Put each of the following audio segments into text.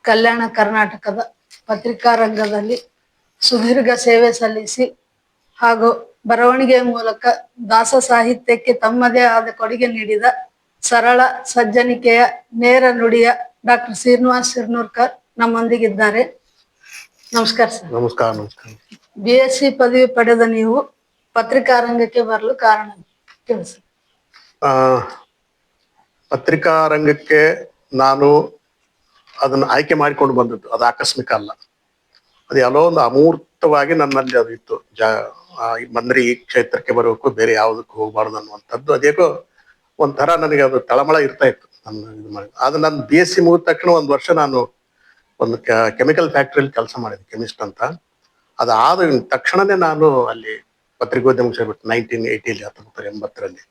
ಕಲ್ಯಾಣ ಕರ್ನಾಟಕದ ಪತ್ರಿಕಾ ರಂಗದಲ್ಲಿ ಸುದೀರ್ಘ ಸೇವೆ ಸಲ್ಲಿಸಿ ಹಾಗೂ ಬರವಣಿಗೆಯ ಮೂಲಕ ದಾಸ ಸಾಹಿತ್ಯಕ್ಕೆ ತಮ್ಮದೇ ಆದ ಕೊಡುಗೆ ನೀಡಿದ ಸರಳ ಸಜ್ಜನಿಕೆಯ ನೇರ ನುಡಿಯ ಡಾಕ್ಟರ್ ಶ್ರೀನಿವಾಸ್ ಶಿರ್ನೂರ್ಕರ್ ನಮ್ಮೊಂದಿಗಿದ್ದಾರೆ. ನಮಸ್ಕಾರ ಸರ್. ನಮಸ್ಕಾರ. ನಮಸ್ಕಾರ. BSc ಪದವಿ ಪಡೆದ ನೀವು ಪತ್ರಿಕಾ ರಂಗಕ್ಕೆ ಬರಲು ಕಾರಣ ತಿಳಿಸಿ. ಪತ್ರಿಕಾ ರಂಗಕ್ಕೆ ನಾನು ಅದನ್ನು ಆಯ್ಕೆ ಮಾಡಿಕೊಂಡು ಬಂದದ್ದು, ಅದು ಆಕಸ್ಮಿಕ ಅಲ್ಲ. ಅದು ಎಲ್ಲೋ ಒಂದು ಅಮೂರ್ತವಾಗಿ ನನ್ನಲ್ಲಿ ಅದು ಇತ್ತು. ಬಂದ್ರೆ ಈ ಕ್ಷೇತ್ರಕ್ಕೆ ಬರಬೇಕು, ಬೇರೆ ಯಾವುದಕ್ಕೂ ಹೋಗ್ಬಾರ್ದು ಅನ್ನುವಂಥದ್ದು ಅದೇಕೋ ಒಂಥರ ನನಗೆ ಅದು ತಳಮಳ ಇರ್ತಾ ಇತ್ತು. ಇದು ಮಾಡಿ ಅದು ನಾನು BSc ಮುಗಿದ ತಕ್ಷಣ ಒಂದು ವರ್ಷ ನಾನು ಒಂದು ಕೆಮಿಕಲ್ ಫ್ಯಾಕ್ಟ್ರಿಯಲ್ಲಿ ಕೆಲಸ ಮಾಡಿದೆ, ಕೆಮಿಸ್ಟ್ ಅಂತ. ಅದಾದ ತಕ್ಷಣನೇ ನಾನು ಅಲ್ಲಿ ಪತ್ರಿಕೋದ್ಯಮ ಸೇರ್ಬಿಟ್ಟು 1980 1980ರಲ್ಲಿ.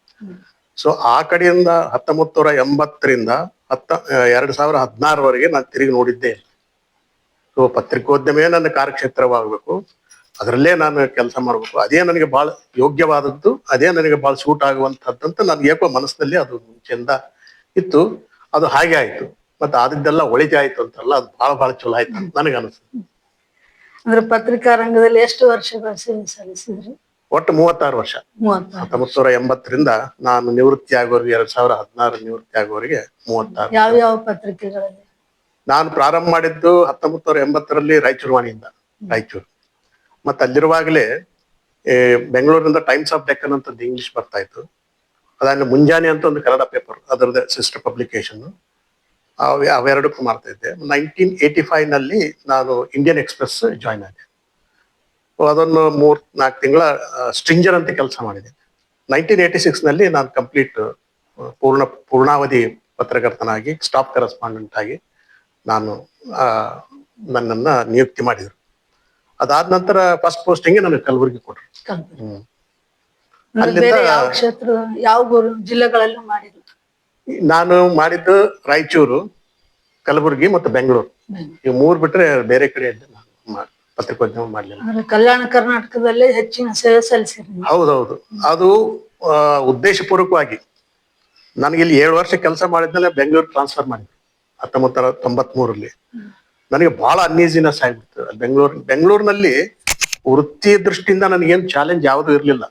ಸೊ ಆ ಕಡೆಯಿಂದ 1980ರಿಂದ 2016ವರೆಗೆ ನಾನು ತಿರುಗಿ ನೋಡಿದ್ದೇ ಇಲ್ಲ. ಸೊ ಪತ್ರಿಕೋದ್ಯಮೇ ನನ್ನ ಕಾರ್ಯಕ್ಷೇತ್ರವಾಗಬೇಕು, ಅದರಲ್ಲೇ ನಾನು ಕೆಲಸ ಮಾಡ್ಬೇಕು, ಅದೇ ನನಗೆ ಬಹಳ ಯೋಗ್ಯವಾದದ್ದು, ಅದೇ ನನಗೆ ಬಹಳ ಸೂಟ್ ಆಗುವಂಥದ್ದಂತ ನನ್ಗೆ ಏಕೋ ಮನಸ್ಸಿನಲ್ಲಿ ಅದು ಮುಂಚೆಯಿಂದ ಇತ್ತು. ಅದು ಹಾಗೆ ಆಯ್ತು. ಮತ್ತೆ ಆದಿದ್ದೆಲ್ಲ ಒಳಿತೆ ಆಯ್ತು ಅಂತಲ್ಲ, ಅದು ಬಹಳ ಚಲೋ ಆಯ್ತು ಅಂತ ನನಗೆ ಅನಿಸ್ತದೆ. ಅಂದ್ರೆ ಪತ್ರಿಕಾ ರಂಗದಲ್ಲಿ ಎಷ್ಟು ವರ್ಷಗಳ ಸೇವೆ ಸಲ್ಲಿಸಿದ್ರಿ? ಒಟ್ಟು 36 ವರ್ಷ. 1980ರಿಂದ ನಾನು ನಿವೃತ್ತಿ ಆಗೋರಿಗೆ 2016 ನಿವೃತ್ತಿ ಆಗೋರಿಗೆ 36. ಯಾವ ಪತ್ರಿಕೆಗಳಲ್ಲಿ? ನಾನು ಪ್ರಾರಂಭ ಮಾಡಿದ್ದು 1980ರಲ್ಲಿ ರಾಯಚೂರು ವಾಣಿಯಿಂದ, ರಾಯಚೂರು. ಮತ್ತೆ ಅಲ್ಲಿರುವಾಗಲೇ ಬೆಂಗಳೂರಿನಿಂದ ಟೈಮ್ಸ್ ಆಫ್ ಡೆಕ್ಕನ್ ಅಂತ ಇಂಗ್ಲಿಷ್ ಬರ್ತಾ ಇತ್ತು. ಅದಾದ್ಮೇಲೆ ಮುಂಜಾನೆ ಅಂತ ಒಂದು ಕನ್ನಡ ಪೇಪರ್, ಅದರದ್ದು ಸಿಸ್ಟರ್ ಪಬ್ಲಿಕೇಶನ್, ಅವೆರಡಕ್ಕೂ ಮಾಡ್ತಾ ಇದ್ದೆ. 1985ನಲ್ಲಿ ನಾನು ಇಂಡಿಯನ್ ಎಕ್ಸ್ಪ್ರೆಸ್ ಜಾಯ್ನ್ ಆದೆ. ಅದನ್ನು 3-4 ತಿಂಗಳ ಸ್ಟ್ರಿಂಜರ್ ಅಂತ ಕೆಲಸ ಮಾಡಿದೆ. 1986ನಲ್ಲಿ ನಾನು ಕಂಪ್ಲೀಟ್ ಪೂರ್ಣಾವಧಿ ಪತ್ರಕರ್ತನಾಗಿ, ಸ್ಟಾಫ್ ಕರೆಸ್ಪಾಂಡೆಂಟ್ ಆಗಿ ನಾನು ನನ್ನನ್ನ ನಿಯುಕ್ತಿ ಮಾಡಿದ್ರು. ಅದಾದ ನಂತರ ಫಸ್ಟ್ ಪೋಸ್ಟಿಂಗ್ ನನಗೆ ಕಲಬುರಗಿ ಕೊಟ್ರು. ಯಾವ ಜಿಲ್ಲೆಗಳಲ್ಲಿ ಮಾಡಿದ್ರು? ನಾನು ಮಾಡಿದ್ದು ರಾಯಚೂರು, ಕಲಬುರಗಿ ಮತ್ತು ಬೆಂಗಳೂರು. ಇವು 3 ಬಿಟ್ರೆ ಬೇರೆ ಕಡೆ ನಾನು ಪತ್ರಿಕೋದ್ಯಮ ಮಾಡಲಿಲ್ಲ. ಕಲ್ಯಾಣ ಕರ್ನಾಟಕದಲ್ಲಿ ಹೆಚ್ಚಿನ ಸೇವೆ ಸಲ್ಲಿಸಿರಿ. ಹೌದೌದು. ಅದು ಉದ್ದೇಶಪೂರ್ವಕವಾಗಿ ನನಗೆ ಇಲ್ಲಿ 7 ವರ್ಷ ಕೆಲಸ ಮಾಡಿದ್ಮೇಲೆ ಬೆಂಗಳೂರು ಟ್ರಾನ್ಸ್ಫರ್ ಮಾಡಿದ್ರು 1993ರಲ್ಲಿ. ನನಗೆ ಬಹಳ ಅನ್ಈಸಿನೆಸ್ ಆಗ್ಬಿಡ್ತು. ಬೆಂಗಳೂರಿನಲ್ಲಿ ವೃತ್ತಿ ದೃಷ್ಟಿಯಿಂದ ನನಗೇನು ಚಾಲೆಂಜ್ ಯಾವುದೂ ಇರಲಿಲ್ಲ.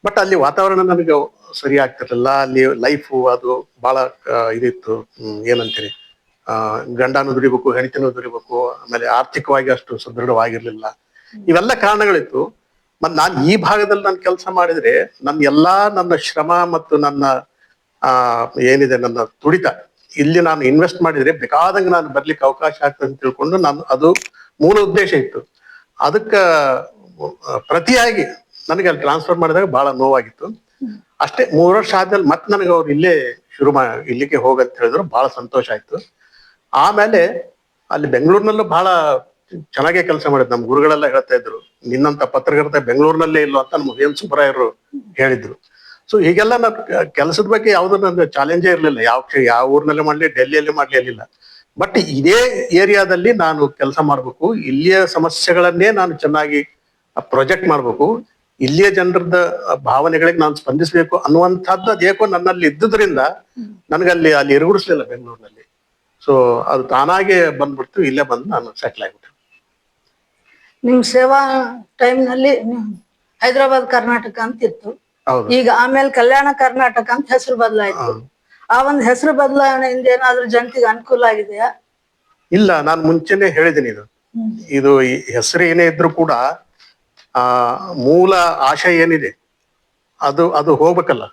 ಬಟ್ ಅಲ್ಲಿ ವಾತಾವರಣ ನನಗೆ ಸರಿ ಆಗ್ತಿರ್ಲಿಲ್ಲ. ಅಲ್ಲಿ ಲೈಫು ಅದು ಬಹಳ ಇದಿತ್ತು. ಏನಂತೀರಿ, ಗಂಡನೂ ದುಡಿಬೇಕು, ಹೆಂಡತಿನೂ ದುಡಿಬೇಕು, ಆಮೇಲೆ ಆರ್ಥಿಕವಾಗಿ ಅಷ್ಟು ಸದೃಢವಾಗಿರ್ಲಿಲ್ಲ. ಇವೆಲ್ಲ ಕಾರಣಗಳಿತ್ತು. ಮತ್ತೆ ನಾನು ಈ ಭಾಗದಲ್ಲಿ ನಾನು ಕೆಲಸ ಮಾಡಿದ್ರೆ ನನ್ನ ಶ್ರಮ ಮತ್ತು ನನ್ನ ಏನಿದೆ ನನ್ನ ತುಡಿತ ಇಲ್ಲಿ ನಾನು ಇನ್ವೆಸ್ಟ್ ಮಾಡಿದ್ರೆ ಬೇಕಾದಂಗೆ ನಾನು ಬರ್ಲಿಕ್ಕೆ ಅವಕಾಶ ಆಗ್ತದೆ ಅಂತ ತಿಳ್ಕೊಂಡು ಅದು ಮೂಲ ಉದ್ದೇಶ ಇತ್ತು. ಅದಕ್ಕೆ ಪ್ರತಿಯಾಗಿ ನನಗೆ ಅಲ್ಲಿ ಟ್ರಾನ್ಸ್ಫರ್ ಮಾಡಿದಾಗ ಬಹಳ ನೋವಾಗಿತ್ತು. ಅಷ್ಟೇ 3 ವರ್ಷ ಆದ್ಮೇಲೆ ಮತ್ತೆ ನನಗೆ ಅವ್ರು ಇಲ್ಲಿಗೆ ಹೋಗಂತ ಹೇಳಿದ್ರು. ಬಹಳ ಸಂತೋಷ ಆಯ್ತು. ಆಮೇಲೆ ಅಲ್ಲಿ ಬೆಂಗಳೂರಿನಲ್ಲೂ ಬಹಳ ಚೆನ್ನಾಗೇ ಕೆಲಸ ಮಾಡಿದ್ರು. ನಮ್ಮ ಗುರುಗಳೆಲ್ಲ ಹೇಳ್ತಾ ಇದ್ರು, ನಿನ್ನಂತ ಪತ್ರಕರ್ತ ಬೆಂಗಳೂರಿನಲ್ಲೇ ಇಲ್ಲೋ ಅಂತ ನಮ್ಮ ಎನ್ ಸುಬ್ಬರಾಯರು ಹೇಳಿದ್ರು. ಸೊ ಹೀಗೆಲ್ಲ ನಾನು ಕೆಲಸದ ಬಗ್ಗೆ ಯಾವ್ದು ನನಗೆ ಚಾಲೆಂಜೇ ಇರಲಿಲ್ಲ. ಯಾವ ಊರಿನಲ್ಲೇ ಮಾಡ್ಲಿ, ಡೆಲ್ಲಿಯಲ್ಲಿ ಮಾಡ್ಲಿ ಅಲ್ಲಿಲ್ಲ. ಬಟ್ ಇದೇ ಏರಿಯಾದಲ್ಲಿ ನಾನು ಕೆಲಸ ಮಾಡ್ಬೇಕು, ಇಲ್ಲಿಯ ಸಮಸ್ಯೆಗಳನ್ನೇ ನಾನು ಚೆನ್ನಾಗಿ ಪ್ರೊಜೆಕ್ಟ್ ಮಾಡ್ಬೇಕು, ಇಲ್ಲಿಯ ಜನರದ ಭಾವನೆಗಳಿಗೆ ನಾನು ಸ್ಪಂದಿಸ್ಬೇಕು ಅನ್ನುವಂಥದ್ದು ಅದೇಕೋ ನನ್ನಲ್ಲಿ ಇದ್ದುದ್ರಿಂದ ನನಗೆ ಅಲ್ಲಿ ಎರಗುಡಿಸ್ಲಿಲ್ಲ ಬೆಂಗಳೂರಿನಲ್ಲಿ. ಸೊ ಅದು ತಾನಾಗೆ ಬಂದ್ಬಿಡ್ತು. ಇಲ್ಲೇ ಬಂದು ನಾನು ಸೆಟ್ಲ್ ಆಗ್ಬಿಟ್ಟೆ. ನಿಮ್ ಸೇವಾ ಟೈಮ್ ನಲ್ಲಿ ಹೈದರಾಬಾದ್ ಕರ್ನಾಟಕ ಅಂತ ಇತ್ತು. ಈಗ ಆಮೇಲೆ ಕಲ್ಯಾಣ ಕರ್ನಾಟಕ ಅಂತ ಹೆಸರು ಬದಲಾಯ್ತು. ಆ ಒಂದು ಹೆಸರು ಬದಲಾವಣೆಯಿಂದ ಏನಾದ್ರೂ ಜನತೆಗೆ ಅನುಕೂಲ ಆಗಿದೆಯಾ? ಇಲ್ಲ, ನಾನು ಮುಂಚೆನೆ ಹೇಳಿದ್ದೀನಿ. ಇದು ಹೆಸರು ಏನೇ ಇದ್ರು ಕೂಡ ಮೂಲ ಆಶಯ ಏನಿದೆ ಅದು ಹೋಗ್ಬೇಕಲ್ಲ.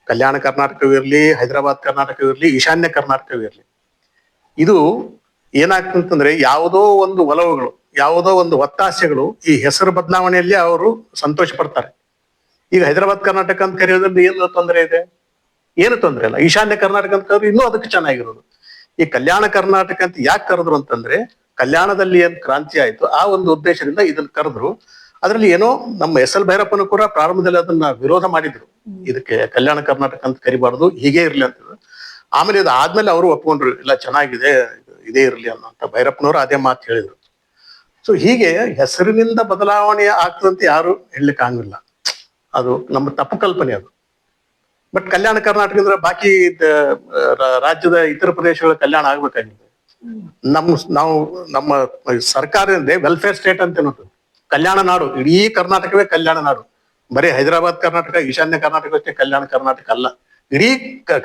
ಕಲ್ಯಾಣ ಕರ್ನಾಟಕವಿರ್ಲಿ, ಹೈದರಾಬಾದ್ ಕರ್ನಾಟಕವಿರ್ಲಿ, ಈಶಾನ್ಯ ಕರ್ನಾಟಕವಿರ್ಲಿ, ಇದು ಏನಾಗ್ತಂತಂದ್ರೆ ಯಾವುದೋ ಒಂದು ಒಲವುಗಳು, ಯಾವುದೋ ಒಂದು ಒತ್ತಾಸೆಗಳು ಈ ಹೆಸರು ಬದಲಾವಣೆಯಲ್ಲಿ ಅವರು ಸಂತೋಷ ಪಡ್ತಾರೆ. ಈಗ ಹೈದರಾಬಾದ್ ಕರ್ನಾಟಕ ಅಂತ ಕರೆಯೋದ್ರಿಂದ ಏನು ತೊಂದರೆ ಇದೆ? ಏನು ತೊಂದರೆ ಇಲ್ಲ. ಈಶಾನ್ಯ ಕರ್ನಾಟಕ ಅಂತ ಕರೆದ್ರೆ ಇನ್ನೂ ಅದಕ್ಕೆ ಚೆನ್ನಾಗಿರೋದು. ಈ ಕಲ್ಯಾಣ ಕರ್ನಾಟಕ ಅಂತ ಯಾಕೆ ಕರೆದ್ರು ಅಂತಂದ್ರೆ, ಕಲ್ಯಾಣದಲ್ಲಿ ಏನ್ ಕ್ರಾಂತಿ ಆಯ್ತು ಆ ಒಂದು ಉದ್ದೇಶದಿಂದ ಇದನ್ನ ಕರೆದ್ರು. ಅದ್ರಲ್ಲಿ ಏನೋ ನಮ್ಮ SL ಭೈರಪ್ಪನು ಕೂಡ ಪ್ರಾರಂಭದಲ್ಲಿ ಅದನ್ನ ವಿರೋಧ ಮಾಡಿದ್ರು. ಇದಕ್ಕೆ ಕಲ್ಯಾಣ ಕರ್ನಾಟಕ ಅಂತ ಕರಿಬಾರ್ದು, ಹೀಗೆ ಇರ್ಲಿ ಅಂತ. ಆಮೇಲೆ ಇದು ಆದ್ಮೇಲೆ ಅವರು ಒಪ್ಕೊಂಡ್ರು, ಇಲ್ಲ ಚೆನ್ನಾಗಿದೆ, ಇದೇ ಇರ್ಲಿ ಅನ್ನೋಂತ ಭೈರಪ್ಪನವರು ಅದೇ ಮಾತು ಹೇಳಿದ್ರು. ಸೊ ಹೀಗೆ ಹೆಸರಿನಿಂದ ಬದಲಾವಣೆ ಆಗ್ತದಂತೆ ಯಾರು ಹೇಳಲಿಕ್ಕೆ ಆಗಂಗಿಲ್ಲ. ಅದು ನಮ್ಮ ತಪ್ಪು ಕಲ್ಪನೆ ಅದು. ಬಟ್ ಕಲ್ಯಾಣ ಕರ್ನಾಟಕ ಅಂದ್ರೆ ಬಾಕಿ ರಾಜ್ಯದ ಇತರ ಪ್ರದೇಶಗಳ ಕಲ್ಯಾಣ ಆಗ್ಬೇಕಾಗಿದೆ. ನಮ್ಮ ಸರ್ಕಾರ ವೆಲ್ಫೇರ್ ಸ್ಟೇಟ್ ಅಂತ ಅನ್ನೋದು, ಕಲ್ಯಾಣ ನಾಡು, ಇಡೀ ಕರ್ನಾಟಕವೇ ಕಲ್ಯಾಣ ನಾಡು. ಬರೀ ಹೈದರಾಬಾದ್ ಕರ್ನಾಟಕ, ಈಶಾನ್ಯ ಕರ್ನಾಟಕ ಅಷ್ಟೇ ಕಲ್ಯಾಣ ಕರ್ನಾಟಕ ಅಲ್ಲ, ಇಡೀ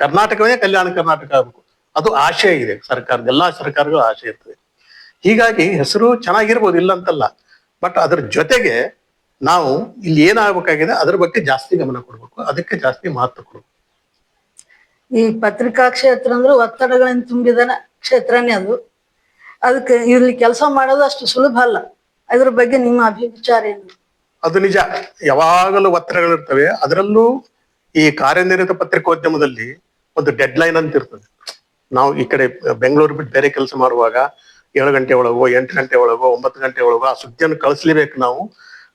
ಕರ್ನಾಟಕವೇ ಕಲ್ಯಾಣ ಕರ್ನಾಟಕ ಆಗಬೇಕು. ಅದು ಆಶಯ ಇದೆ ಸರ್ಕಾರದ, ಎಲ್ಲಾ ಸರ್ಕಾರಗಳು ಆಶಯ ಇರ್ತದೆ. ಹೀಗಾಗಿ ಹೆಸರು ಚೆನ್ನಾಗಿರ್ಬೋದು, ಇಲ್ಲ ಅಂತಲ್ಲ, ಬಟ್ ಅದ್ರ ಜೊತೆಗೆ ನಾವು ಇಲ್ಲಿ ಏನಾಗಬೇಕಾಗಿದೆ ಅದ್ರ ಬಗ್ಗೆ ಜಾಸ್ತಿ ಗಮನ ಕೊಡ್ಬೇಕು, ಅದಕ್ಕೆ ಜಾಸ್ತಿ ಮಹತ್ವ ಕೊಡ್ಬೇಕು. ಈ ಪತ್ರಿಕಾ ಕ್ಷೇತ್ರ ಅಂದ್ರೆ ಒತ್ತಡಗಳಿಂದ ತುಂಬಿದ ಕ್ಷೇತ್ರನೇ ಅದು. ಅದಕ್ಕೆ ಇಲ್ಲಿ ಕೆಲಸ ಮಾಡೋದು ಅಷ್ಟು ಸುಲಭ ಅಲ್ಲ. ಅದ್ರ ಬಗ್ಗೆ ನಿಮ್ಮ ಅಭಿಪ್ರಾಯ ಏನು? ಅದು ನಿಜ, ಯಾವಾಗಲೂ ಒತ್ತಡಗಳಿರ್ತವೆ. ಅದರಲ್ಲೂ ಈ ಕಾರ್ಯನಿರತ ಪತ್ರಿಕೋದ್ಯಮದಲ್ಲಿ ಒಂದು ಡೆಡ್ ಲೈನ್ ಅಂತ ಇರ್ತದೆ. ನಾವು ಈ ಕಡೆ ಬೆಂಗಳೂರು ಬಿಟ್ಟು ಬೇರೆ ಕೆಲಸ ಮಾಡುವಾಗ 7 ಗಂಟೆ ಒಳಗೋ 8 ಗಂಟೆ ಒಳಗೋ 9 ಗಂಟೆ ಒಳಗೋ ಆ ಸುದ್ದಿಯನ್ನು ಕಳಿಸ್ಲೇಬೇಕು.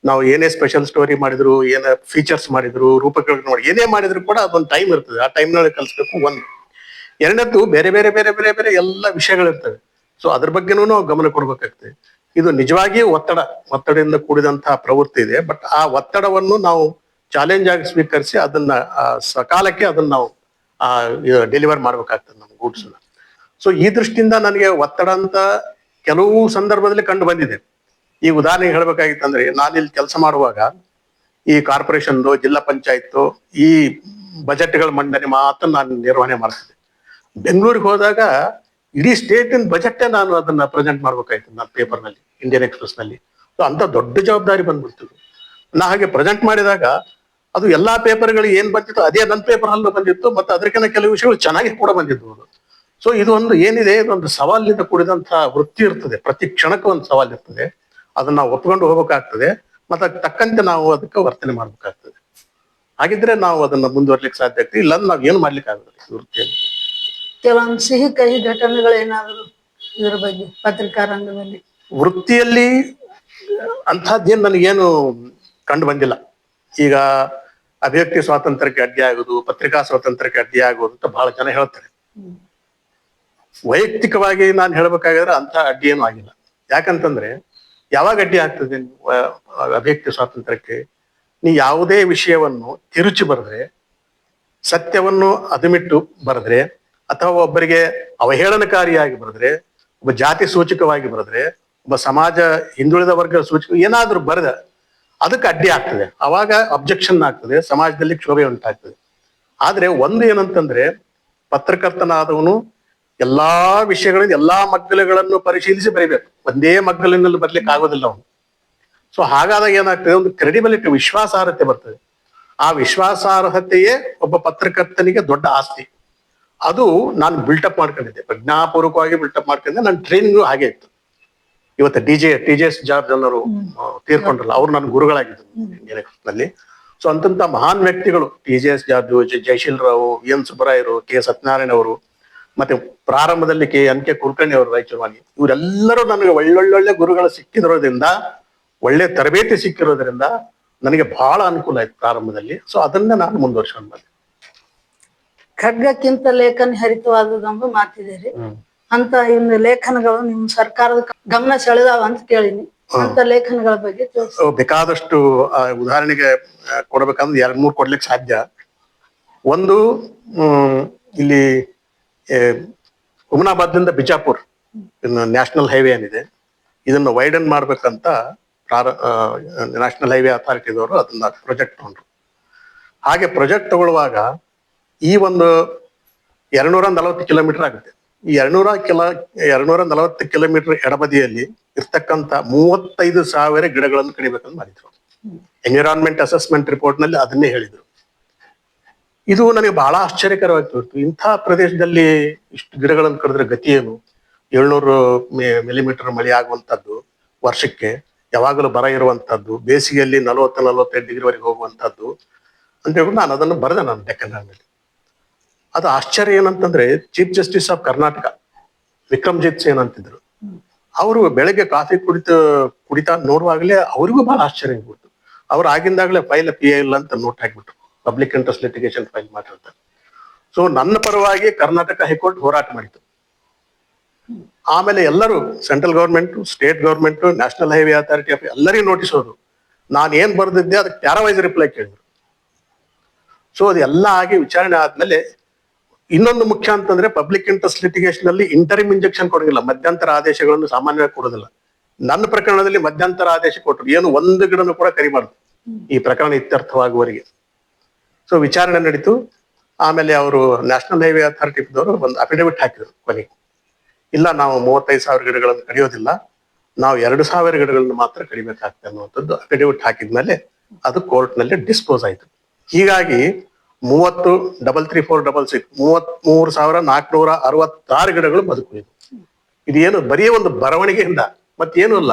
ನಾವು ಏನೇ ಸ್ಪೆಷಲ್ ಸ್ಟೋರಿ ಮಾಡಿದ್ರು, ಏನೇ ಫೀಚರ್ಸ್ ಮಾಡಿದ್ರು, ರೂಪಕಲ್ಪನೆ ಮಾಡಿ ಏನೇ ಮಾಡಿದ್ರು ಕೂಡ ಅದೊಂದು ಟೈಮ್ ಇರ್ತದೆ, ಆ ಟೈಮ್ನಲ್ಲಿ ಕಳಿಸ್ಬೇಕು. ಒಂದು ಎರಡನೇದ್ದು ಬೇರೆ ಬೇರೆ ಬೇರೆ ಬೇರೆ ಬೇರೆ ಎಲ್ಲ ವಿಷಯಗಳಿರ್ತವೆ. ಸೊ ಅದ್ರ ಬಗ್ಗೆನೂ ನಾವು ಗಮನ ಕೊಡ್ಬೇಕಾಗ್ತದೆ. ಇದು ನಿಜವಾಗಿಯೂ ಒತ್ತಡದಿಂದ ಕೂಡಿದಂತಹ ಪ್ರವೃತ್ತಿ ಇದೆ. ಬಟ್ ಆ ಒತ್ತಡವನ್ನು ನಾವು ಚಾಲೆಂಜ್ ಆಗಿ ಸ್ವೀಕರಿಸಿ ಅದನ್ನ ಸಕಾಲಕ್ಕೆ ಅದನ್ನ ನಾವು ಡೆಲಿವರ್ ಮಾಡ್ಬೇಕಾಗ್ತದೆ ನಮ್ಮ ಗೂಡ್ಸ್. ಸೊ ಈ ದೃಷ್ಟಿಯಿಂದ ನನಗೆ ಒತ್ತಡ ಅಂತ ಕೆಲವು ಸಂದರ್ಭದಲ್ಲಿ ಕಂಡು ಬಂದಿದೆ. ಈ ಉದಾಹರಣೆಗೆ ಹೇಳ್ಬೇಕಾಗಿತ್ತಂದ್ರೆ, ನಾನಿಲ್ಲಿ ಕೆಲಸ ಮಾಡುವಾಗ ಈ ಕಾರ್ಪೊರೇಷನ್, ಜಿಲ್ಲಾ ಪಂಚಾಯತ್ ಈ ಬಜೆಟ್ಗಳ ಮಂಡನೆ ಮಾತ್ರ ನಾನು ನಿರ್ವಹಣೆ ಮಾಡ್ತಿದ್ದೆ. ಬೆಂಗಳೂರಿಗೆ ಹೋದಾಗ ಇಡೀ ಸ್ಟೇಟಿನ ಬಜೆಟ್ ನಾನು ಅದನ್ನ ಪ್ರೆಸೆಂಟ್ ಮಾಡ್ಬೇಕಾಯ್ತು ನನ್ನ ಪೇಪರ್ನಲ್ಲಿ, ಇಂಡಿಯನ್ ಎಕ್ಸ್ಪ್ರೆಸ್ ನಲ್ಲಿ. ಸೊ ಅಂತ ದೊಡ್ಡ ಜವಾಬ್ದಾರಿ ಬಂದ್ಬಿಡ್ತು. ನಾ ಹಾಗೆ ಪ್ರೆಸೆಂಟ್ ಮಾಡಿದಾಗ ಅದು ಎಲ್ಲಾ ಪೇಪರ್ಗಳು ಏನ್ ಬಂದಿತ್ತು ಅದೇ ನನ್ನ ಪೇಪರ್ ಅಲ್ಲೂ ಬಂದಿತ್ತು, ಮತ್ತೆ ಅದಕ್ಕಿಂತ ಕೆಲವು ವಿಷಯಗಳು ಚೆನ್ನಾಗಿ ಕೂಡ ಬಂದಿದ್ವು. ಸೊ ಇದು ಒಂದು ಏನಿದೆ, ಇದೊಂದು ಸವಾಲಿನಿಂದ ಕೂಡಿದಂತಹ ವೃತ್ತಿ ಇರ್ತದೆ. ಪ್ರತಿ ಕ್ಷಣಕ್ಕೂ ಒಂದು ಸವಾಲ್ ಇರ್ತದೆ, ಅದನ್ನ ನಾವು ಒಪ್ಕೊಂಡು ಹೋಗ್ಬೇಕಾಗ್ತದೆ, ಮತ್ತೆ ತಕ್ಕಂತೆ ನಾವು ಅದಕ್ಕೆ ವರ್ತನೆ ಮಾಡ್ಬೇಕಾಗ್ತದೆ. ಹಾಗಿದ್ರೆ ನಾವು ಅದನ್ನ ಮುಂದುವರ್ಲಿಕ್ಕೆ ಸಾಧ್ಯ ಆಗ್ತದೆ, ಇಲ್ಲಾಂದ್ರೆ ನಾವ್ ಏನು ಮಾಡ್ಲಿಕ್ಕೆ ಆಗೋದಿಲ್ಲ ಈ ವೃತ್ತಿಯಲ್ಲಿ. ಕೆಲವೊಂದು ಸಿಹಿ ಕಹಿ ಘಟನೆಗಳು ಏನಾದ್ರು ಇದ್ರ ಬಗ್ಗೆ ಪತ್ರಿಕಾ ರಂಗದಲ್ಲಿ? ವೃತ್ತಿಯಲ್ಲಿ ಅಂಥದ್ದೇನು ನನಗೇನು ಕಂಡು ಬಂದಿಲ್ಲ. ಈಗ ಅಭಿವ್ಯಕ್ತಿ ಸ್ವಾತಂತ್ರ್ಯಕ್ಕೆ ಅಡ್ಡಿ ಆಗೋದು, ಪತ್ರಿಕಾ ಸ್ವಾತಂತ್ರ್ಯಕ್ಕೆ ಅಡ್ಡಿ ಆಗೋದು ಅಂತ ಬಹಳ ಜನ ಹೇಳ್ತಾರೆ. ವೈಯಕ್ತಿಕವಾಗಿ ನಾನು ಹೇಳ್ಬೇಕಾಗಿದ್ರೆ ಅಂತ ಅಡ್ಡಿ ಏನೂ ಆಗಿಲ್ಲ. ಯಾಕಂತಂದ್ರೆ ಯಾವಾಗ ಅಡ್ಡಿ ಆಗ್ತದೆ ಅಭಿವ್ಯಕ್ತಿ ಸ್ವಾತಂತ್ರ್ಯಕ್ಕೆ? ನೀ ಯಾವುದೇ ವಿಷಯವನ್ನು ತಿರುಚಿ ಬರೆದ್ರೆ, ಸತ್ಯವನ್ನು ಅದುಮಿಟ್ಟು ಬರೆದ್ರೆ, ಅಥವಾ ಒಬ್ಬರಿಗೆ ಅವಹೇಳನಕಾರಿಯಾಗಿ ಬರೆದ್ರೆ, ಒಬ್ಬ ಜಾತಿ ಸೂಚಕವಾಗಿ ಬರೆದ್ರೆ, ಒಬ್ಬ ಸಮಾಜ ಹಿಂದುಳಿದ ವರ್ಗದ ಸೂಚಕ ಏನಾದ್ರೂ ಬರೆದ ಅದಕ್ಕೆ ಅಡ್ಡಿ ಆಗ್ತದೆ. ಅವಾಗ ಅಬ್ಜೆಕ್ಷನ್ ಆಗ್ತದೆ, ಸಮಾಜದಲ್ಲಿ ಕ್ಷೋಭೆ ಉಂಟಾಗ್ತದೆ. ಆದ್ರೆ ಒಂದು ಏನಂತಂದ್ರೆ, ಪತ್ರಕರ್ತನಾದವನು ಎಲ್ಲಾ ವಿಷಯಗಳಿಂದ ಎಲ್ಲಾ ಮಗ್ಗಲುಗಳನ್ನು ಪರಿಶೀಲಿಸಿ ಬರೀಬೇಕು. ಒಂದೇ ಮಗ್ಗಲಿನಲ್ಲಿ ಬರ್ಲಿಕ್ಕೆ ಆಗೋದಿಲ್ಲ ಅವನು. ಸೊ ಹಾಗಾದಾಗ ಏನಾಗ್ತದೆ, ಒಂದು ಕ್ರೆಡಿಬಿಲಿಟಿ, ವಿಶ್ವಾಸಾರ್ಹತೆ ಬರ್ತದೆ. ಆ ವಿಶ್ವಾಸಾರ್ಹತೆಯೇ ಒಬ್ಬ ಪತ್ರಕರ್ತನಿಗೆ ದೊಡ್ಡ ಆಸ್ತಿ. ಅದು ನಾನು ಬಿಲ್ಟಪ್ ಮಾಡ್ಕೊಂಡಿದ್ದೆ, ಪ್ರಜ್ಞಾಪೂರ್ವಕವಾಗಿ ಬಿಲ್ಟಪ್ ಮಾಡ್ಕೊಂಡಿದ್ದೆ. ನನ್ನ ಟ್ರೈನಿಂಗು ಹಾಗೆ ಇತ್ತು. ಇವತ್ತು TJS ಜಾರ್ಜ್ ಅನ್ನೋರು ತೀರ್ಕೊಂಡ್ರಲ್ಲ, ಅವ್ರು ನನ್ನ ಗುರುಗಳಾಗಿದ್ರು ಇಂಡಿಯನ್ ಎಕ್ಸ್ಪ್ರೆಸ್ ನಲ್ಲಿ. ಸೊ ಅಂತಂತ ಮಹಾನ್ ವ್ಯಕ್ತಿಗಳು, TJS George, Jayasheel Rao, N ಸುಬ್ಬರಾಯರು, ಕೆ ಸತ್ಯನಾರಾಯಣ ಅವರು, ಮತ್ತೆ ಪ್ರಾರಂಭದಲ್ಲಿ NK ಕುಲಕರ್ಣಿ ಅವರು ರಾಯಚೂರುವಾಗಿ, ಇವರೆಲ್ಲರೂ ನನಗೆ ಒಳ್ಳೊಳ್ಳೆ ಗುರುಗಳು ಸಿಕ್ಕಿರೋದ್ರಿಂದ, ಒಳ್ಳೆ ತರಬೇತಿ ಸಿಕ್ಕಿರೋದ್ರಿಂದ ನನಗೆ ಬಹಳ ಅನುಕೂಲ ಆಯ್ತು ಪ್ರಾರಂಭದಲ್ಲಿ. ಸೊ ಅದನ್ನ ನಾನು ಮುಂದುವರ್ಸ್ಕೊಂಡು ಬಂದೆ. ಖಡ್ಗಕ್ಕಿಂತ ಲೇಖನ ಹರಿತವಾದದೆಂಬ ಮಾತಿದ್ದೀರಿ. ಅಂತ ಇನ್ನು ಲೇಖನಗಳು ನಿಮ್ ಸರ್ಕಾರದ ಗಮನ ಸೆಳೆದಾವ ಅಂತ ಕೇಳಿನಿ. ಅಂತ ಲೇಖನಗಳ ಬಗ್ಗೆ ಬೇಕಾದಷ್ಟು ಉದಾಹರಣೆಗೆ ಕೊಡ್ಬೇಕಂದ್ರೆ 2-3 ಕೊಡ್ಲಿಕ್ಕೆ ಸಾಧ್ಯ. ಒಂದು, ಇಲ್ಲಿ ಹುಮನಾಬಾದ್ನಿಂದ ಬಿಜಾಪುರ್ ನ್ಯಾಷನಲ್ ಹೈವೇ ಏನಿದೆ, ಇದನ್ನ ವೈಡನ್ ಮಾಡ್ಬೇಕಂತ ನ್ಯಾಷನಲ್ ಹೈವೇ ಅಥಾರಿಟಿದವರು ಅದನ್ನ ಪ್ರೊಜೆಕ್ಟ್ ತಗೊಂಡ್ರು. ಹಾಗೆ ಪ್ರೊಜೆಕ್ಟ್ ತಗೊಳ್ಳುವಾಗ ಈ ಒಂದು 240 ಕಿಲೋಮೀಟರ್ ಆಗುತ್ತೆ. ಈ 240 ಕಿಲೋಮೀಟರ್ ಎಡಬದಿಯಲ್ಲಿ ಇರ್ತಕ್ಕಂಥ 35,000 ಗಿಡಗಳನ್ನು ಕಡಿಬೇಕಂತ ಮಾಡಿದ್ರು. ಎನ್ವಿರಾನ್ಮೆಂಟ್ ಅಸೆಸ್ಮೆಂಟ್ ರಿಪೋರ್ಟ್ ನಲ್ಲಿ ಅದನ್ನೇ ಹೇಳಿದ್ರು. ಇದು ನನಗೆ ಬಹಳ ಆಶ್ಚರ್ಯಕರವಾಗಿ ತೋರಿತು. ಇಂಥ ಪ್ರದೇಶದಲ್ಲಿ ಇಷ್ಟು ಗಿಡಗಳನ್ನು ಕಡಿದ್ರೆ ಗತಿ ಏನು? 700 ಮಿಲಿಮೀಟರ್ ಮಳೆ ಆಗುವಂಥದ್ದು ವರ್ಷಕ್ಕೆ, ಯಾವಾಗಲೂ ಬರ ಇರುವಂತದ್ದು, ಬೇಸಿಗೆಯಲ್ಲಿ 40-45 ಡಿಗ್ರಿವರೆಗೆ ಹೋಗುವಂತದ್ದು ಅಂತ ಹೇಳ್ಬಿಟ್ಟು ನಾನು ಅದನ್ನು ಬರೆದೆ ನನ್ನ ಡೆಕ್ಕನ್ನಲ್ಲಿ. ಅದು ಆಶ್ಚರ್ಯ ಏನಂತಂದ್ರೆ, Chief Justice of Karnataka Vikramjit Sen ಅಂತಿದ್ರು. ಅವರು ಬೆಳಗ್ಗೆ ಕಾಫಿ ಕುಡಿತಾ ನೋಡುವಾಗಲೇ ಅವರಿಗೂ ಬಹಳ ಆಶ್ಚರ್ಯ ಆಗ್ಬಿಡ್ತು. ಅವ್ರು ಆಗಿಂದಾಗಲೇ ಫೈಲ್ PIL ಅಂತ ನೋಟ್ ಹಾಕ್ಬಿಟ್ರು, ಪಬ್ಲಿಕ್ ಇಂಟ್ರೆಸ್ಟ್ ಲಿಟಿಗೇಷನ್ ಫೈಲ್ ಮಾಡಿರ್ತಾರೆ. ಸೊ ನನ್ನ ಪರವಾಗಿ ಕರ್ನಾಟಕ ಹೈಕೋರ್ಟ್ ಹೋರಾಟ ಮಾಡಿತು. ಆಮೇಲೆ ಎಲ್ಲರೂ, central government, state government, national highway authority of ಎಲ್ಲರಿಗೂ ನೋಟಿಸ್ ಹೋದ್ರು. ನಾನು ಏನ್ ಬರ್ದಿದ್ದೆ ಅದಕ್ಕೆ ಪ್ಯಾರಾವೈಸ್ ರಿಪ್ಲೈ ಕೇಳಿದ್ರು. ಸೊ ಅದೆಲ್ಲ ಆಗಿ ವಿಚಾರಣೆ ಆದ್ಮೇಲೆ ಇನ್ನೊಂದು ಮುಖ್ಯ ಅಂತಂದ್ರೆ ಪಬ್ಲಿಕ್ ಇಂಟ್ರೆಸ್ಟ್ ಲಿಟಿಗೇಷನ್ ಅಲ್ಲಿ ಇಂಟರಿಮ್ ಇಂಜೆಕ್ಷನ್ ಕೊಡೋದಿಲ್ಲ, ಮಧ್ಯಂತರ ಆದೇಶಗಳನ್ನು ಸಾಮಾನ್ಯವಾಗಿ ಕೊಡೋದಿಲ್ಲ. ನನ್ನ ಪ್ರಕರಣದಲ್ಲಿ ಮಧ್ಯಂತರ ಆದೇಶ ಕೊಟ್ಟರು, ಏನು ಒಂದು ಗಿಡನು ಕೂಡ ಕರಿಬಾರ್ದು ಈ ಪ್ರಕರಣ ಇತ್ಯರ್ಥವಾಗುವವರೆಗೆ. ಸೊ ವಿಚಾರಣೆ ನಡೀತು. ಆಮೇಲೆ ಅವರು ನ್ಯಾಷನಲ್ ಹೈವೇ ಅಥಾರಿಟಿದವರು ಒಂದು ಅಫಿಡವಿಟ್ ಹಾಕಿದ್ರು ಕೊನೆಗೆ, ಇಲ್ಲ ನಾವು 35,000 ಗಿಡಗಳನ್ನು ಕಡಿಯೋದಿಲ್ಲ, ನಾವು 2,000 ಗಿಡಗಳನ್ನು ಮಾತ್ರ ಕಡಿಬೇಕಾಗ್ತದೆ ಅನ್ನುವಂಥದ್ದು ಅಫಿಡವಿಟ್ ಹಾಕಿದ್ಮೇಲೆ ಅದು ಕೋರ್ಟ್ ನಲ್ಲಿ ಡಿಸ್ಪೋಸ್ ಆಯ್ತು. ಹೀಗಾಗಿ 30,33466 33,466 ಗಿಡಗಳು ಬದುಕುವುದು. ಇದೇನು ಬರೀ ಒಂದು ಬರವಣಿಗೆಯಿಂದ ಮತ್ತೇನು ಅಲ್ಲ.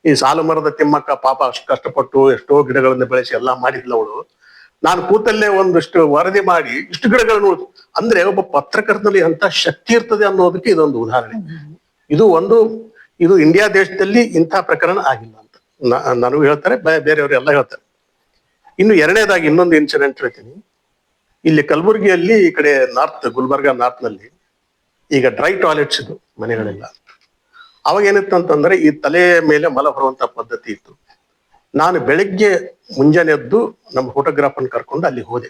ಈ ಸಾಲು ಮರದ ತಿಮ್ಮಕ್ಕ ಪಾಪ ಅಷ್ಟು ಕಷ್ಟಪಟ್ಟು ಎಷ್ಟೋ ಗಿಡಗಳನ್ನು ಬೆಳೆಸಿ ಎಲ್ಲ ಮಾಡಿದ್ಲವಳು. ನಾನು ಕೂತಲ್ಲೇ ಒಂದಷ್ಟು ವರದಿ ಮಾಡಿ ಇಷ್ಟು ಗಿಡಗಳನ್ನು ಅಂದ್ರೆ ಒಬ್ಬ ಪತ್ರಕರ್ತನಲ್ಲಿ ಅಂತ ಶಕ್ತಿ ಇರ್ತದೆ ಅನ್ನೋದಕ್ಕೆ ಇದೊಂದು ಉದಾಹರಣೆ. ಇದು ಇಂಡಿಯಾ ದೇಶದಲ್ಲಿ ಇಂಥ ಪ್ರಕರಣ ಆಗಿಲ್ಲ ಅಂತ ನನಗೂ ಹೇಳ್ತಾರೆ, ಬೇರೆಯವರು ಎಲ್ಲ ಹೇಳ್ತಾರೆ. ಇನ್ನು ಎರಡನೇದಾಗಿ ಇನ್ನೊಂದು ಇನ್ಸಿಡೆಂಟ್ ಹೇಳ್ತೀನಿ. ಇಲ್ಲಿ ಕಲಬುರಗಿಯಲ್ಲಿ ಈ ಕಡೆ ನಾರ್ತ್ ಗುಲ್ಬರ್ಗಾ ನಾರ್ತ್ ನಲ್ಲಿ ಈಗ ಡ್ರೈ ಟಾಯ್ಲೆಟ್ಸ್ ಇದು ಮನೆಗಳೆಲ್ಲ. ಅವಾಗ ಏನಿತ್ತು ಅಂತಂದ್ರೆ ಈ ತಲೆ ಮೇಲೆ ಮಲ ಬರುವಂತ ಪದ್ಧತಿ ಇತ್ತು. ನಾನು ಬೆಳಿಗ್ಗೆ ಮುಂಜಾನೆ ಎದ್ದು ನಮ್ಮ ಫೋಟೋಗ್ರಾಫರ್ನ ಕರ್ಕೊಂಡು ಅಲ್ಲಿ ಹೋದೆ.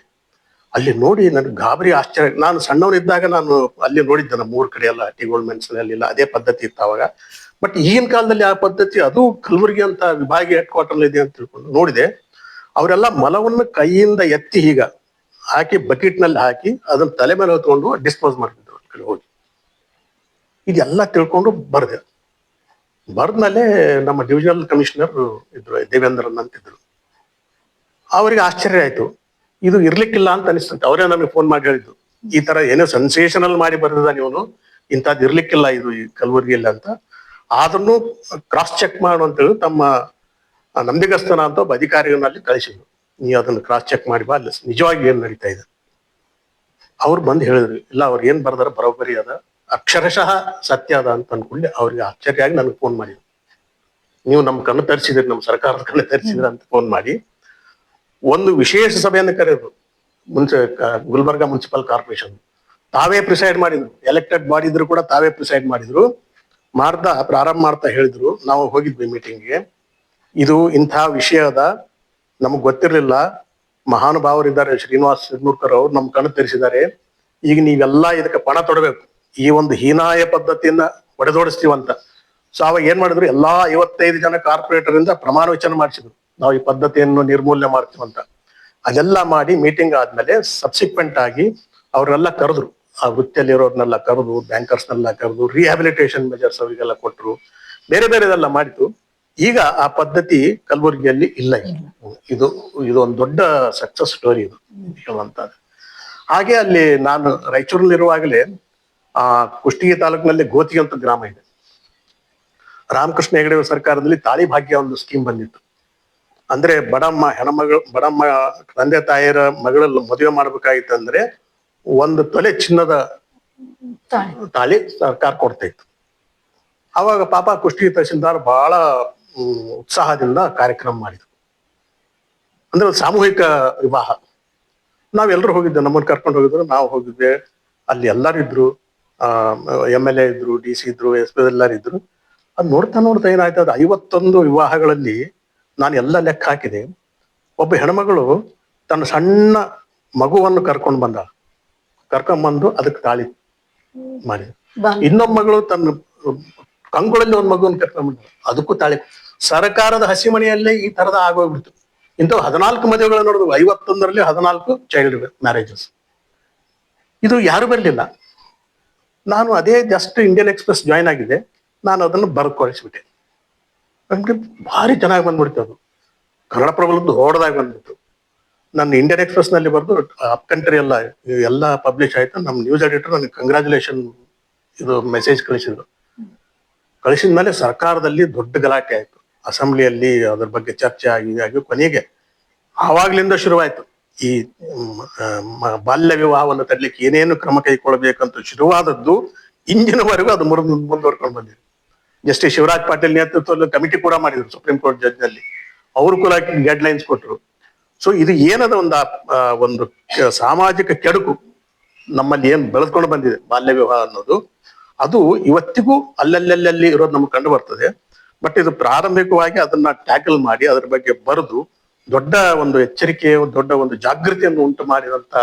ಅಲ್ಲಿ ನೋಡಿ ನನಗೆ ಗಾಬರಿ ಆಶ್ಚರ್ಯ. ನಾನು ಸಣ್ಣವನಿದ್ದಾಗ ನಾನು ಅಲ್ಲಿ ನೋಡಿದ್ದೆ, ನಮ್ಮ ಊರ್ ಕಡೆ ಎಲ್ಲ ಟಿ ಗೋಲ್ಡ್ ಮೆನ್ಸ್ನಲ್ಲಿ ಅದೇ ಪದ್ಧತಿ ಇತ್ತು ಅವಾಗ. ಬಟ್ ಈಗಿನ ಕಾಲದಲ್ಲಿ ಆ ಪದ್ಧತಿ ಅದು ಕಲಬುರಗಿ ಅಂತ ವಿಭಾಗೀಯ ಹೆಡ್ ಕ್ವಾರ್ಟರ್ ಇದೆ ಅಂತ ತಿಳ್ಕೊಂಡು ನೋಡಿದೆ. ಅವರೆಲ್ಲ ಮಲವನ್ನು ಕೈಯಿಂದ ಎತ್ತಿ ಈಗ ಹಾಕಿ ಬಕೆಟ್ ನಲ್ಲಿ ಹಾಕಿ ಅದನ್ನ ತಲೆ ಮೇಲೆ ಹೊತ್ಕೊಂಡು ಡಿಸ್ಪೋಸ್ ಮಾಡ್ತಿದ್ರು ಆ ಕಡೆ ಹೋಗಿ. ಇದೆಲ್ಲ ತಿಳ್ಕೊಂಡು ಬರ್ದೆ. ಬರ್ದ್ಮೇಲೆ ನಮ್ಮ ಡಿವಿಷನಲ್ ಕಮಿಷನರ್ ಇದ್ರು, ದೇವೇಂದ್ರನ್ ಅಂತಿದ್ರು. ಅವರಿಗೆ ಆಶ್ಚರ್ಯ ಆಯ್ತು, ಇದು ಇರ್ಲಿಕ್ಕಿಲ್ಲ ಅಂತ ಅನಿಸ್ತಂತೆ. ಅವರೇ ನನಗೆ ಫೋನ್ ಮಾಡಿ ಹೇಳಿದ್ದು, ಈ ತರ ಏನೋ ಸೆನ್ಸೇಷನಲ್ ಮಾಡಿ ಬರೆದ ನೀವು, ಇಂಥದ್ದು ಇರ್ಲಿಕ್ಕಿಲ್ಲ ಇದು ಈ ಕಲಬುರಗಿಯಲ್ಲಿ ಅಂತ. ಆದ್ರೂ ಕ್ರಾಸ್ ಚೆಕ್ ಮಾಡು ಅಂತ ಹೇಳಿ ತಮ್ಮ ನಂಬಿಗಸ್ತನ ಅಂತ ಒಬ್ಬ ಅಧಿಕಾರಿಗಳಲ್ಲಿ ಕಳಿಸಿದ್ರು. ನೀವು ಅದನ್ನು ಕ್ರಾಸ್ ಚೆಕ್ ಮಾಡಿ ಬಾ, ಅಲ್ಲಿ ನಿಜವಾಗಿ ಏನ್ ನಡೀತಾ ಇದೆ. ಅವ್ರು ಬಂದು ಹೇಳಿದ್ರು, ಇಲ್ಲ ಅವ್ರು ಏನ್ ಬರ್ದಾರ ಬರೋಬ್ಬರಿ ಅದ, ಅಕ್ಷರಶಃ ಸತ್ಯ ಅದ ಅಂತ ಅನ್ಕೊಂಡು ಅವ್ರಿಗೆ ಆಶ್ಚರ್ಯ ಆಗಿ ನನಗೆ ಫೋನ್ ಮಾಡಿದ್ರು. ನೀವು ನಮ್ ಕಣ್ಣು ತರಿಸಿದ್ರಿ, ನಮ್ಮ ಸರ್ಕಾರದ ಕಣ್ಣು ತರಿಸಿದ್ರಿ ಅಂತ ಫೋನ್ ಮಾಡಿ ಒಂದು ವಿಶೇಷ ಸಭೆಯನ್ನು ಕರೆದ್ರು. ಗುಲ್ಬರ್ಗಾ ಮುನ್ಸಿಪಲ್ ಕಾರ್ಪೊರೇಷನ್ ತಾವೇ ಪ್ರಿಸೈಡ್ ಮಾಡಿದ್ರು. ಎಲೆಕ್ಟೆಡ್ ಬಾಡಿ ಇದ್ರು ಕೂಡ ತಾವೇ ಪ್ರಿಸೈಡ್ ಮಾಡಿದ್ರು. ಪ್ರಾರಂಭ ಮಾಡ್ತಾ ಹೇಳಿದ್ರು, ನಾವು ಹೋಗಿದ್ವಿ ಮೀಟಿಂಗ್ಗೆ, ಇದು ಇಂಥ ವಿಷಯ ಅದ, ನಮಗ್ ಗೊತ್ತಿರ್ಲಿಲ್ಲ, ಮಹಾನುಭಾವರಿದ್ದಾರೆ ಶ್ರೀನಿವಾಸ್ ಸಿದ್ನೂರ್ಕರ್ ಅವ್ರು ನಮ್ ಕಣ್ಣು ತರಿಸಿದ್ದಾರೆ, ಈಗ ನೀವೆಲ್ಲ ಇದಕ್ಕೆ ಪಣ ತೊಡಬೇಕು, ಈ ಒಂದು ಹೀನಾಯ ಪದ್ಧತಿಯನ್ನ ಹೊಡೆದೋಡಿಸ್ತೀವಂತ. ಸೊ ಅವಾಗ ಏನ್ ಮಾಡಿದ್ರು, ಎಲ್ಲಾ 55 ಜನ ಕಾರ್ಪೊರೇಟರ್ ಇಂದ ಪ್ರಮಾಣ ವಚನ ಮಾಡಿಸಿದ್ರು, ನಾವು ಈ ಪದ್ಧತಿಯನ್ನು ನಿರ್ಮೂಲನೆ ಮಾಡ್ತೀವಂತ. ಅದೆಲ್ಲ ಮಾಡಿ ಮೀಟಿಂಗ್ ಆದ್ಮೇಲೆ ಸಬ್ಸಿಕ್ವೆಂಟ್ ಆಗಿ ಅವರೆಲ್ಲ ಕರೆದ್ರು, ಆ ವೃತ್ತಿಯಲ್ಲಿರೋರ್ನೆಲ್ಲ ಕರೆದು, ಬ್ಯಾಂಕರ್ಸ್ನೆಲ್ಲ ಕರೆದು, ರಿಹ್ಯಾಬಿಲಿಟೇಷನ್ ಮೆಜರ್ಸ್ ಅವರಿಗೆಲ್ಲ ಕೊಟ್ಟರು, ಬೇರೆ ಬೇರೆದೆಲ್ಲ ಮಾಡಿತು. ಈಗ ಆ ಪದ್ಧತಿ ಕಲಬುರಗಿಯಲ್ಲಿ ಇಲ್ಲ. ಇದು ಒಂದು ದೊಡ್ಡ ಸಕ್ಸಸ್ ಸ್ಟೋರಿ ಇದು ಹೇಳುವಂತದ್ದು. ಹಾಗೆ ಅಲ್ಲಿ ನಾನು ರಾಯಚೂರಲ್ಲಿರುವಾಗಲೇ ಆ ಕುಷ್ಟಗಿ ತಾಲೂಕಿನಲ್ಲಿ ಗೋತಿಗೆ ಅಂತ ಗ್ರಾಮ ಇದೆ. ರಾಮಕೃಷ್ಣ ಹೆಗಡೆ ಸರ್ಕಾರದಲ್ಲಿ ತಾಳಿ ಭಾಗ್ಯ ಒಂದು ಸ್ಕೀಮ್ ಬಂದಿತ್ತು. ಅಂದ್ರೆ ಬಡಮ್ಮ ತಂದೆ ತಾಯಿಯರ ಮಗಳಲ್ಲಿ ಮದುವೆ ಮಾಡ್ಬೇಕಾಗಿತ್ತಂದ್ರೆ 1 ತೊಲೆ ಚಿನ್ನದ ತಾಳಿ ಸರ್ಕಾರ ಕೊಡ್ತಾ ಇತ್ತು. ಅವಾಗ ಪಾಪ ಕುಷ್ಟಗಿ ತಹಸೀಲ್ದಾರ್ ಬಹಳ ಉತ್ಸಾಹದಿಂದ ಕಾರ್ಯಕ್ರಮ ಮಾಡಿದ್ರು. ಅಂದ್ರೆ ಸಾಮೂಹಿಕ ವಿವಾಹ. ನಾವೆಲ್ಲರೂ ಹೋಗಿದ್ದೆ, ನಮ್ಮನ್ನು ಕರ್ಕೊಂಡು ಹೋಗಿದ್ರು, ನಾವು ಹೋಗಿದ್ವಿ. ಅಲ್ಲಿ ಎಲ್ಲರೂ ಇದ್ರು, MLA ಇದ್ರು, DC ಇದ್ರು, SP ಎಲ್ಲರೂ ಇದ್ರು. ಅದ್ ನೋಡ್ತಾ ಏನಾಯ್ತು, ಅದು 51 ವಿವಾಹಗಳಲ್ಲಿ ನಾನು ಎಲ್ಲ ಲೆಕ್ಕ ಹಾಕಿದೆ. ಒಬ್ಬ ಹೆಣ್ಮಗಳು ತನ್ನ ಸಣ್ಣ ಮಗುವನ್ನು ಕರ್ಕೊಂಡ್ಬಂದು ಅದಕ್ಕೆ ತಾಳಿ ಮಾಡಿ, ಇನ್ನೊಬ್ಬ ಮಗಳು ತನ್ನ ಕಂಗುಳಲ್ಲಿ ಒಂದು ಮಗುವನ್ನು ಕರ್ಕೊಂಡ್ಬಂದು ಅದಕ್ಕೂ ತಾಳಿ. ಸರ್ಕಾರದ ಹಸಿಮಣಿಯಲ್ಲೇ ಈ ತರದ ಆಗೋಗ್ಬಿಡ್ತು. ಇಂಥವು 14 ಮದುವೆಗಳು ನೋಡಿದ್ವು, 51ರಲ್ಲಿ 14 ಚೈಲ್ಡ್ ಮ್ಯಾರೇಜಸ್. ಇದು ಯಾರು ಬರಲಿಲ್ಲ. ನಾನು ಅದೇ ಜಸ್ಟ್ ಇಂಡಿಯನ್ ಎಕ್ಸ್ಪ್ರೆಸ್ ಜಾಯ್ನ್ ಆಗಿದೆ, ನಾನು ಅದನ್ನು ಬರೆದು ಕಳಿಸ್ಬಿಟ್ಟೆ. ನಮ್ಗೆ ಭಾರಿ ಚೆನ್ನಾಗಿ ಬಂದ್ಬಿಡ್ತು. ಅದು ಕನ್ನಡ ಪ್ರಬಲದ್ದು ಹೊಡೆದಾಗಿ ಬಂದ್ಬಿಟ್ಟು ನನ್ನ ಇಂಡಿಯನ್ ಎಕ್ಸ್ಪ್ರೆಸ್ ನಲ್ಲಿ ಬರೆದು ಅಪ್ ಕಂಟ್ರಿ ಎಲ್ಲ ಪಬ್ಲಿಷ್ ಆಯ್ತು. ನಮ್ಮ ನ್ಯೂಸ್ ಎಡಿಟರ್ ನನಗೆ ಕಂಗ್ರಾಚುಲೇಷನ್ ಇದು ಮೆಸೇಜ್ ಕಳಿಸಿದ್ಮೇಲೆ ಸರ್ಕಾರದಲ್ಲಿ ದೊಡ್ಡ ಗಲಾಟೆ ಆಯ್ತು. ಅಸೆಂಬ್ಲಿಯಲ್ಲಿ ಅದ್ರ ಬಗ್ಗೆ ಚರ್ಚೆ ಆಗಿ ಕೊನೆಗೆ ಆವಾಗ್ಲಿಂದ ಶುರುವಾಯ್ತು ಈ ಬಾಲ್ಯ ವಿವಾಹವನ್ನು ತಡ್ಲಿಕ್ಕೆ ಏನೇನು ಕ್ರಮ ಕೈಗೊಳ್ಳಬೇಕಂತ ಶುರುವಾದದ್ದು ಇಂದಿನವರೆಗೂ ಅದು ಮುಂದುವರ್ಕೊಂಡು ಬಂದಿದೆ. ಜಸ್ಟಿಸ್ ಶಿವರಾಜ್ ಪಾಟೀಲ್ ನೇತೃತ್ವದಲ್ಲಿ ಕಮಿಟಿ ಕೂಡ ಮಾಡಿದ್ರು ಸುಪ್ರೀಂ ಕೋರ್ಟ್ ಜಡ್ಜ್ ನಲ್ಲಿ. ಅವರು ಕೂಡ ಗೈಡ್ ಲೈನ್ಸ್ ಕೊಟ್ಟರು. ಸೊ ಇದು ಏನದ ಒಂದು ಸಾಮಾಜಿಕ ಕೆಡುಕು ನಮ್ಮಲ್ಲಿ ಏನ್ ಬೆಳೆದ್ಕೊಂಡು ಬಂದಿದೆ ಬಾಲ್ಯ ವಿವಾಹ ಅನ್ನೋದು, ಅದು ಇವತ್ತಿಗೂ ಅಲ್ಲಲ್ಲಿ ಇರೋದು ನಮ್ಗೆ ಕಂಡು ಬರ್ತದೆ. ಬಟ್ ಇದು ಪ್ರಾರಂಭಿಕವಾಗಿ ಅದನ್ನ ಟ್ಯಾಕಲ್ ಮಾಡಿ ಅದ್ರ ಬಗ್ಗೆ ಬರೆದು ದೊಡ್ಡ ಒಂದು ಎಚ್ಚರಿಕೆ, ದೊಡ್ಡ ಒಂದು ಜಾಗೃತಿಯನ್ನು ಉಂಟು ಮಾಡಿದಂತ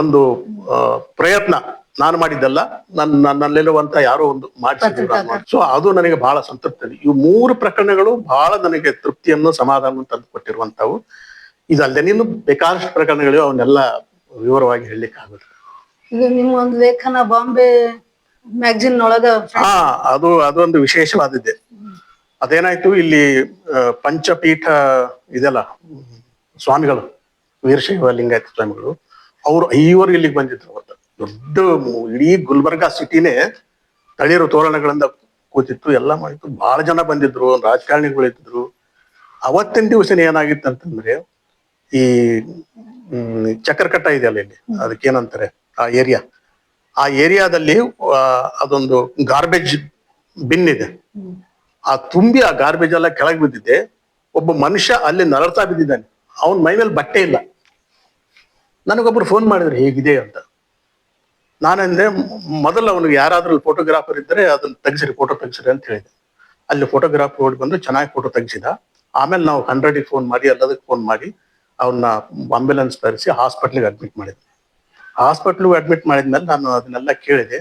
ಒಂದು ಪ್ರಯತ್ನ ನಾನು ಮಾಡಿದ್ದಲ್ಲ, ನನ್ನಲ್ಲಿರುವಂತ ಯಾರೋ ಒಂದು ಮಾಡಿಸಿದ್ರು. ಸೊ ಅದು ನನಗೆ ಬಹಳ ಸಂತೃಪ್ತಿ. ಇವು 3 ಪ್ರಕರಣಗಳು ಬಹಳ ನನಗೆ ತೃಪ್ತಿಯನ್ನು ಸಮಾಧಾನ ತಂದು ಕೊಟ್ಟಿರುವಂತವು. ಇದಲ್ಲದೆ ನೀನು ಬೇಕಾದಷ್ಟು ಪ್ರಕರಣಗಳು ಅವನ್ನೆಲ್ಲ ವಿವರವಾಗಿ ಹೇಳಲಿಕ್ಕೆ ಆಗುತ್ತೆ. ಇದು ನಿಮ್ಮ ಒಂದು ಲೇಖನ ಬಾಂಬೆ ಮ್ಯಾಗಜಿನ್ ಒಳಗ ಅದೊಂದು ವಿಶೇಷವಾದಿದ್ದೆ. ಅದೇನಾಯ್ತು, ಇಲ್ಲಿ ಪಂಚಪೀಠ ಇದೆಲ್ಲ ಸ್ವಾಮಿಗಳು, ವೀರಶೈವ ಲಿಂಗಾಯತ ಸ್ವಾಮಿಗಳು, ಅವರು 5 ಇಲ್ಲಿಗೆ ಬಂದಿದ್ರು. ಅವತ್ತು ದೊಡ್ಡ ಇಡೀ ಗುಲ್ಬರ್ಗಾ ಸಿಟಿನೇ ತಳಿರು ತೋರಣಗಳಿಂದ ಕೂತಿತ್ತು, ಎಲ್ಲ ಮಾಡಿತ್ತು. ಬಹಳ ಜನ ಬಂದಿದ್ರು, ರಾಜಕಾರಣಿಗಳು ಇದ್ರು. ಅವತ್ತಿನ ದಿವಸನೇ ಏನಾಗಿತ್ತು ಅಂತಂದ್ರೆ, ಈ ಚಕ್ರಕಟ್ಟ ಇದೆಯಲ್ಲ ಇಲ್ಲಿ, ಅದಕ್ಕೇನಂತಾರೆ ಆ ಏರಿಯಾದಲ್ಲಿ ಅದೊಂದು ಗಾರ್ಬೇಜ್ ಬಿನ್ ಇದೆ. ಆ ಗಾರ್ಬೇಜ್ ಎಲ್ಲ ಕೆಳಗೆ ಬಿದ್ದಿದೆ. ಒಬ್ಬ ಮನುಷ್ಯ ಅಲ್ಲಿ ನರಳ್ತಾ ಬಿದ್ದಿದ್ದಾನೆ. ಅವನ ಮೈ ಮೇಲೆ ಬಟ್ಟೆ ಇಲ್ಲ. ನನಗೊಬ್ರು ಫೋನ್ ಮಾಡಿದ್ರು ಹೇಗಿದೆ ಅಂತ. ನಾನಂದ್ರೆ ಮೊದಲು ಅವನಿಗೆ ಯಾರಾದ್ರೂ ಫೋಟೋಗ್ರಾಫರ್ ಇದ್ದರೆ ಅದನ್ನ ತೆಗ್ಸಿರಿ, ಫೋಟೋ ತೆಗ್ಸಿರಿ ಅಂತ ಹೇಳಿದೆ. ಅಲ್ಲಿ ಫೋಟೋಗ್ರಾಫರ್ ಓಡಿ ಬಂದು ಚೆನ್ನಾಗಿ ಫೋಟೋ ತೆಗ್ಸಿದ. ಆಮೇಲೆ ನಾವು 100ಗೆ ಫೋನ್ ಮಾಡಿ, ಎಲ್ಲದಕ್ಕೆ ಫೋನ್ ಮಾಡಿ ಅವನ್ನ ಆಂಬ್ಯುಲೆನ್ಸ್ ತರಿಸಿ ಹಾಸ್ಪಿಟ್ಲಿಗೆ ಅಡ್ಮಿಟ್ ಮಾಡಿದ್ವಿ. ಹಾಸ್ಪಿಟ್ಲಿಗೆ ಅಡ್ಮಿಟ್ ಮಾಡಿದ್ಮೇಲೆ ನಾನು ಅದನ್ನೆಲ್ಲ ಕೇಳಿದೆ.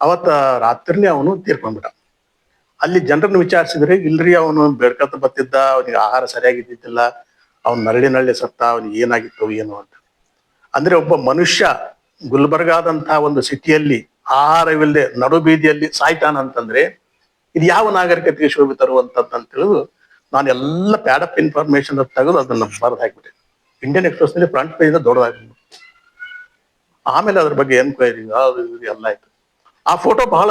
ಅವತ್ತ ರಾತ್ರಿನೇ ಅವನು ತೀರ್ಕೊಂಡ್ಬಿಟ್ಟ. ಅಲ್ಲಿ ಜನರನ್ನು ವಿಚಾರಿಸಿದ್ರೆ, ಇಲ್ರಿ ಅವನು ಬೆಳ್ಕತ್ತ ಬತ್ತಿದ್ದ, ಅವನಿಗೆ ಆಹಾರ ಸರಿಯಾಗಿದ್ದಿದ್ದಿಲ್ಲ, ಅವ್ನು ನಳ್ಳಿ ಸತ್ತ, ಅವನಿಗೆ ಏನಾಗಿತ್ತು ಏನು ಅಂತ. ಅಂದ್ರೆ ಒಬ್ಬ ಮನುಷ್ಯ ಗುಲ್ಬರ್ಗಾದಂತಹ ಒಂದು ಸಿಟಿಯಲ್ಲಿ ಆಹಾರವಿಲ್ಲದೆ ನಡು ಬೀದಿಯಲ್ಲಿ ಸಾಯ್ತಾನಂತಂದ್ರೆ ಇದು ಯಾವ ನಾಗರಿಕತೆಗೆ ಶೋಭೆ ತರುವಂತದ್ದು ಅಂತ ತಿಳಿದು ನಾನು ಎಲ್ಲ ಪ್ಯಾಡ್ ಆಫ್ ಇನ್ಫಾರ್ಮೇಶನ್ ತೆಗೆದು ಅದನ್ನ ಬರೆದು ಹಾಕ್ಬಿಟ್ಟೆ. ಇಂಡಿಯನ್ ಎಕ್ಸ್ಪ್ರೆಸ್ ನಲ್ಲಿ ಫ್ರಂಟ್ ಪೇಜ್ ದೊಡ್ಡದಾಗ್ಬಿಟ್ಟು ಆಮೇಲೆ ಅದ್ರ ಬಗ್ಗೆ ಎನ್ಕ್ವೈರಿ ಎಲ್ಲ ಆಯ್ತು. ಆ ಫೋಟೋ ಬಹಳ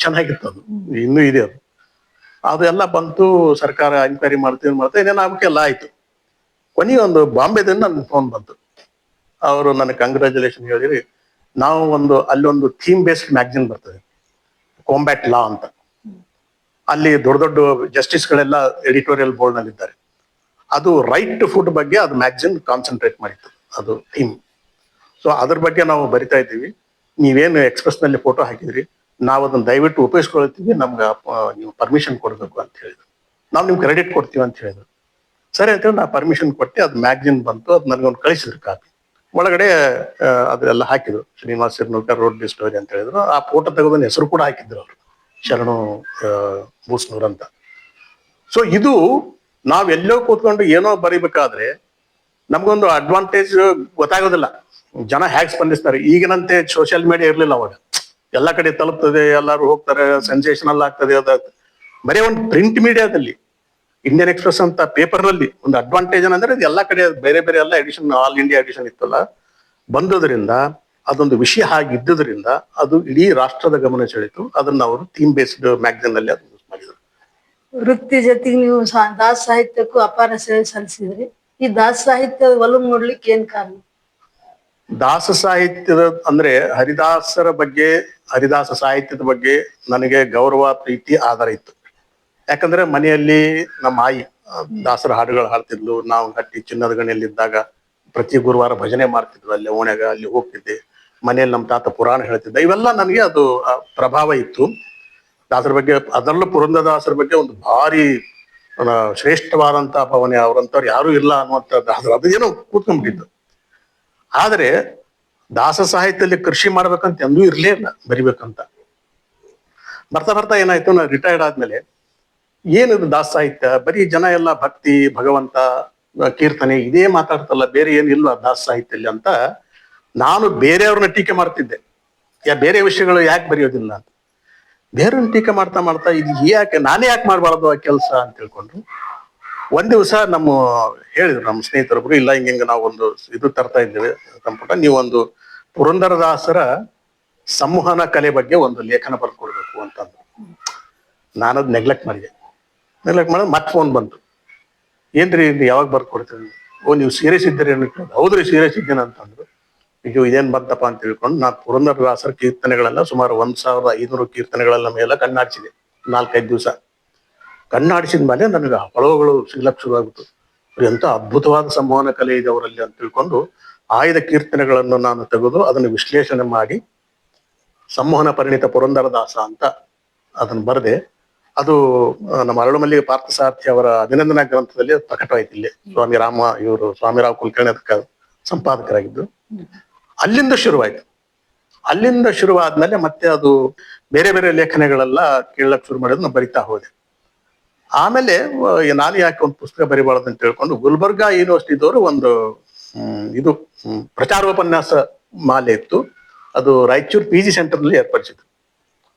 ಚೆನ್ನಾಗಿತ್ತು, ಅದು ಇನ್ನೂ ಇದೆ. ಅದೆಲ್ಲ ಬಂತು, ಸರ್ಕಾರ ಎನ್ಕ್ವೈರಿ ಮಾಡ್ತೀವಿ ಏನೇನಾಗಕ್ಕೆ ಎಲ್ಲ ಆಯ್ತು. ಕೊನೆಗೆ ಒಂದು ಬಾಂಬೆದಿಂದ ನನ್ಗೆ ಫೋನ್ ಬಂತು. ಅವರು ನನಗೆ ಕಂಗ್ರ್ಯಾಚುಲೇಷನ್ ಹೇಳಿರಿ, ನಾವು ಅಲ್ಲೊಂದು ಥೀಮ್ ಬೇಸ್ಡ್ ಮ್ಯಾಗಜಿನ್ ಬರ್ತದೆ, ಕಾಂಬ್ಯಾಟ್ ಲಾ ಅಂತ. ಅಲ್ಲಿ ದೊಡ್ಡ ದೊಡ್ಡ ಜಸ್ಟಿಸ್ಗಳೆಲ್ಲ ಎಡಿಟೋರಿಯಲ್ ಬೋರ್ಡ್ ನಲ್ಲಿ ಇದ್ದಾರೆ. ಅದು ರೈಟ್ ಟು ಫುಡ್ ಬಗ್ಗೆ ಅದು ಮ್ಯಾಗಜಿನ್ ಕಾನ್ಸಂಟ್ರೇಟ್ ಮಾಡಿತ್ತು, ಅದು ಥೀಮ್. ಸೊ ಅದ್ರ ಬಗ್ಗೆ ನಾವು ಬರಿತಾ ಇದ್ದೀವಿ. ನೀವೇನು ಎಕ್ಸ್ಪ್ರೆಸ್ ನಲ್ಲಿ ಫೋಟೋ ಹಾಕಿದ್ರಿ, ನಾವು ಅದನ್ನ ದಯವಿಟ್ಟು ಉಪಯೋಗಿಸ್ಕೊಳ್ತೀವಿ, ನಮ್ಗೆ ನೀವು ಪರ್ಮಿಷನ್ ಕೊಡ್ಬೇಕು ಅಂತ ಹೇಳಿದ್ರು. ನಾವು ನಿಮ್ಗೆ ಕ್ರೆಡಿಟ್ ಕೊಡ್ತೀವಿ ಅಂತ ಹೇಳಿದ್ರು. ಸರಿ ಅಂತ ನಾ ಪರ್ಮಿಷನ್ ಕೊಟ್ಟು ಅದು ಮ್ಯಾಗಜಿನ್ ಬಂತು. ಅದು ನನಗೊಂದು ಕಳಿಸಿದ್ರು ಕಾಪಿ. ಒಳಗಡೆ ಅದೆಲ್ಲ ಹಾಕಿದ್ರು, ಶ್ರೀನಿವಾಸ್ ಸಿರ್ನೂರ್ಕರ್ ರೋಡ್ ದಿ ಸ್ಟೋರಿ ಅಂತ ಹೇಳಿದ್ರು. ಆ ಫೋಟೋ ತೆಗೆದ ಹೆಸರು ಕೂಡ ಹಾಕಿದ್ರು ಅವರು, ಶರಣು ಬೂಸ್ನೂರ್ ಅಂತ. ಸೊ ಇದು ನಾವೆಲ್ಲೋ ಕೂತ್ಕೊಂಡು ಏನೋ ಬರಿಬೇಕಾದ್ರೆ ನಮ್ಗೊಂದು ಅಡ್ವಾಂಟೇಜ್ ಗೊತ್ತಾಗೋದಿಲ್ಲ, ಜನ ಹೇಗೆ ಸ್ಪಂದಿಸ್ತಾರೆ. ಈಗಿನಂತೆ ಸೋಷಿಯಲ್ ಮೀಡಿಯಾ ಇರ್ಲಿಲ್ಲ ಅವಾಗ. ಎಲ್ಲ ಕಡೆ ತಲುಪ್ತದೆ, ಎಲ್ಲರೂ ಹೋಗ್ತಾರೆ, ಸೆನ್ಸೇಷನಲ್ ಆಗ್ತದೆ. ಬರೀ ಒಂದು ಪ್ರಿಂಟ್ ಮೀಡಿಯಾದಲ್ಲಿ ಇಂಡಿಯನ್ ಎಕ್ಸ್ಪ್ರೆಸ್ ಅಂತ ಪೇಪರ್ ನಲ್ಲಿ ಒಂದು ಅಡ್ವಾಂಟೇಜ್ ಏನಂದ್ರೆ ಎಲ್ಲ ಕಡೆ ಬೇರೆ ಬೇರೆ ಎಲ್ಲ ಎಡಿಷನ್, ಆಲ್ ಇಂಡಿಯಾ ಎಡಿಷನ್ ಇತ್ತಲ್ಲ, ಬಂದೋದ್ರಿಂದ ಅದೊಂದು ವಿಷಯ ಹಾಗಿದ್ದುದರಿಂದ ಅದು ಇಡೀ ರಾಷ್ಟ್ರದ ಗಮನ ಸೆಳೆಯಿತು. ಅದನ್ನ ಅವರು ಥೀಮ್ ಬೇಸ್ಡ್ ಮ್ಯಾಗಜಿನ್ ನಲ್ಲಿ ಅದು ಯೂಸ್ ಮಾಡಿದ್ರು. ವೃತ್ತಿ ಜೊತೆಗೆ ನೀವು ದಾಸ ಸಾಹಿತ್ಯಕ್ಕೂ ಅಪಾರ ಸೇವೆ ಸಲ್ಲಿಸಿದ್ರಿ. ಈ ದಾಸ ಸಾಹಿತ್ಯ ಒಲವು ನೋಡ್ಲಿಕ್ಕೆ ಏನ್ ಕಾರಣ? ದಾಸ ಸಾಹಿತ್ಯದ ಅಂದ್ರೆ ಹರಿದಾಸ ಸಾಹಿತ್ಯದ ಬಗ್ಗೆ ನನಗೆ ಗೌರವ, ಪ್ರೀತಿ, ಆಧಾರ ಇತ್ತು. ಯಾಕಂದ್ರೆ ಮನೆಯಲ್ಲಿ ನಮ್ಮ ಆಯಿ ದಾಸರ ಹಾಡುಗಳು ಹಾಡ್ತಿದ್ಲು. ನಾವು ಹಟ್ಟಿ ಚಿನ್ನದ ಗಣಿಯಲ್ಲಿದ್ದಾಗ ಪ್ರತಿ ಗುರುವಾರ ಭಜನೆ ಮಾಡ್ತಿದ್ವಿ. ಅಲ್ಲಿ ಓಣ್ಯಾಗ ಅಲ್ಲಿ ಹೋಗ್ತಿದ್ದೆ. ಮನೆಯಲ್ಲಿ ನಮ್ಮ ತಾತ ಪುರಾಣ ಹೇಳ್ತಿದ್ದ. ಇವೆಲ್ಲ ನನಗೆ ಅದು ಪ್ರಭಾವ ಇತ್ತು ದಾಸರ ಬಗ್ಗೆ. ಅದರಲ್ಲೂ ಪುರಂದರದಾಸರ ಬಗ್ಗೆ ಒಂದು ಭಾರಿ ಶ್ರೇಷ್ಠವಾದಂತ ಭಾವನೆ. ಅವರಂತವ್ರು ಯಾರು ಇಲ್ಲ ಅನ್ನುವಂಥದ್ದು ಅದು ಏನೋ ಕೂತ್ಕೊಂಡ್ಬಿಟ್ಟಿದ್ದು. ಆದ್ರೆ ದಾಸ ಸಾಹಿತ್ಯದಲ್ಲಿ ಕೃಷಿ ಮಾಡ್ಬೇಕಂತ ಎಂದೂ ಇರ್ಲೇ ಇಲ್ಲ, ಬರಿಬೇಕಂತ. ಬರ್ತಾ ಬರ್ತಾ ಏನಾಯ್ತು, ನಾನು ರಿಟೈರ್ಡ್ ಆದ್ಮೇಲೆ ಏನಿದು ದಾಸ ಸಾಹಿತ್ಯ, ಬರೀ ಜನ ಎಲ್ಲ ಭಕ್ತಿ, ಭಗವಂತ, ಕೀರ್ತನೆ ಇದೇ ಮಾತಾಡ್ತಲ್ಲ, ಬೇರೆ ಏನಿಲ್ಲ ದಾಸ ಸಾಹಿತ್ಯದಲ್ಲಿ ಅಂತ ನಾನು ಬೇರೆಯವ್ರನ್ನ ಟೀಕೆ ಮಾಡ್ತಿದ್ದೆ. ಬೇರೆ ವಿಷಯಗಳು ಯಾಕೆ ಬರೆಯೋದಿಲ್ಲ ಅಂತ. ಬೇರೆಯವ್ರನ್ನ ಟೀಕೆ ಮಾಡ್ತಾ ಮಾಡ್ತಾ ಇದು ನಾನೇ ಯಾಕೆ ಮಾಡಬಾರ್ದು ಆ ಕೆಲಸ ಅಂತ ತಿಳ್ಕೊಂಡು ಒಂದ್ ದಿವಸ ಹೇಳಿದ್ರು ನಮ್ಮ ಸ್ನೇಹಿತರೊಬ್ರು, ಇಲ್ಲ ಹಿಂಗ ನಾವು ಒಂದು ಇದು ತರ್ತಾ ಇದ್ದೇವೆ ಸಂಪುಟ, ನೀವೊಂದು ಪುರಂದರದಾಸರ ಸಂವಹನ ಕಲೆ ಬಗ್ಗೆ ಒಂದು ಲೇಖನ ಬರ್ಕೊಡ್ಬೇಕು ಅಂತಂದ್ರು. ನಾನದ್ ನೆಗ್ಲೆಕ್ಟ್ ಮಾಡಿದೆ. ಮತ್ತೆ ಫೋನ್ ಬಂತು, ಏನ್ರಿ ಯಾವಾಗ ಬರ್ಕೊಡ್ತೀವಿ? ನೀವು ಸೀರಿಯಸ್ ಇದ್ದೀರಿ ಅನ್ನೋ? ಹೌದ್ರಿ ಸೀರಿಯಸ್ ಇದ್ದೇನೆ ಅಂತಂದ್ರು. ಈಗ ಇದೇನ್ ಬಂತಪ್ಪ ಅಂತ ತಿಳ್ಕೊಂಡು ನಾನು ಪುರಂದರದಾಸರ ಕೀರ್ತನೆಗಳೆಲ್ಲ ಸುಮಾರು 1500 ಕೀರ್ತನೆಗಳೆಲ್ಲ ಮೇಲೆ ಕಣ್ಣಾಡಿಸಿದೆ. 4-5 ದಿವಸ ಕಣ್ಣಾಡಿಸಿದ ಮೇಲೆ ನನಗೆ ಹೊಳವುಗಳು ಸಿಗ್ಲಕ್ ಶುರುವಾಗ್ಬಿಟ್ಟು, ಎಂತ ಅದ್ಭುತವಾದ ಸಂವಹನ ಕಲೆ ಇದೆ ಅವರಲ್ಲಿ ಅಂತ ತಿಳ್ಕೊಂಡು ಆಯ್ದ ಕೀರ್ತನೆಗಳನ್ನು ನಾನು ತೆಗೆದು ಅದನ್ನು ವಿಶ್ಲೇಷಣೆ ಮಾಡಿ ಸಂವಹನ ಪರಿಣಿತ ಪುರಂದರದಾಸ ಅಂತ ಅದನ್ನು ಬರೆದೆ. ಅದು ನಮ್ಮ ಅರಳುಮಲ್ಲಿಗೆ ಪಾರ್ಥಸಾರಥಿ ಅವರ ಅಭಿನಂದನಾ ಗ್ರಂಥದಲ್ಲಿ ಪ್ರಕಟವಾಯ್ತು. ಇಲ್ಲಿ ಸ್ವಾಮಿರಾವ್ ಕುಲಕರ್ಣಿ ಅದಕ್ಕೆ ಸಂಪಾದಕರಾಗಿದ್ದು. ಅಲ್ಲಿಂದ ಶುರುವಾಯ್ತು. ಅಲ್ಲಿಂದ ಶುರುವಾದ್ಮೇಲೆ ಮತ್ತೆ ಅದು ಬೇರೆ ಬೇರೆ ಲೇಖನಗಳೆಲ್ಲ ಕೇಳಕ್ ಶುರು ಮಾಡಿದ್ರು, ನಾನು ಬರಿತಾ ಹೋದೆ. ಆಮೇಲೆ ನಾನು ಯಾಕೆ ಒಂದು ಪುಸ್ತಕ ಬರಿಬಾರ್ದು ಅಂತ ಹೇಳ್ಕೊಂಡು ಗುಲ್ಬರ್ಗಾ ಯೂನಿವರ್ಸಿಟಿದವರು ಒಂದು ಇದು ಪ್ರಚಾರೋಪನ್ಯಾಸ ಮಾಲೆ ಇತ್ತು. ಅದು ರಾಯಚೂರು PG ಸೆಂಟರ್ನಲ್ಲಿ ಏರ್ಪಡಿಸಿದ್ರು.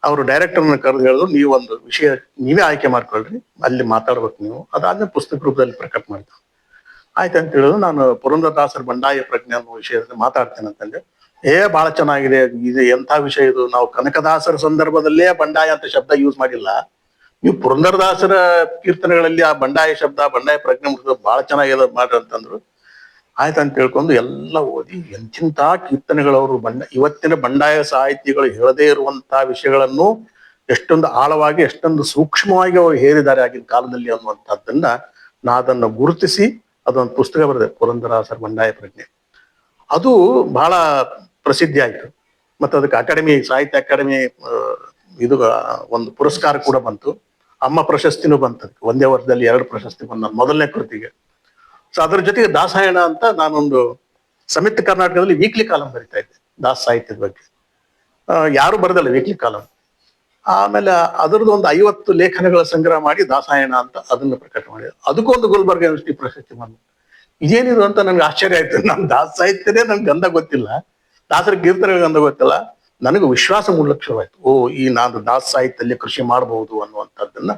ಅವರು ಡೈರೆಕ್ಟರ್ನ ಕರೆದು ಹೇಳಿದ್ರು, ನೀವು ಒಂದು ವಿಷಯ ನೀವೇ ಆಯ್ಕೆ ಮಾಡ್ಕೊಳ್ರಿ, ಅಲ್ಲಿ ಮಾತಾಡ್ಬೇಕು ನೀವು, ಅದಾದ್ಮೇಲೆ ಪುಸ್ತಕ ರೂಪದಲ್ಲಿ ಪ್ರಕಟ ಮಾಡಿದ್ರು. ಆಯ್ತು ಅಂತ ಹೇಳಿದ್ರು. ನಾನು ಪುರಂದರದಾಸರ ಬಂಡಾಯ ಪ್ರಜ್ಞೆ ಅನ್ನೋ ವಿಷಯದಲ್ಲಿ ಮಾತಾಡ್ತೇನೆ ಅಂತಂದ್ರೆ, ಬಹಳ ಚೆನ್ನಾಗಿದೆ, ಇದು ಎಂಥ ವಿಷಯ ಇದು, ನಾವು ಕನಕದಾಸರ ಸಂದರ್ಭದಲ್ಲೇ ಬಂಡಾಯ ಅಂತ ಶಬ್ದ ಯೂಸ್ ಮಾಡಿಲ್ಲ, ನೀವು ಪುರಂದರದಾಸರ ಕೀರ್ತನೆಗಳಲ್ಲಿ ಆ ಬಂಡಾಯ ಶಬ್ದ, ಬಂಡಾಯ ಪ್ರಜ್ಞೆ ಬಹಳ ಚೆನ್ನಾಗಿದೆ ಮಾಡ್ರಿ ಅಂತಂದ್ರು. ಆಯ್ತಂತ ತಿಳ್ಕೊಂಡು ಎಲ್ಲ ಓದಿ ಎಂತಿಂತ ಕೀರ್ತನೆಗಳವರು ಇವತ್ತಿನ ಬಂಡಾಯ ಸಾಹಿತಿಗಳು ಹೇಳದೇ ಇರುವಂತಹ ವಿಷಯಗಳನ್ನು ಎಷ್ಟೊಂದು ಆಳವಾಗಿ, ಎಷ್ಟೊಂದು ಸೂಕ್ಷ್ಮವಾಗಿ ಅವರು ಹೇರಿದ್ದಾರೆ ಆಗಿನ ಕಾಲದಲ್ಲಿ ಅನ್ನುವಂಥದ್ದನ್ನ ನಾ ಅದನ್ನು ಗುರುತಿಸಿ ಅದೊಂದು ಪುಸ್ತಕ ಬರೆದೆ, ಪುರಂದರದಾಸರ ಬಂಡಾಯ ಪ್ರಜ್ಞೆ. ಅದು ಬಹಳ ಪ್ರಸಿದ್ಧಿ ಆಯ್ತು. ಮತ್ತೆ ಅದಕ್ಕೆ ಅಕಾಡೆಮಿ, ಸಾಹಿತ್ಯ ಅಕಾಡೆಮಿ ಇದು ಒಂದು ಪುರಸ್ಕಾರ ಕೂಡ ಬಂತು. ಅಮ್ಮ ಪ್ರಶಸ್ತಿನೂ ಬಂತು. ಒಂದೇ ವರ್ಷದಲ್ಲಿ 2 ಪ್ರಶಸ್ತಿ ಬಂದ ಮೊದಲನೇ ಕೃತಿಗೆ. ಸೊ ಅದ್ರ ಜೊತೆಗೆ ದಾಸಾಯಣ ಅಂತ ನಾನೊಂದು ಸಮಿತ್ ಕರ್ನಾಟಕದಲ್ಲಿ ವೀಕ್ಲಿ ಕಾಲಂ ಬರಿತಾ ಇದ್ದೆ ದಾಸ ಸಾಹಿತ್ಯದ ಬಗ್ಗೆ. ಯಾರು ಬರೆದಲ್ಲ ವೀಕ್ಲಿ ಕಾಲಂ. ಆಮೇಲೆ ಅದರದ್ದು ಒಂದು 50 ಲೇಖನಗಳ ಸಂಗ್ರಹ ಮಾಡಿ ದಾಸಾಯಣ ಅಂತ ಅದನ್ನು ಪ್ರಕಟ ಮಾಡಿದೆ. ಅದಕ್ಕೊಂದು ಗುಲ್ಬರ್ಗ ಯೂನಿವರ್ಸಿಟಿ ಪ್ರಶಸ್ತಿ ಬಂದು. ಇದೇನಿದು ಅಂತ ನನ್ಗೆ ಆಶ್ಚರ್ಯ ಆಯ್ತು. ನಮ್ ದಾಸ ಸಾಹಿತ್ಯನೇ ನನ್ಗೆ ಗಂಧ ಗೊತ್ತಿಲ್ಲ, ದಾಸರ ಕೀರ್ತನೆಗಳ ಗಂಧ ಗೊತ್ತಿಲ್ಲ. ನನಗೆ ವಿಶ್ವಾಸ ಮೂಡ್ಲಕ್ಕೆ ಶುರುವಾಯ್ತು. ನಾನು ದಾಸ ಸಾಹಿತ್ಯದಲ್ಲಿ ಕೃಷಿ ಮಾಡಬಹುದು ಅನ್ನುವಂಥದ್ದನ್ನ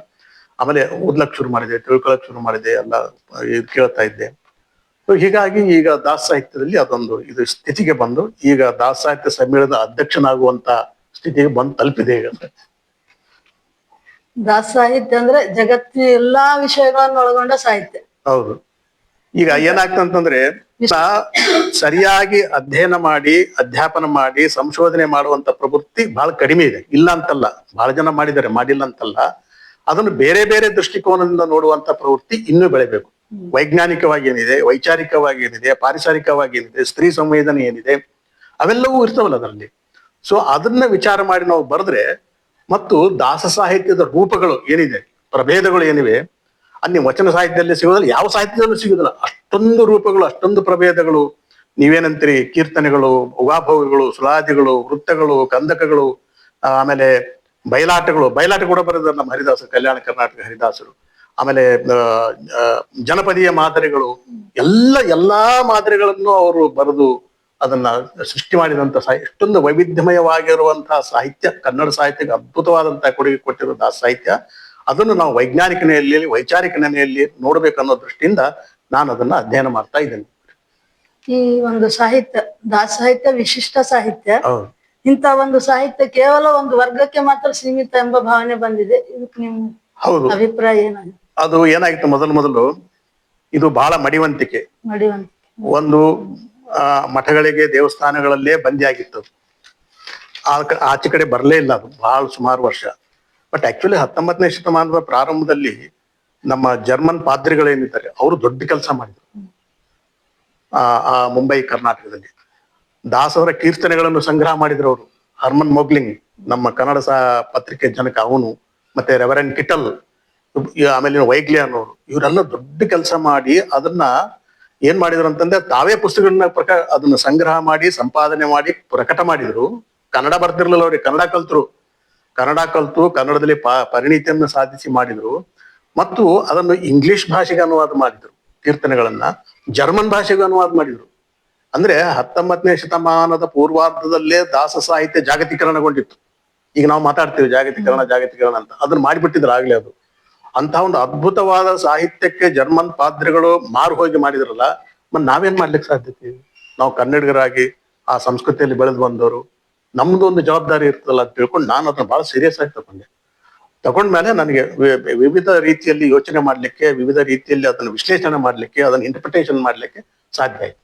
ಆಮೇಲೆ ಓದ್ಲಕ್ ಶುರು ಮಾಡಿದೆ, ತಿಳ್ಕೊಳಕ್ ಶುರು ಮಾಡಿದೆ, ಎಲ್ಲ ಕೇಳ್ತಾ ಇದ್ದೆ. ಹೀಗಾಗಿ ಈಗ ದಾಸ ಸಾಹಿತ್ಯದಲ್ಲಿ ಅದೊಂದು ಇದು ಸ್ಥಿತಿಗೆ ಬಂದು, ಈಗ ದಾಸ ಸಾಹಿತ್ಯ ಸಮ್ಮೇಳನದ ಅಧ್ಯಕ್ಷನಾಗುವಂತ ಸ್ಥಿತಿಗೆ ಬಂದು ತಲುಪಿದೆ ಈಗ. ದಾಸ ಸಾಹಿತ್ಯ ಅಂದ್ರೆ ಜಗತ್ತಿನ ಎಲ್ಲಾ ವಿಷಯಗಳನ್ನು ಒಳಗೊಂಡ ಸಾಹಿತ್ಯ. ಹೌದು. ಈಗ ಏನಾಗ್ತಂತಂದ್ರೆ, ಸರಿಯಾಗಿ ಅಧ್ಯಯನ ಮಾಡಿ, ಅಧ್ಯಾಪನ ಮಾಡಿ, ಸಂಶೋಧನೆ ಮಾಡುವಂತ ಪ್ರವೃತ್ತಿ ಬಹಳ ಕಡಿಮೆ ಇದೆ. ಇಲ್ಲ ಅಂತಲ್ಲ, ಬಹಳ ಜನ ಮಾಡಿದ್ದಾರೆ, ಮಾಡಿಲ್ಲ ಅಂತಲ್ಲ. ಅದನ್ನು ಬೇರೆ ಬೇರೆ ದೃಷ್ಟಿಕೋನದಿಂದ ನೋಡುವಂತ ಪ್ರವೃತ್ತಿ ಇನ್ನೂ ಬೆಳಿಬೇಕು. ವೈಜ್ಞಾನಿಕವಾಗಿ ಏನಿದೆ, ವೈಚಾರಿಕವಾಗಿ ಏನಿದೆ, ಪಾರಿಸಾರಿಕವಾಗಿ ಏನಿದೆ, ಸ್ತ್ರೀ ಸಂವೇದನೆ ಏನಿದೆ, ಅವೆಲ್ಲವೂ ಇರ್ತಾವಲ್ಲ ಅದರಲ್ಲಿ. ಸೊ ಅದನ್ನ ವಿಚಾರ ಮಾಡಿ ನಾವು ಬರೆದ್ರೆ, ಮತ್ತು ದಾಸ ಸಾಹಿತ್ಯದ ರೂಪಗಳು ಏನಿದೆ, ಪ್ರಭೇದಗಳು ಏನಿವೆ, ಅಲ್ಲಿ ವಚನ ಸಾಹಿತ್ಯದಲ್ಲಿ ಸಿಗೋದಿಲ್ಲ, ಯಾವ ಸಾಹಿತ್ಯದಲ್ಲೂ ಸಿಗೋದಿಲ್ಲ. ಅಷ್ಟೊಂದು ರೂಪಗಳು, ಅಷ್ಟೊಂದು ಪ್ರಭೇದಗಳು. ನೀವೇನಂತೀರಿ, ಕೀರ್ತನೆಗಳು, ಉಗಾಭೋಗಗಳು, ಸುಳಾದಿಗಳು, ವೃತ್ತಗಳು, ಕಂದಕಗಳು, ಆಮೇಲೆ ಬಯಲಾಟ ಕೂಡ ಬರೆದಾರೆ ನಮ್ಮ ಹರಿದಾಸರು, ಕಲ್ಯಾಣ ಕರ್ನಾಟಕ ಹರಿದಾಸರು. ಆಮೇಲೆ ಜನಪದೀಯ ಮಾದರಿಗಳು, ಎಲ್ಲಾ ಮಾದರಿಗಳನ್ನು ಅವರು ಬರೆದು ಅದನ್ನ ಸೃಷ್ಟಿ ಮಾಡಿದಂತ ಎಷ್ಟೊಂದು ವೈವಿಧ್ಯಮಯವಾಗಿರುವಂತಹ ಸಾಹಿತ್ಯ, ಕನ್ನಡ ಸಾಹಿತ್ಯಕ್ಕೆ ಅದ್ಭುತವಾದಂತಹ ಕೊಡುಗೆ ಕೊಟ್ಟಿರೋ ದಾಸ ಸಾಹಿತ್ಯ. ಅದನ್ನು ನಾವು ವೈಜ್ಞಾನಿಕ ನೆಲೆಯಲ್ಲಿ, ವೈಚಾರಿಕ ನೆಲೆಯಲ್ಲಿ ನೋಡ್ಬೇಕನ್ನೋ ದೃಷ್ಟಿಯಿಂದ ನಾನು ಅದನ್ನ ಅಧ್ಯಯನ ಮಾಡ್ತಾ ಇದ್ದೇನೆ. ಈ ಒಂದು ಸಾಹಿತ್ಯ, ದಾಸ ಸಾಹಿತ್ಯ ವಿಶಿಷ್ಟ ಸಾಹಿತ್ಯ. ಇಂತ ಒಂದು ಸಾಹಿತ್ಯ ಕೇವಲ ಒಂದು ವರ್ಗಕ್ಕೆ ಮಾತ್ರ ಸೀಮಿತ ಎಂಬ ಭಾವನೆ ಬಂದಿದೆ. ಇದಕ್ಕೆ ನಿಮ್ಮ ಅಭಿಪ್ರಾಯ ಏನಾಗಿದೆ? ಅದು ಏನಾಗಿತ್ತು, ಮೊದಲು ಇದು ಬಹಳ ಮಡಿವಂತಿಕೆ. ಒಂದು ಮಠಗಳಿಗೆ, ದೇವಸ್ಥಾನಗಳಲ್ಲೇ ಬಂದಿಯಾಗಿತ್ತು. ಆಚೆ ಕಡೆ ಬರಲೇ ಇಲ್ಲ ಅದು ಬಹಳ ಸುಮಾರು ವರ್ಷ. ಬಟ್ ಆಕ್ಚುಲಿ 19ನೇ ಶತಮಾನದ ಪ್ರಾರಂಭದಲ್ಲಿ ನಮ್ಮ ಜರ್ಮನ್ ಪಾದ್ರಿಗಳೇನಿದ್ದಾರೆ ಅವರು ದೊಡ್ಡ ಕೆಲಸ ಮಾಡಿದ್ರು ಆ ಮುಂಬೈ ಕರ್ನಾಟಕದಲ್ಲಿ. ದಾಸವರ ಕೀರ್ತನೆಗಳನ್ನು ಸಂಗ್ರಹ ಮಾಡಿದ್ರು ಅವರು. ಹರ್ಮನ್ ಮೊಗ್ಲಿಂಗ್, ನಮ್ಮ ಕನ್ನಡ ಪತ್ರಿಕೆ ಜನಕ ಅವನು, ಮತ್ತೆ ರೆವರೆಂಡ್ ಕಿಟಲ್, ಆಮೇಲೆ ವೈಗ್ಲಿ ಅನ್ನೋರು, ಇವರೆಲ್ಲ ದೊಡ್ಡ ಕೆಲಸ ಮಾಡಿ ಅದನ್ನ ಏನ್ ಮಾಡಿದ್ರು ಅಂತಂದ್ರೆ, ತಾವೇ ಪುಸ್ತಕಗಳನ್ನ ಅದನ್ನ ಸಂಗ್ರಹ ಮಾಡಿ, ಸಂಪಾದನೆ ಮಾಡಿ ಪ್ರಕಟ ಮಾಡಿದ್ರು. ಕನ್ನಡ ಬರ್ತಿರ್ಲಿಲ್ಲ ಅವ್ರಿಗೆ, ಕನ್ನಡ ಕಲ್ತು ಕನ್ನಡದಲ್ಲಿ ಪರಿಣಿತಿಯನ್ನು ಸಾಧಿಸಿ ಮಾಡಿದ್ರು. ಮತ್ತು ಅದನ್ನು ಇಂಗ್ಲಿಷ್ ಭಾಷೆಗೆ ಅನುವಾದ ಮಾಡಿದ್ರು. ಕೀರ್ತನೆಗಳನ್ನ ಜರ್ಮನ್ ಭಾಷೆಗೆ ಅನುವಾದ ಮಾಡಿದ್ರು. ಅಂದ್ರೆ 19ನೇ ಶತಮಾನದ ಪೂರ್ವಾರ್ಧದಲ್ಲೇ ದಾಸ ಸಾಹಿತ್ಯ ಜಾಗತೀಕರಣಗೊಂಡಿತ್ತು. ಈಗ ನಾವು ಮಾತಾಡ್ತೀವಿ ಜಾಗತೀಕರಣ ಅಂತ, ಅದನ್ನ ಮಾಡಿಬಿಟ್ಟಿದ್ರು ಆಗ್ಲೇ. ಅದು ಅಂತ ಒಂದು ಅದ್ಭುತವಾದ ಸಾಹಿತ್ಯಕ್ಕೆ ಜರ್ಮನ್ ಪಾದ್ರಿಗಳು ಮಾರು ಹೋಗಿ ಮಾಡಿದ್ರಲ್ಲ, ಮತ್ತೆ ನಾವೇನ್ ಮಾಡ್ಲಿಕ್ಕೆ ಸಾಧ್ಯತೆ? ನಾವು ಕನ್ನಡಿಗರಾಗಿ ಆ ಸಂಸ್ಕೃತಿಯಲ್ಲಿ ಬೆಳೆದು ಬಂದವರು, ನಮ್ದು ಒಂದು ಜವಾಬ್ದಾರಿ ಇರ್ತದಲ್ಲ ಅಂತ ತಿಳ್ಕೊಂಡು ನಾನು ಅದನ್ನ ಬಹಳ ಸೀರಿಯಸ್ ಆಗಿ ತಗೊಂಡ್ಮೇಲೆ ನನಗೆ ವಿವಿಧ ರೀತಿಯಲ್ಲಿ ಯೋಚನೆ ಮಾಡ್ಲಿಕ್ಕೆ, ವಿವಿಧ ರೀತಿಯಲ್ಲಿ ಅದನ್ನು ವಿಶ್ಲೇಷಣೆ ಮಾಡ್ಲಿಕ್ಕೆ, ಅದನ್ನ ಇಂಟರ್ಪ್ರಿಟೇಷನ್ ಮಾಡ್ಲಿಕ್ಕೆ ಸಾಧ್ಯ ಆಯ್ತು.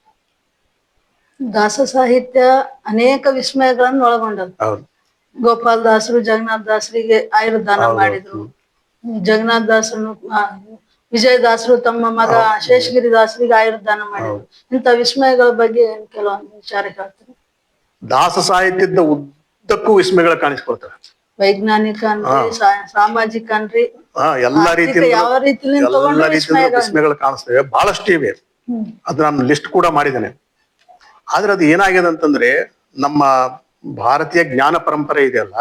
ದಾಸ ಸಾಹಿತ್ಯ ಅನೇಕ ವಿಸ್ಮಯಗಳನ್ನು ಒಳಗೊಂಡದ್ದು. ಗೋಪಾಲ್ ದಾಸರು ಜಗನ್ನಾಥ ದಾಸರಿಗೆ ಆಯುರ್ದಾನ ಮಾಡಿದ್ರು. ಜಗನ್ನಾಥ ದಾಸರು, ವಿಜಯದಾಸರು ತಮ್ಮ ಮಗ ಶೇಷಗಿರಿ ದಾಸರಿಗೆ ಆಯುರ್ದಾನ ಮಾಡಿದ್ರು. ಇಂಥ ವಿಸ್ಮಯಗಳ ಬಗ್ಗೆ ಕೆಲವೊಂದು ವಿಚಾರ ಹೇಳ್ತಾರೆ. ದಾಸ ಸಾಹಿತ್ಯದ ಉದ್ದಕ್ಕೂ ವಿಸ್ಮಯಗಳು ಕಾಣಿಸ್ಕೊಳ್ತವೆ. ವೈಜ್ಞಾನಿಕ ಅನ್ರಿ, ಸಾಮಾಜಿಕ ಅನ್ರಿ, ಎಲ್ಲಾ ರೀತಿಯಿಂದ ಯಾವ ರೀತಿಯಲ್ಲಿ ವಿಸ್ಮಯಗಳು ಕಾಣಿಸ್ತವೆ. ಬಹಳಷ್ಟು ಇವೆ. ಅದು ನಾನು ಲಿಸ್ಟ್ ಕೂಡ ಮಾಡಿದ್ದೇನೆ. ಆದ್ರೆ ಅದು ಏನಾಗಿದೆ ಅಂತಂದ್ರೆ ನಮ್ಮ ಭಾರತೀಯ ಜ್ಞಾನ ಪರಂಪರೆ ಇದೆಯಲ್ಲ,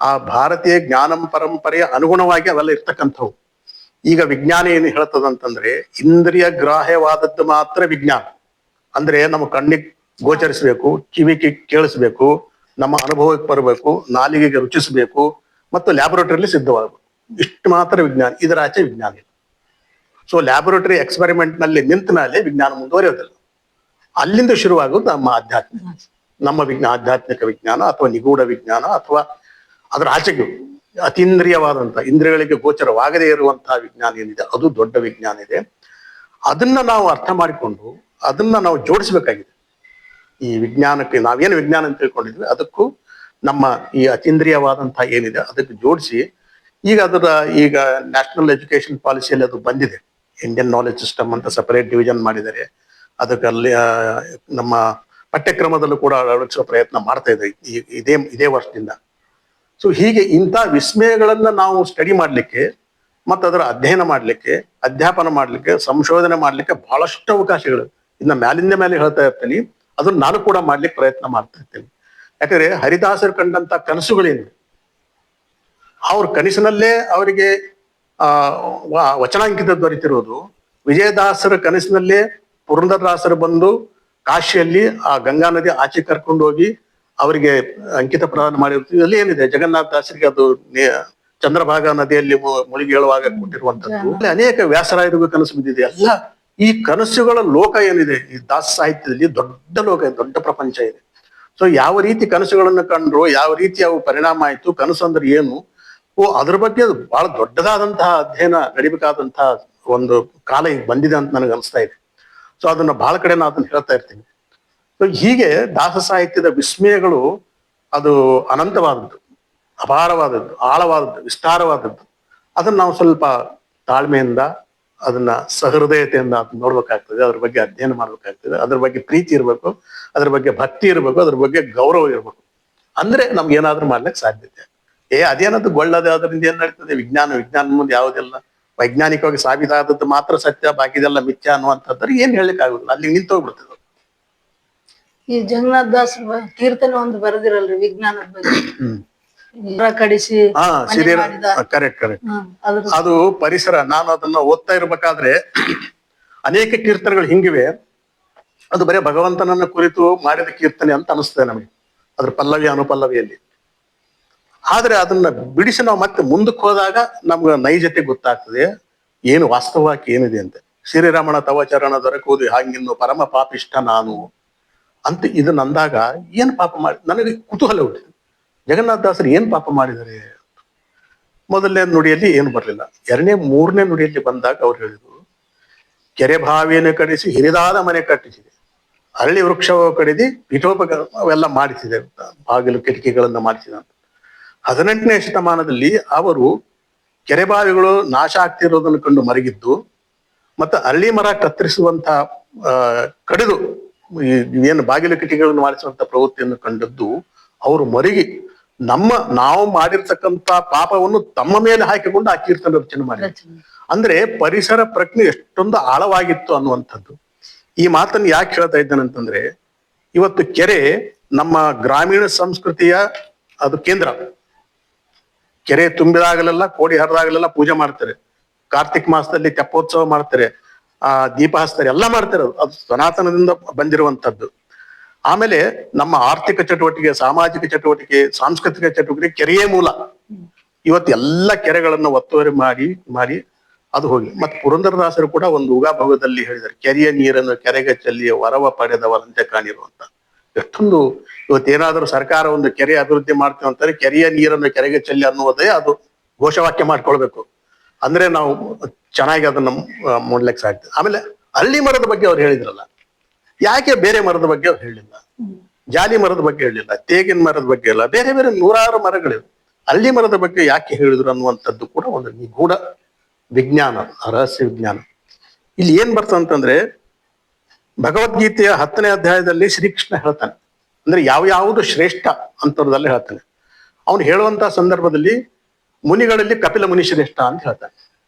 ಆ ಭಾರತೀಯ ಜ್ಞಾನ ಪರಂಪರೆಯ ಅನುಗುಣವಾಗಿ ಅವೆಲ್ಲ ಇರ್ತಕ್ಕಂಥವು. ಈಗ ವಿಜ್ಞಾನ ಏನು ಹೇಳ್ತದಂತಂದ್ರೆ ಇಂದ್ರಿಯ ಗ್ರಾಹ್ಯವಾದದ್ದು ಮಾತ್ರ ವಿಜ್ಞಾನ. ಅಂದ್ರೆ ನಮ್ಮ ಕಣ್ಣಿಗೆ ಗೋಚರಿಸಬೇಕು, ಕಿವಿಗೆ ಕೇಳಿಸ್ಬೇಕು, ನಮ್ಮ ಅನುಭವಕ್ಕೆ ಬರಬೇಕು, ನಾಲಿಗೆಗೆ ರುಚಿಸಬೇಕು, ಮತ್ತು ಲ್ಯಾಬೊರೇಟರಿಲಿ ಸಿದ್ಧವಾಗಬೇಕು. ಇಷ್ಟು ಮಾತ್ರ ವಿಜ್ಞಾನ, ಇದರ ಆಚೆ ವಿಜ್ಞಾನ ಇಲ್ಲ. ಸೊ ಲ್ಯಾಬೊರೇಟರಿ ಎಕ್ಸ್ಪೆರಿಮೆಂಟ್ ನಲ್ಲಿ ನಿಂತ ಮೇಲೆ ವಿಜ್ಞಾನ ಮುಂದುವರಿಯೋದಿಲ್ಲ. ಅಲ್ಲಿಂದ ಶುರುವಾಗೋದು ನಮ್ಮ ಆಧ್ಯಾತ್ಮಿಕ ವಿಜ್ಞಾನ ಅಥವಾ ನಿಗೂಢ ವಿಜ್ಞಾನ, ಅಥವಾ ಅದರ ಆಚೆಗೆ ಅತೀಂದ್ರಿಯವಾದಂತ ಇಂದ್ರಿಯಗಳಿಗೆ ಗೋಚರವಾಗದೇ ಇರುವಂತಹ ವಿಜ್ಞಾನ ಏನಿದೆ ಅದು ದೊಡ್ಡ ವಿಜ್ಞಾನ ಇದೆ. ಅದನ್ನ ನಾವು ಅರ್ಥ ಮಾಡಿಕೊಂಡು ಅದನ್ನ ನಾವು ಜೋಡಿಸ್ಬೇಕಾಗಿದೆ. ಈ ವಿಜ್ಞಾನಕ್ಕೆ ನಾವೇನು ವಿಜ್ಞಾನ ಅಂತ ತಿಳ್ಕೊಂಡಿದ್ವಿ ಅದಕ್ಕೂ ನಮ್ಮ ಈ ಅತೀಂದ್ರಿಯವಾದಂತಹ ಏನಿದೆ ಅದಕ್ಕೆ ಜೋಡಿಸಿ, ಈಗ ನ್ಯಾಷನಲ್ ಎಜುಕೇಶನ್ ಪಾಲಿಸಿಯಲ್ಲಿ ಅದು ಬಂದಿದೆ. ಇಂಡಿಯನ್ ನಾಲೆಜ್ ಸಿಸ್ಟಮ್ ಅಂತ ಸಪರೇಟ್ ಡಿವಿಷನ್ ಮಾಡಿದ್ದಾರೆ. ಅದಕ್ಕೆ ಅಲ್ಲಿ ನಮ್ಮ ಪಠ್ಯಕ್ರಮದಲ್ಲೂ ಕೂಡ ಅಳವಡಿಸುವ ಪ್ರಯತ್ನ ಮಾಡ್ತಾ ಇದೆ ಇದೇ ವರ್ಷದಿಂದ. ಸೊ ಹೀಗೆ ಇಂಥ ವಿಸ್ಮಯಗಳನ್ನ ನಾವು ಸ್ಟಡಿ ಮಾಡ್ಲಿಕ್ಕೆ ಮತ್ತು ಅದರ ಅಧ್ಯಯನ ಮಾಡ್ಲಿಕ್ಕೆ, ಅಧ್ಯಾಪನ ಮಾಡ್ಲಿಕ್ಕೆ, ಸಂಶೋಧನೆ ಮಾಡ್ಲಿಕ್ಕೆ ಬಹಳಷ್ಟು ಅವಕಾಶಗಳು ಇನ್ನ ಮ್ಯಾಲಿಂದ ಮೇಲೆ ಹೇಳ್ತಾ ಇರ್ತೀನಿ. ಅದನ್ನ ನಾನು ಕೂಡ ಮಾಡ್ಲಿಕ್ಕೆ ಪ್ರಯತ್ನ ಮಾಡ್ತಾ ಇರ್ತೀನಿ. ಯಾಕಂದ್ರೆ ಹರಿದಾಸರು ಕಂಡಂತ ಕನಸುಗಳೇನಿದೆ, ಅವ್ರ ಕನಸಿನಲ್ಲೇ ಅವರಿಗೆ ವಚನಾಂಕಿತ ದೊರೆತಿರೋದು. ವಿಜಯದಾಸರ ಕನಸಿನಲ್ಲೇ ಪುರಂದರದಾಸರು ಬಂದು ಕಾಶಿಯಲ್ಲಿ ಆ ಗಂಗಾ ನದಿ ಆಚೆ ಕರ್ಕೊಂಡು ಹೋಗಿ ಅವರಿಗೆ ಅಂಕಿತ ಪ್ರದಾನ ಮಾಡಿರ್ತೀವಿ. ಅಲ್ಲಿ ಏನಿದೆ ಜಗನ್ನಾಥ ದಾಸರಿಗೆ ಅದು ಚಂದ್ರಭಾಗಾ ನದಿಯಲ್ಲಿ ಮುಳುಗಿ ಹೇಳುವಾಗ ಕೊಟ್ಟಿರುವಂತದ್ದು. ಅಲ್ಲಿ ಅನೇಕ ವ್ಯಾಸರಾಯರಿಗೂ ಕನಸು ಬಿದ್ದಿದೆ. ಎಲ್ಲ ಈ ಕನಸುಗಳ ಲೋಕ ಏನಿದೆ ಈ ದಾಸ ಸಾಹಿತ್ಯದಲ್ಲಿ ದೊಡ್ಡ ಲೋಕ ಇದೆ, ದೊಡ್ಡ ಪ್ರಪಂಚ ಇದೆ. ಸೊ ಯಾವ ರೀತಿ ಕನಸುಗಳನ್ನು ಕಂಡ್ರು, ಯಾವ ರೀತಿ ಅವು ಪರಿಣಾಮ ಆಯ್ತು, ಕನಸು ಅಂದ್ರೆ ಏನು, ಅದ್ರ ಬಗ್ಗೆ ಬಹಳ ದೊಡ್ಡದಾದಂತಹ ಅಧ್ಯಯನ ನಡಿಬೇಕಾದಂತಹ ಒಂದು ಕಾಲ ಈಗ ಬಂದಿದೆ ಅಂತ ನನಗೆ ಅನಿಸ್ತಾ ಇದೆ. ಸೊ ಅದನ್ನ ಬಹಳ ಕಡೆ ನಾನು ಅದನ್ನ ಹೇಳ್ತಾ ಇರ್ತೀನಿ. ಸೊ ಹೀಗೆ ದಾಸ ಸಾಹಿತ್ಯದ ವಿಸ್ಮಯಗಳು ಅದು ಅನಂತವಾದದ್ದು, ಅಪಾರವಾದದ್ದು, ಆಳವಾದದ್ದು, ವಿಸ್ತಾರವಾದದ್ದು. ಅದನ್ನ ನಾವು ಸ್ವಲ್ಪ ತಾಳ್ಮೆಯಿಂದ, ಅದನ್ನ ಸಹೃದಯತೆಯಿಂದ ಅದನ್ನ ನೋಡ್ಬೇಕಾಗ್ತದೆ, ಅದ್ರ ಬಗ್ಗೆ ಅಧ್ಯಯನ ಮಾಡ್ಬೇಕಾಗ್ತದೆ, ಅದ್ರ ಬಗ್ಗೆ ಪ್ರೀತಿ ಇರಬೇಕು, ಅದ್ರ ಬಗ್ಗೆ ಭಕ್ತಿ ಇರಬೇಕು, ಅದ್ರ ಬಗ್ಗೆ ಗೌರವ ಇರಬೇಕು. ಅಂದ್ರೆ ನಮ್ಗೆ ಏನಾದ್ರೂ ಮಾಡ್ಲಿಕ್ಕೆ ಸಾಧ್ಯತೆ. ಅದೇನದು ಗೊಳ್ಳದೆ, ಅದರಿಂದ ಏನ್ ನಡೀತದೆ, ವಿಜ್ಞಾನ ಮುಂದೆ ಯಾವುದೆಲ್ಲ ವೈಜ್ಞಾನಿಕವಾಗಿ ಸಾಬೀತಾದದ್ದು ಮಾತ್ರ ಸತ್ಯ, ಬಾಕಿದೆಲ್ಲ ಮಿಥ್ಯ ಅನ್ನುವಂಥದ್ದು ಏನ್ ಹೇಳಲಿಕ್ಕೆ ಆಗುದಿಲ್ಲ, ಅಲ್ಲಿ ನಿಂತೋಗ್ಬಿಡ್ತದೆ. ಈ ಜಗನ್ನಾಥ ದಾಸ್ ಕೀರ್ತನೆ ಒಂದು ಬರೆದಿರಲ್ರಿ ವಿಜ್ಞಾನದ ಬಗ್ಗೆ, ಕಡಿಸಿ ಕರೆಕ್ಟ್ ಅದು ಪರಿಸರ. ನಾನು ಅದನ್ನ ಓದ್ತಾ ಇರ್ಬೇಕಾದ್ರೆ ಅನೇಕ ಕೀರ್ತನೆಗಳು ಹಿಂಗಿವೆ, ಅದು ಬರೀ ಭಗವಂತನನ್ನ ಕುರಿತು ಮಾಡಿದ ಕೀರ್ತನೆ ಅಂತ ಅನಿಸ್ತದೆ ನಮಗೆ ಅದ್ರ ಪಲ್ಲವಿ ಅನುಪಲ್ಲವಿಯಲ್ಲಿ. ಆದ್ರೆ ಅದನ್ನ ಬಿಡಿಸಿ ನಾವು ಮತ್ತೆ ಮುಂದಕ್ಕೆ ಹೋದಾಗ ನಮ್ಗೆ ನೈಜತೆ ಗೊತ್ತಾಗ್ತದೆ, ಏನು ವಾಸ್ತವವಾಗಿ ಏನಿದೆ ಅಂತ. ಶ್ರೀರಮಣ ತವಚರಣ ದೊರಕುವುದು ಹಾಗಿನ್ನು ಪರಮ ಪಾಪಿಷ್ಟ ನಾನು ಅಂತ ಇದನ್ನ ಅಂದಾಗ ಏನ್ ಪಾಪ ಮಾಡಿ ನನಗೆ ಕುತೂಹಲ ಹುಟ್ಟಿದೆ. ಜಗನ್ನಾಥ ದಾಸರು ಏನ್ ಪಾಪ ಮಾಡಿದ್ದಾರೆ? ಮೊದಲನೇ ನುಡಿಯಲ್ಲಿ ಏನು ಬರಲಿಲ್ಲ, ಮೂರನೇ ನುಡಿಯಲ್ಲಿ ಬಂದಾಗ ಅವ್ರು ಹೇಳಿದ್ರು, ಕೆರೆ ಬಾವಿಯನ್ನು ಕಡಿಸಿ ಹಿರಿದಾದ ಮನೆ ಕಟ್ಟಿಸಿದೆ, ಅರಳಿ ವೃಕ್ಷವ ಕಡಿದಿ ಪೀಠೋಪಕರಣ ಅವೆಲ್ಲ ಮಾಡಿಸಿದೆ, ಬಾಗಿಲು ಕಿಟಕಿಗಳನ್ನ ಮಾಡಿಸಿದ ಅಂತ. 18ನೇ ಶತಮಾನದಲ್ಲಿ ಅವರು ಕೆರೆ ಬಾವಿಗಳು ನಾಶ ಆಗ್ತಿರೋದನ್ನು ಕಂಡು ಮರಗಿದ್ದು, ಮತ್ತು ಅರಳಿ ಮರ ಕತ್ತರಿಸುವಂತ ಕಡಿದು ಏನು ಬಾಗಿಲು ಕಿಟಕಿಗಳನ್ನು ಮಾಡಿಸುವಂತ ಪ್ರವೃತ್ತಿಯನ್ನು ಕಂಡದ್ದು ಅವರು ಮರಗಿ ನಾವು ಮಾಡಿರ್ತಕ್ಕಂಥ ಪಾಪವನ್ನು ತಮ್ಮ ಮೇಲೆ ಹಾಕಿಕೊಂಡು ಆ ಕೀರ್ತನೆ ರಚನೆ ಮಾಡಿದ್ರು. ಅಂದ್ರೆ ಪರಿಸರ ಪ್ರಜ್ಞೆ ಎಷ್ಟೊಂದು ಆಳವಾಗಿತ್ತು ಅನ್ನುವಂಥದ್ದು. ಈ ಮಾತನ್ನು ಯಾಕೆ ಹೇಳ್ತಾ ಇದ್ದೇನೆ ಅಂತಂದ್ರೆ, ಇವತ್ತು ಕೆರೆ ನಮ್ಮ ಗ್ರಾಮೀಣ ಸಂಸ್ಕೃತಿಯ ಅದು ಕೇಂದ್ರ. ಕೆರೆ ತುಂಬಿದಾಗಲೆಲ್ಲ, ಕೋಡಿ ಹರಿದಾಗಲೆಲ್ಲ ಪೂಜೆ ಮಾಡ್ತಾರೆ, ಕಾರ್ತಿಕ್ ಮಾಸದಲ್ಲಿ ತೆಪ್ಪೋತ್ಸವ ಮಾಡ್ತಾರೆ, ದೀಪ ಹಚ್ತಾರೆ, ಎಲ್ಲ ಮಾಡ್ತಾರೆ. ಅದು ಸನಾತನದಿಂದ ಬಂದಿರುವಂತದ್ದು. ಆಮೇಲೆ ನಮ್ಮ ಆರ್ಥಿಕ ಚಟುವಟಿಕೆ, ಸಾಮಾಜಿಕ ಚಟುವಟಿಕೆ, ಸಾಂಸ್ಕೃತಿಕ ಚಟುವಟಿಕೆ ಕೆರೆಯೇ ಮೂಲ. ಇವತ್ತು ಎಲ್ಲ ಕೆರೆಗಳನ್ನು ಒತ್ತುವರಿ ಮಾಡಿ ಅದು ಹೋಗಿ. ಮತ್ತೆ ಪುರಂದರದಾಸರು ಕೂಡ ಒಂದು ಉಗಾಭೋಗದಲ್ಲಿ ಹೇಳಿದ್ದಾರೆ, ಕೆರೆಯ ನೀರನ್ನು ಕೆರೆಗೆ ಚೆಲ್ಲಿಯ ವರವ ಪಡೆದವರಂತೆ ಕಾಣಿರುವಂತ. ಎಷ್ಟೊಂದು ಇವತ್ತೇನಾದ್ರೂ ಸರ್ಕಾರ ಒಂದು ಕೆರೆ ಅಭಿವೃದ್ಧಿ ಮಾಡ್ತೀವಿ ಅಂತಾರೆ, ಕೆರೆಯ ನೀರನ್ನು ಕೆರೆಗೆ ಚೆಲ್ಲಿ ಅನ್ನುವುದೇ ಅದು ಘೋಷವಾಕ್ಯ ಮಾಡ್ಕೊಳ್ಬೇಕು. ಅಂದ್ರೆ ನಾವು ಚೆನ್ನಾಗಿ ಅದನ್ನ ಮಾಡ್ಲಿಕ್ಕೆ ಸಾಧ್ಯ. ಆಮೇಲೆ ಹಳ್ಳಿ ಮರದ ಬಗ್ಗೆ ಅವ್ರು ಹೇಳಿದ್ರಲ್ಲ, ಯಾಕೆ ಬೇರೆ ಮರದ ಬಗ್ಗೆ ಅವ್ರು ಹೇಳಿಲ್ಲ? ಜಾಲಿ ಮರದ ಬಗ್ಗೆ ಹೇಳಿಲ್ಲ, ತೇಗಿನ ಮರದ ಬಗ್ಗೆ ಇಲ್ಲ, ಬೇರೆ ಬೇರೆ ನೂರಾರು ಮರಗಳಿವೆ. ಹಳ್ಳಿ ಮರದ ಬಗ್ಗೆ ಯಾಕೆ ಹೇಳಿದ್ರು ಅನ್ನುವಂಥದ್ದು ಕೂಡ ಒಂದು ನಿಗೂಢ ವಿಜ್ಞಾನ, ರಹಸ್ಯ ವಿಜ್ಞಾನ. ಇಲ್ಲಿ ಏನ್ ಬರ್ತಂತಂದ್ರೆ, ಭಗವದ್ಗೀತೆಯ 10ನೇ ಅಧ್ಯಾಯದಲ್ಲಿ ಶ್ರೀಕೃಷ್ಣ ಹೇಳ್ತಾನೆ, ಅಂದ್ರೆ ಯಾವ್ಯಾವುದು ಶ್ರೇಷ್ಠ ಅಂತರದಲ್ಲಿ ಹೇಳ್ತಾನೆ. ಅವನು ಹೇಳುವಂತ ಸಂದರ್ಭದಲ್ಲಿ ಮುನಿಗಳಲ್ಲಿ ಕಪಿಲ ಮುನಿ ಶ್ರೇಷ್ಠ ಅಂತ ಹೇಳ್ತಾನೆ,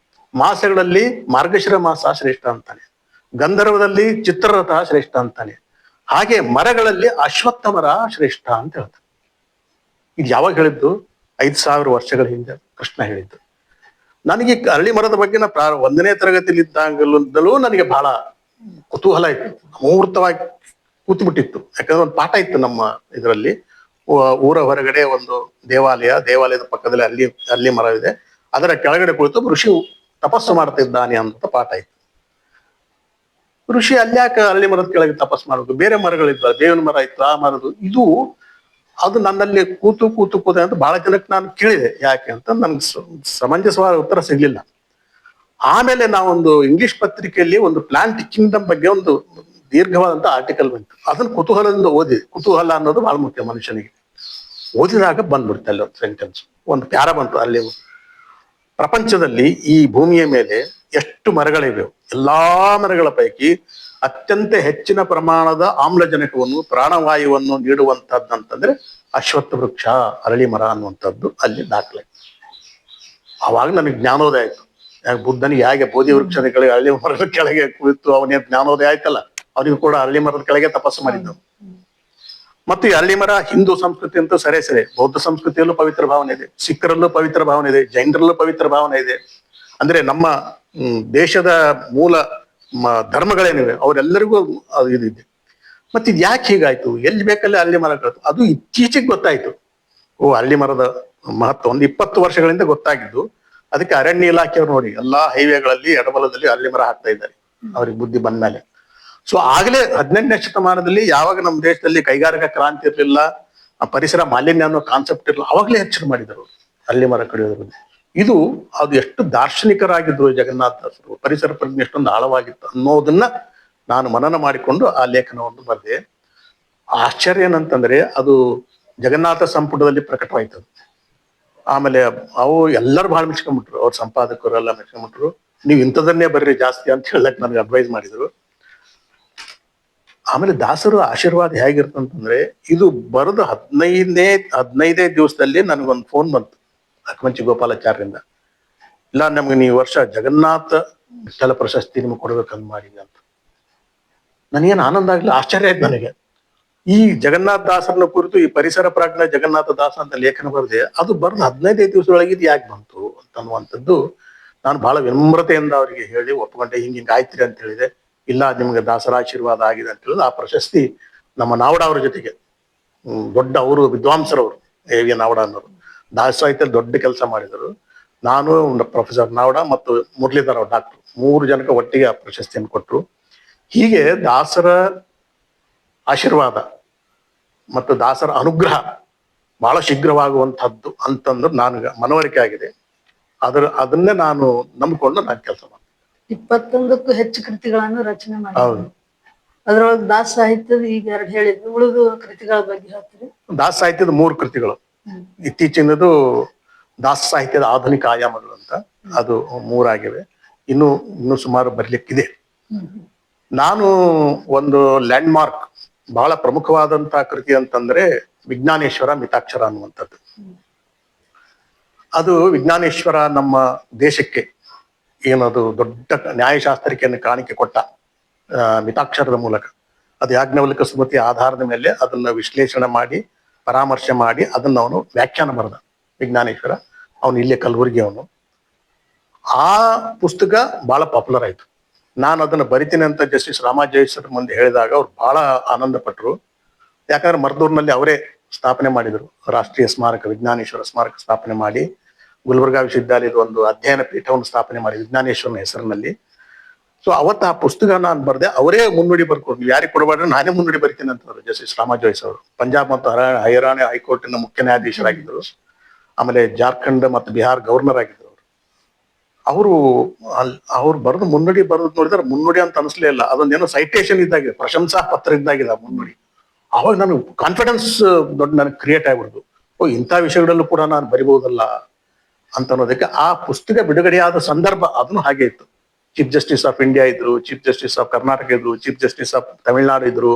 ಮಾಸಗಳಲ್ಲಿ ಮಾರ್ಗಶಿರ ಮಾಸ ಶ್ರೇಷ್ಠ ಅಂತಾನೆ, ಗಂಧರ್ವದಲ್ಲಿ ಚಿತ್ರರಥ ಶ್ರೇಷ್ಠ ಅಂತಾನೆ, ಹಾಗೆ ಮರಗಳಲ್ಲಿ ಅಶ್ವತ್ಥ ಮರ ಶ್ರೇಷ್ಠ ಅಂತ ಹೇಳ್ತಾರೆ. ಇದು ಯಾವಾಗ ಹೇಳಿದ್ದು? 5,000 ವರ್ಷಗಳ ಹಿಂದೆ ಕೃಷ್ಣ ಹೇಳಿದ್ದು. ನನಗೆ ಅರಳಿ ಮರದ ಬಗ್ಗೆ ನಾ 1ನೇ ತರಗತಿಯಲ್ಲಿ ಇದ್ದಾಗಲೂ ನನಗೆ ಬಹಳ ಕುತೂಹಲ ಇತ್ತು, ಅಮೂರ್ತವಾಗಿ ಕೂತು ಬಿಟ್ಟಿತ್ತು. ಯಾಕಂದ್ರೆ ಒಂದು ಪಾಠ ಇತ್ತು ನಮ್ಮ ಇದರಲ್ಲಿ, ಊರ ಹೊರಗಡೆ ಒಂದು ದೇವಾಲಯದ ಪಕ್ಕದಲ್ಲಿ ಅಲ್ಲಿ ಮರ ಇದೆ, ಅದರ ಕೆಳಗಡೆ ಕುಳಿತು ಋಷಿ ತಪಸ್ಸು ಮಾಡ್ತಿದ್ದಾನೆ ಅಂತ ಪಾಠ ಇತ್ತು. ಋಷಿ ಅಲ್ಯಾಕ ಅರಳಿ ಮರದ ಕೆಳಗೆ ತಪಸ್ಸು ಮಾಡೋದು, ಬೇರೆ ಮರಗಳಿದ್ವ, ಬೇವಿನ ಮರ ಇತ್ತು, ಆ ಮರದು ಇದು ಅದು ನನ್ನಲ್ಲಿ ಕೂತು ಅಂತ ಬಹಳ ಜನಕ್ಕೆ ನಾನು ಕೇಳಿದೆ. ಯಾಕೆ ಅಂತ ನನ್ಗೆ ಸಮಂಜಸವಾದ ಉತ್ತರ ಸಿಗ್ಲಿಲ್ಲ. ಆಮೇಲೆ ನಾವೊಂದು ಇಂಗ್ಲಿಷ್ ಪತ್ರಿಕೆಯಲ್ಲಿ ಒಂದು ಪ್ಲಾಂಟ್ ಕಿಂಗ್ಡಮ್ ಬಗ್ಗೆ ಒಂದು ದೀರ್ಘವಾದಂತ ಆರ್ಟಿಕಲ್ ಬಂತು. ಅದನ್ನ ಕುತೂಹಲದಿಂದ ಓದಿ, ಕುತೂಹಲ ಅನ್ನೋದು ಬಹಳ ಮುಖ್ಯ ಮನುಷ್ಯನಿಗೆ. ಓದಿದಾಗ ಬಂದ್ಬಿಡ್ತು ಅಲ್ಲಿ ಒಂದು ಸೆಂಟೆನ್ಸ್, ಒಂದು ಪ್ಯಾರ ಬಂತು. ಅಲ್ಲಿ ಪ್ರಪಂಚದಲ್ಲಿ ಈ ಭೂಮಿಯ ಮೇಲೆ ಎಷ್ಟು ಮರಗಳಿವೆ, ಎಲ್ಲಾ ಮರಗಳ ಪೈಕಿ ಅತ್ಯಂತ ಹೆಚ್ಚಿನ ಪ್ರಮಾಣದ ಆಮ್ಲಜನಕವನ್ನು, ಪ್ರಾಣವಾಯುವನ್ನು ನೀಡುವಂತದ್ದಂತಂದ್ರೆ ಅಶ್ವತ್ಥ ವೃಕ್ಷ, ಅರಳಿ ಮರ ಅನ್ನುವಂಥದ್ದು ಅಲ್ಲಿ ದಾಖಲೆ. ಅವಾಗ ನನಗೆ ಜ್ಞಾನೋದಯ ಆಯ್ತು. ಬುದ್ಧನಿಗೆ ಹೇಗೆ ಬೋಧಿ ವೃಕ್ಷದ ಕೆಳಗೆ ಅರಳಿ ಮರದ ಕೆಳಗೆ ಕುಳಿತು ಅವನಿಗೆ ಜ್ಞಾನೋದಯ ಆಯ್ತಲ್ಲ, ಅವನಿಗೂ ಕೂಡ ಅರಳಿ ಮರದ ಕೆಳಗೆ ತಪಸ್ಸು ಮಾಡಿದ್ದವು. ಮತ್ತು ಈ ಅರಳಿ ಮರ ಹಿಂದೂ ಸಂಸ್ಕೃತಿ ಅಂತೂ ಸರಿ, ಬೌದ್ಧ ಸಂಸ್ಕೃತಿಯಲ್ಲೂ ಪವಿತ್ರ ಭಾವನೆ ಇದೆ, ಸಿಖ್ಖರಲ್ಲೂ ಪವಿತ್ರ ಭಾವನೆ ಇದೆ, ಜೈನರಲ್ಲೂ ಪವಿತ್ರ ಭಾವನೆ ಇದೆ. ಅಂದ್ರೆ ನಮ್ಮ ದೇಶದ ಮೂಲ ಧರ್ಮಗಳೇನಿವೆ ಅವರೆಲ್ಲರಿಗೂ ಅದು ಇದಿದೆ. ಮತ್ತೆ ಇದು ಯಾಕೆ ಹೀಗಾಯ್ತು, ಎಲ್ಲಿ ಬೇಕಲ್ಲಿ ಅರಳಿ ಮರ ಕಳ್ತು, ಅದು ಇತ್ತೀಚೆಗೆ ಗೊತ್ತಾಯ್ತು. ಅರಳಿ ಮರದ ಮಹತ್ವ ಒಂದು 20 ವರ್ಷಗಳಿಂದ ಗೊತ್ತಾಗಿದ್ದು. ಅದಕ್ಕೆ ಅರಣ್ಯ ಇಲಾಖೆಯವರು ನೋಡಿ ಎಲ್ಲಾ ಹೈವೇಗಳಲ್ಲಿ ಎಡಬಲದಲ್ಲಿ ಅರಳಿ ಮರ ಹಾಕ್ತಾ ಇದ್ದಾರೆ, ಅವ್ರಿಗೆ ಬುದ್ಧಿ ಬಂದ್ಮೇಲೆ. ಸೊ ಆಗಲೇ 18ನೇ ಶತಮಾನದಲ್ಲಿ ಯಾವಾಗ ನಮ್ಮ ದೇಶದಲ್ಲಿ ಕೈಗಾರಿಕಾ ಕ್ರಾಂತಿ ಇರಲಿಲ್ಲ, ಪರಿಸರ ಮಾಲಿನ್ಯ ಅನ್ನೋ ಕಾನ್ಸೆಪ್ಟ್ ಇರಲಿಲ್ಲ, ಅವಾಗಲೇ ಎಚ್ಚರ ಮಾಡಿದರು ಅರಳಿ ಮರ ಕಡಿಯೋದ್ರಿಂದ. ಅದು ಎಷ್ಟು ದಾರ್ಶನಿಕರಾಗಿದ್ರು ಜಗನ್ನಾಥದಾಸರು, ಪರಿಸರ ಪ್ರಜ್ಞೆ ಎಷ್ಟೊಂದು ಆಳವಾಗಿತ್ತು ಅನ್ನೋದನ್ನ ನಾನು ಮನನ ಮಾಡಿಕೊಂಡು ಆ ಲೇಖನವನ್ನು ಬರೆದೆ. ಆಶ್ಚರ್ಯ ಏನಂತಂದ್ರೆ ಅದು ಜಗನ್ನಾಥ ಸಂಪುಟದಲ್ಲಿ ಪ್ರಕಟವಾಯ್ತು. ಆಮೇಲೆ ಅವು ಎಲ್ಲರೂ ಬಹಳ ಮೆಚ್ಕೊಂಡ್ಬಿಟ್ರು, ಅವ್ರ ಸಂಪಾದಕರು ಎಲ್ಲ ಮೆಚ್ಕೊಂಡ್ಬಿಟ್ರು. ನೀವು ಇಂಥದನ್ನೇ ಬರ್ರಿ ಜಾಸ್ತಿ ಅಂತ ಹೇಳಕ್ ನನಗೆ ಅಡ್ವೈಸ್ ಮಾಡಿದ್ರು. ಆಮೇಲೆ ದಾಸರ ಆಶೀರ್ವಾದ ಹೇಗಿರ್ತಂತಂದ್ರೆ, ಇದು ಬರೆದು 15 ದಿವಸದಲ್ಲಿ ನನಗೊಂದು ಫೋನ್ ಬಂತು ಅಕ್ಕಮಂಚಿ ಗೋಪಾಲಾಚಾರ್ಯರಿಂದ. ಇಲ್ಲ, ನಮ್ಗೆ ನೀವು ವರ್ಷ ಜಗನ್ನಾಥ ವಿಠಲ ಪ್ರಶಸ್ತಿ ನಿಮ್ಗೆ ಕೊಡ್ಬೇಕಂತ ಮಾಡಿದೆ ಅಂತ. ನನಗೇನು ಆನಂದ ಆಗ್ಲಿಲ್ಲ, ಆಶ್ಚರ್ಯ ಆಯ್ತು ನನಗೆ. ಈ ಜಗನ್ನಾಥ ದಾಸರನ್ನ ಕುರಿತು ಈ ಪರಿಸರ ಪ್ರಾಜ್ಞ ಜಗನ್ನಾಥ ದಾಸ ಅಂತ ಲೇಖನ ಬರೆದೆ, ಅದು ಬರೆದು 15 ದಿವಸದೊಳಗೆ ಇದು ಯಾಕೆ ಬಂತು ಅಂತನ್ನುವಂಥದ್ದು ನಾನು ಬಹಳ ವಿನಮ್ರತೆಯಿಂದ ಅವರಿಗೆ ಹೇಳಿ ಒಪ್ಕೊಂಡೆ. ಹಿಂಗೆ ಆಯ್ತಿರಿ ಅಂತ ಹೇಳಿದೆ. ಇಲ್ಲ, ನಿಮ್ಗೆ ದಾಸರ ಆಶೀರ್ವಾದ ಆಗಿದೆ ಅಂತ ಹೇಳಿದ್ರೆ ಆ ಪ್ರಶಸ್ತಿ ನಮ್ಮ ನಾವಡ ಅವ್ರ ಜೊತೆಗೆ ದೊಡ್ಡ ಅವರು ವಿದ್ವಾಂಸರವರು, A.V. ನಾವಡ ಅನ್ನೋರು ದಾಸ ಸಾಹಿತ್ಯದಲ್ಲಿ ದೊಡ್ಡ ಕೆಲಸ ಮಾಡಿದರು. ನಾನು ಪ್ರೊಫೆಸರ್ ನಾವಡ ಮತ್ತು ಮುರಳೀಧರ ಡಾಕ್ಟರ್ 3 ಜನಕ್ಕೆ ಒಟ್ಟಿಗೆ ಆ ಪ್ರಶಸ್ತಿಯನ್ನು ಕೊಟ್ಟರು. ಹೀಗೆ ದಾಸರ ಆಶೀರ್ವಾದ ಮತ್ತು ದಾಸರ ಅನುಗ್ರಹ ಬಹಳ ಶೀಘ್ರವಾಗುವಂತಹದ್ದು ಅಂತಂದ್ರೆ ನನಗೆ ಮನವರಿಕೆ ಆಗಿದೆ. ಅದನ್ನೇ ನಾನು ನಂಬಿಕೊಂಡು ನಾನು ಕೆಲಸ ಮಾಡ್ತೀನಿ. 21ಕ್ಕೂ ಹೆಚ್ಚು ಕೃತಿಗಳನ್ನು ರಚನೆ ಮಾಡಿದ್ರು. ಅದ್ರೊಳಗೆ ದಾಸ ಸಾಹಿತ್ಯದ ಈಗ 2 ಹೇಳಿದ್ರು, ಉಳಿದು ಕೃತಿಗಳ ಬಗ್ಗೆ ಹೇಳ್ತೀರಿ? ದಾಸ ಸಾಹಿತ್ಯದ 3 ಕೃತಿಗಳು, ಇತ್ತೀಚಿನದು ದಾಸ ಸಾಹಿತ್ಯದ ಆಧುನಿಕ ಆಯಾಮಗಳು ಅಂತ, ಅದು 3 ಆಗಿವೆ. ಇನ್ನು ಸುಮಾರು ಬರ್ಲಿಕ್ಕಿದೆ. ನಾನು ಒಂದು ಲ್ಯಾಂಡ್ ಮಾರ್ಕ್, ಬಹಳ ಪ್ರಮುಖವಾದಂತಹ ಕೃತಿ ಅಂತಂದ್ರೆ ವಿಜ್ಞಾನೇಶ್ವರ ಮಿತಾಕ್ಷರ ಅನ್ನುವಂಥದ್ದು. ಅದು ವಿಜ್ಞಾನೇಶ್ವರ ನಮ್ಮ ದೇಶಕ್ಕೆ ಏನದು ದೊಡ್ಡ ನ್ಯಾಯಶಾಸ್ತ್ರಕ್ಕೆ ಕಾಣಿಕೆ ಕೊಟ್ಟ ಮಿತಾಕ್ಷರದ ಮೂಲಕ. ಅದು ಯಾಜ್ಞವಲ್ಕ್ಯ ಸ್ಮೃತಿ ಆಧಾರದ ಮೇಲೆ ಅದನ್ನ ವಿಶ್ಲೇಷಣೆ ಮಾಡಿ, ಪರಾಮರ್ಶೆ ಮಾಡಿ ಅದನ್ನ ಅವನು ವ್ಯಾಖ್ಯಾನ ಬರೆದ ವಿಜ್ಞಾನೇಶ್ವರ. ಅವನು ಇಲ್ಲೇ ಕಲಬುರಗಿ ಅವನು. ಆ ಪುಸ್ತಕ ಬಹಳ ಪಾಪ್ಯುಲರ್ ಆಯ್ತು. ನಾನು ಅದನ್ನ ಬರಿತೀನಿ ಅಂತ ಜಸ್ಟಿಸ್ ರಾಮಾಜೋಯಿಸರ ಮುಂದೆ ಹೇಳಿದಾಗ ಅವ್ರು ಬಹಳ ಆನಂದ ಪಟ್ಟರು. ಯಾಕಂದ್ರೆ ಮರ್ದೂರ್ನಲ್ಲಿ ಅವರೇ ಸ್ಥಾಪನೆ ಮಾಡಿದರು ರಾಷ್ಟ್ರೀಯ ಸ್ಮಾರಕ, ವಿಜ್ಞಾನೇಶ್ವರ ಸ್ಮಾರಕ ಸ್ಥಾಪನೆ ಮಾಡಿ, ಗುಲ್ಬರ್ಗಾ ವಿಶ್ವವಿದ್ಯಾಲಯದ ಒಂದು ಅಧ್ಯಯನ ಪೀಠವನ್ನು ಸ್ಥಾಪನೆ ಮಾಡಿ ವಿಜ್ಞಾನೇಶ್ವರನ ಹೆಸರಿನಲ್ಲಿ. ಸೊ ಅವತ್ತು ಆ ಪುಸ್ತಕ ನಾನು ಬರೆದೆ. ಅವರೇ ಮುನ್ನುಡಿ ಬರ್ಕೊಂಡು, ನೀವು ಯಾರಿಗೆ ಕೊಡಬೇಡ್ರೆ ನಾನೇ ಮುನ್ನುಡಿ ಬರಿತೀನಿ ಅಂತಂದ್ರು ಜಸ್ಟಿಸ್ ರಾಮಾಜೋಯಿಸ್ ಅವರು. ಪಂಜಾಬ್ ಮತ್ತು ಹರಿಯಾಣ ಹೈಕೋರ್ಟಿನ ಮುಖ್ಯ ನ್ಯಾಯಾಧೀಶರಾಗಿದ್ದರು. ಆಮೇಲೆ ಜಾರ್ಖಂಡ್ ಮತ್ತು ಬಿಹಾರ್ ಗವರ್ನರ್ ಆಗಿದ್ದರು ಅವ್ರು ಬರೆದು ಮುನ್ನುಡಿ ಬರೆದು ನೋಡಿದ್ರೆ ಮುನ್ನುಡಿ ಅಂತ ಅನಿಸ್ಲೇ ಇಲ್ಲ. ಅದೊಂದೇನೋ ಸೈಟೇಷನ್ ಇದ್ದಾಗಿದೆ, ಪ್ರಶಂಸಾ ಪತ್ರ ಇದ್ದಾಗಿದೆ ಆ ಮುನ್ನುಡಿ. ಅವಾಗ ನಾನು ಕಾನ್ಫಿಡೆನ್ಸ್ ದೊಡ್ಡ ನನಗೆ ಕ್ರಿಯೇಟ್ ಆಗ್ಬಿಡ್ದು. ಇಂಥ ವಿಷಯಗಳಲ್ಲೂ ಕೂಡ ನಾನು ಬರಿಬಹುದಲ್ಲ ಅಂತ ಅನ್ನೋದಕ್ಕೆ ಆ ಪುಸ್ತಕ ಬಿಡುಗಡೆಯಾದ ಸಂದರ್ಭ ಅದನ್ನು ಹಾಗೆ ಇತ್ತು. ಚೀಫ್ ಜಸ್ಟಿಸ್ ಆಫ್ ಇಂಡಿಯಾ ಇದ್ರು, ಚೀಫ್ ಜಸ್ಟಿಸ್ ಆಫ್ ಕರ್ನಾಟಕ ಇದ್ರು, ಚೀಫ್ ಜಸ್ಟಿಸ್ ಆಫ್ ತಮಿಳ್ನಾಡು ಇದ್ರು,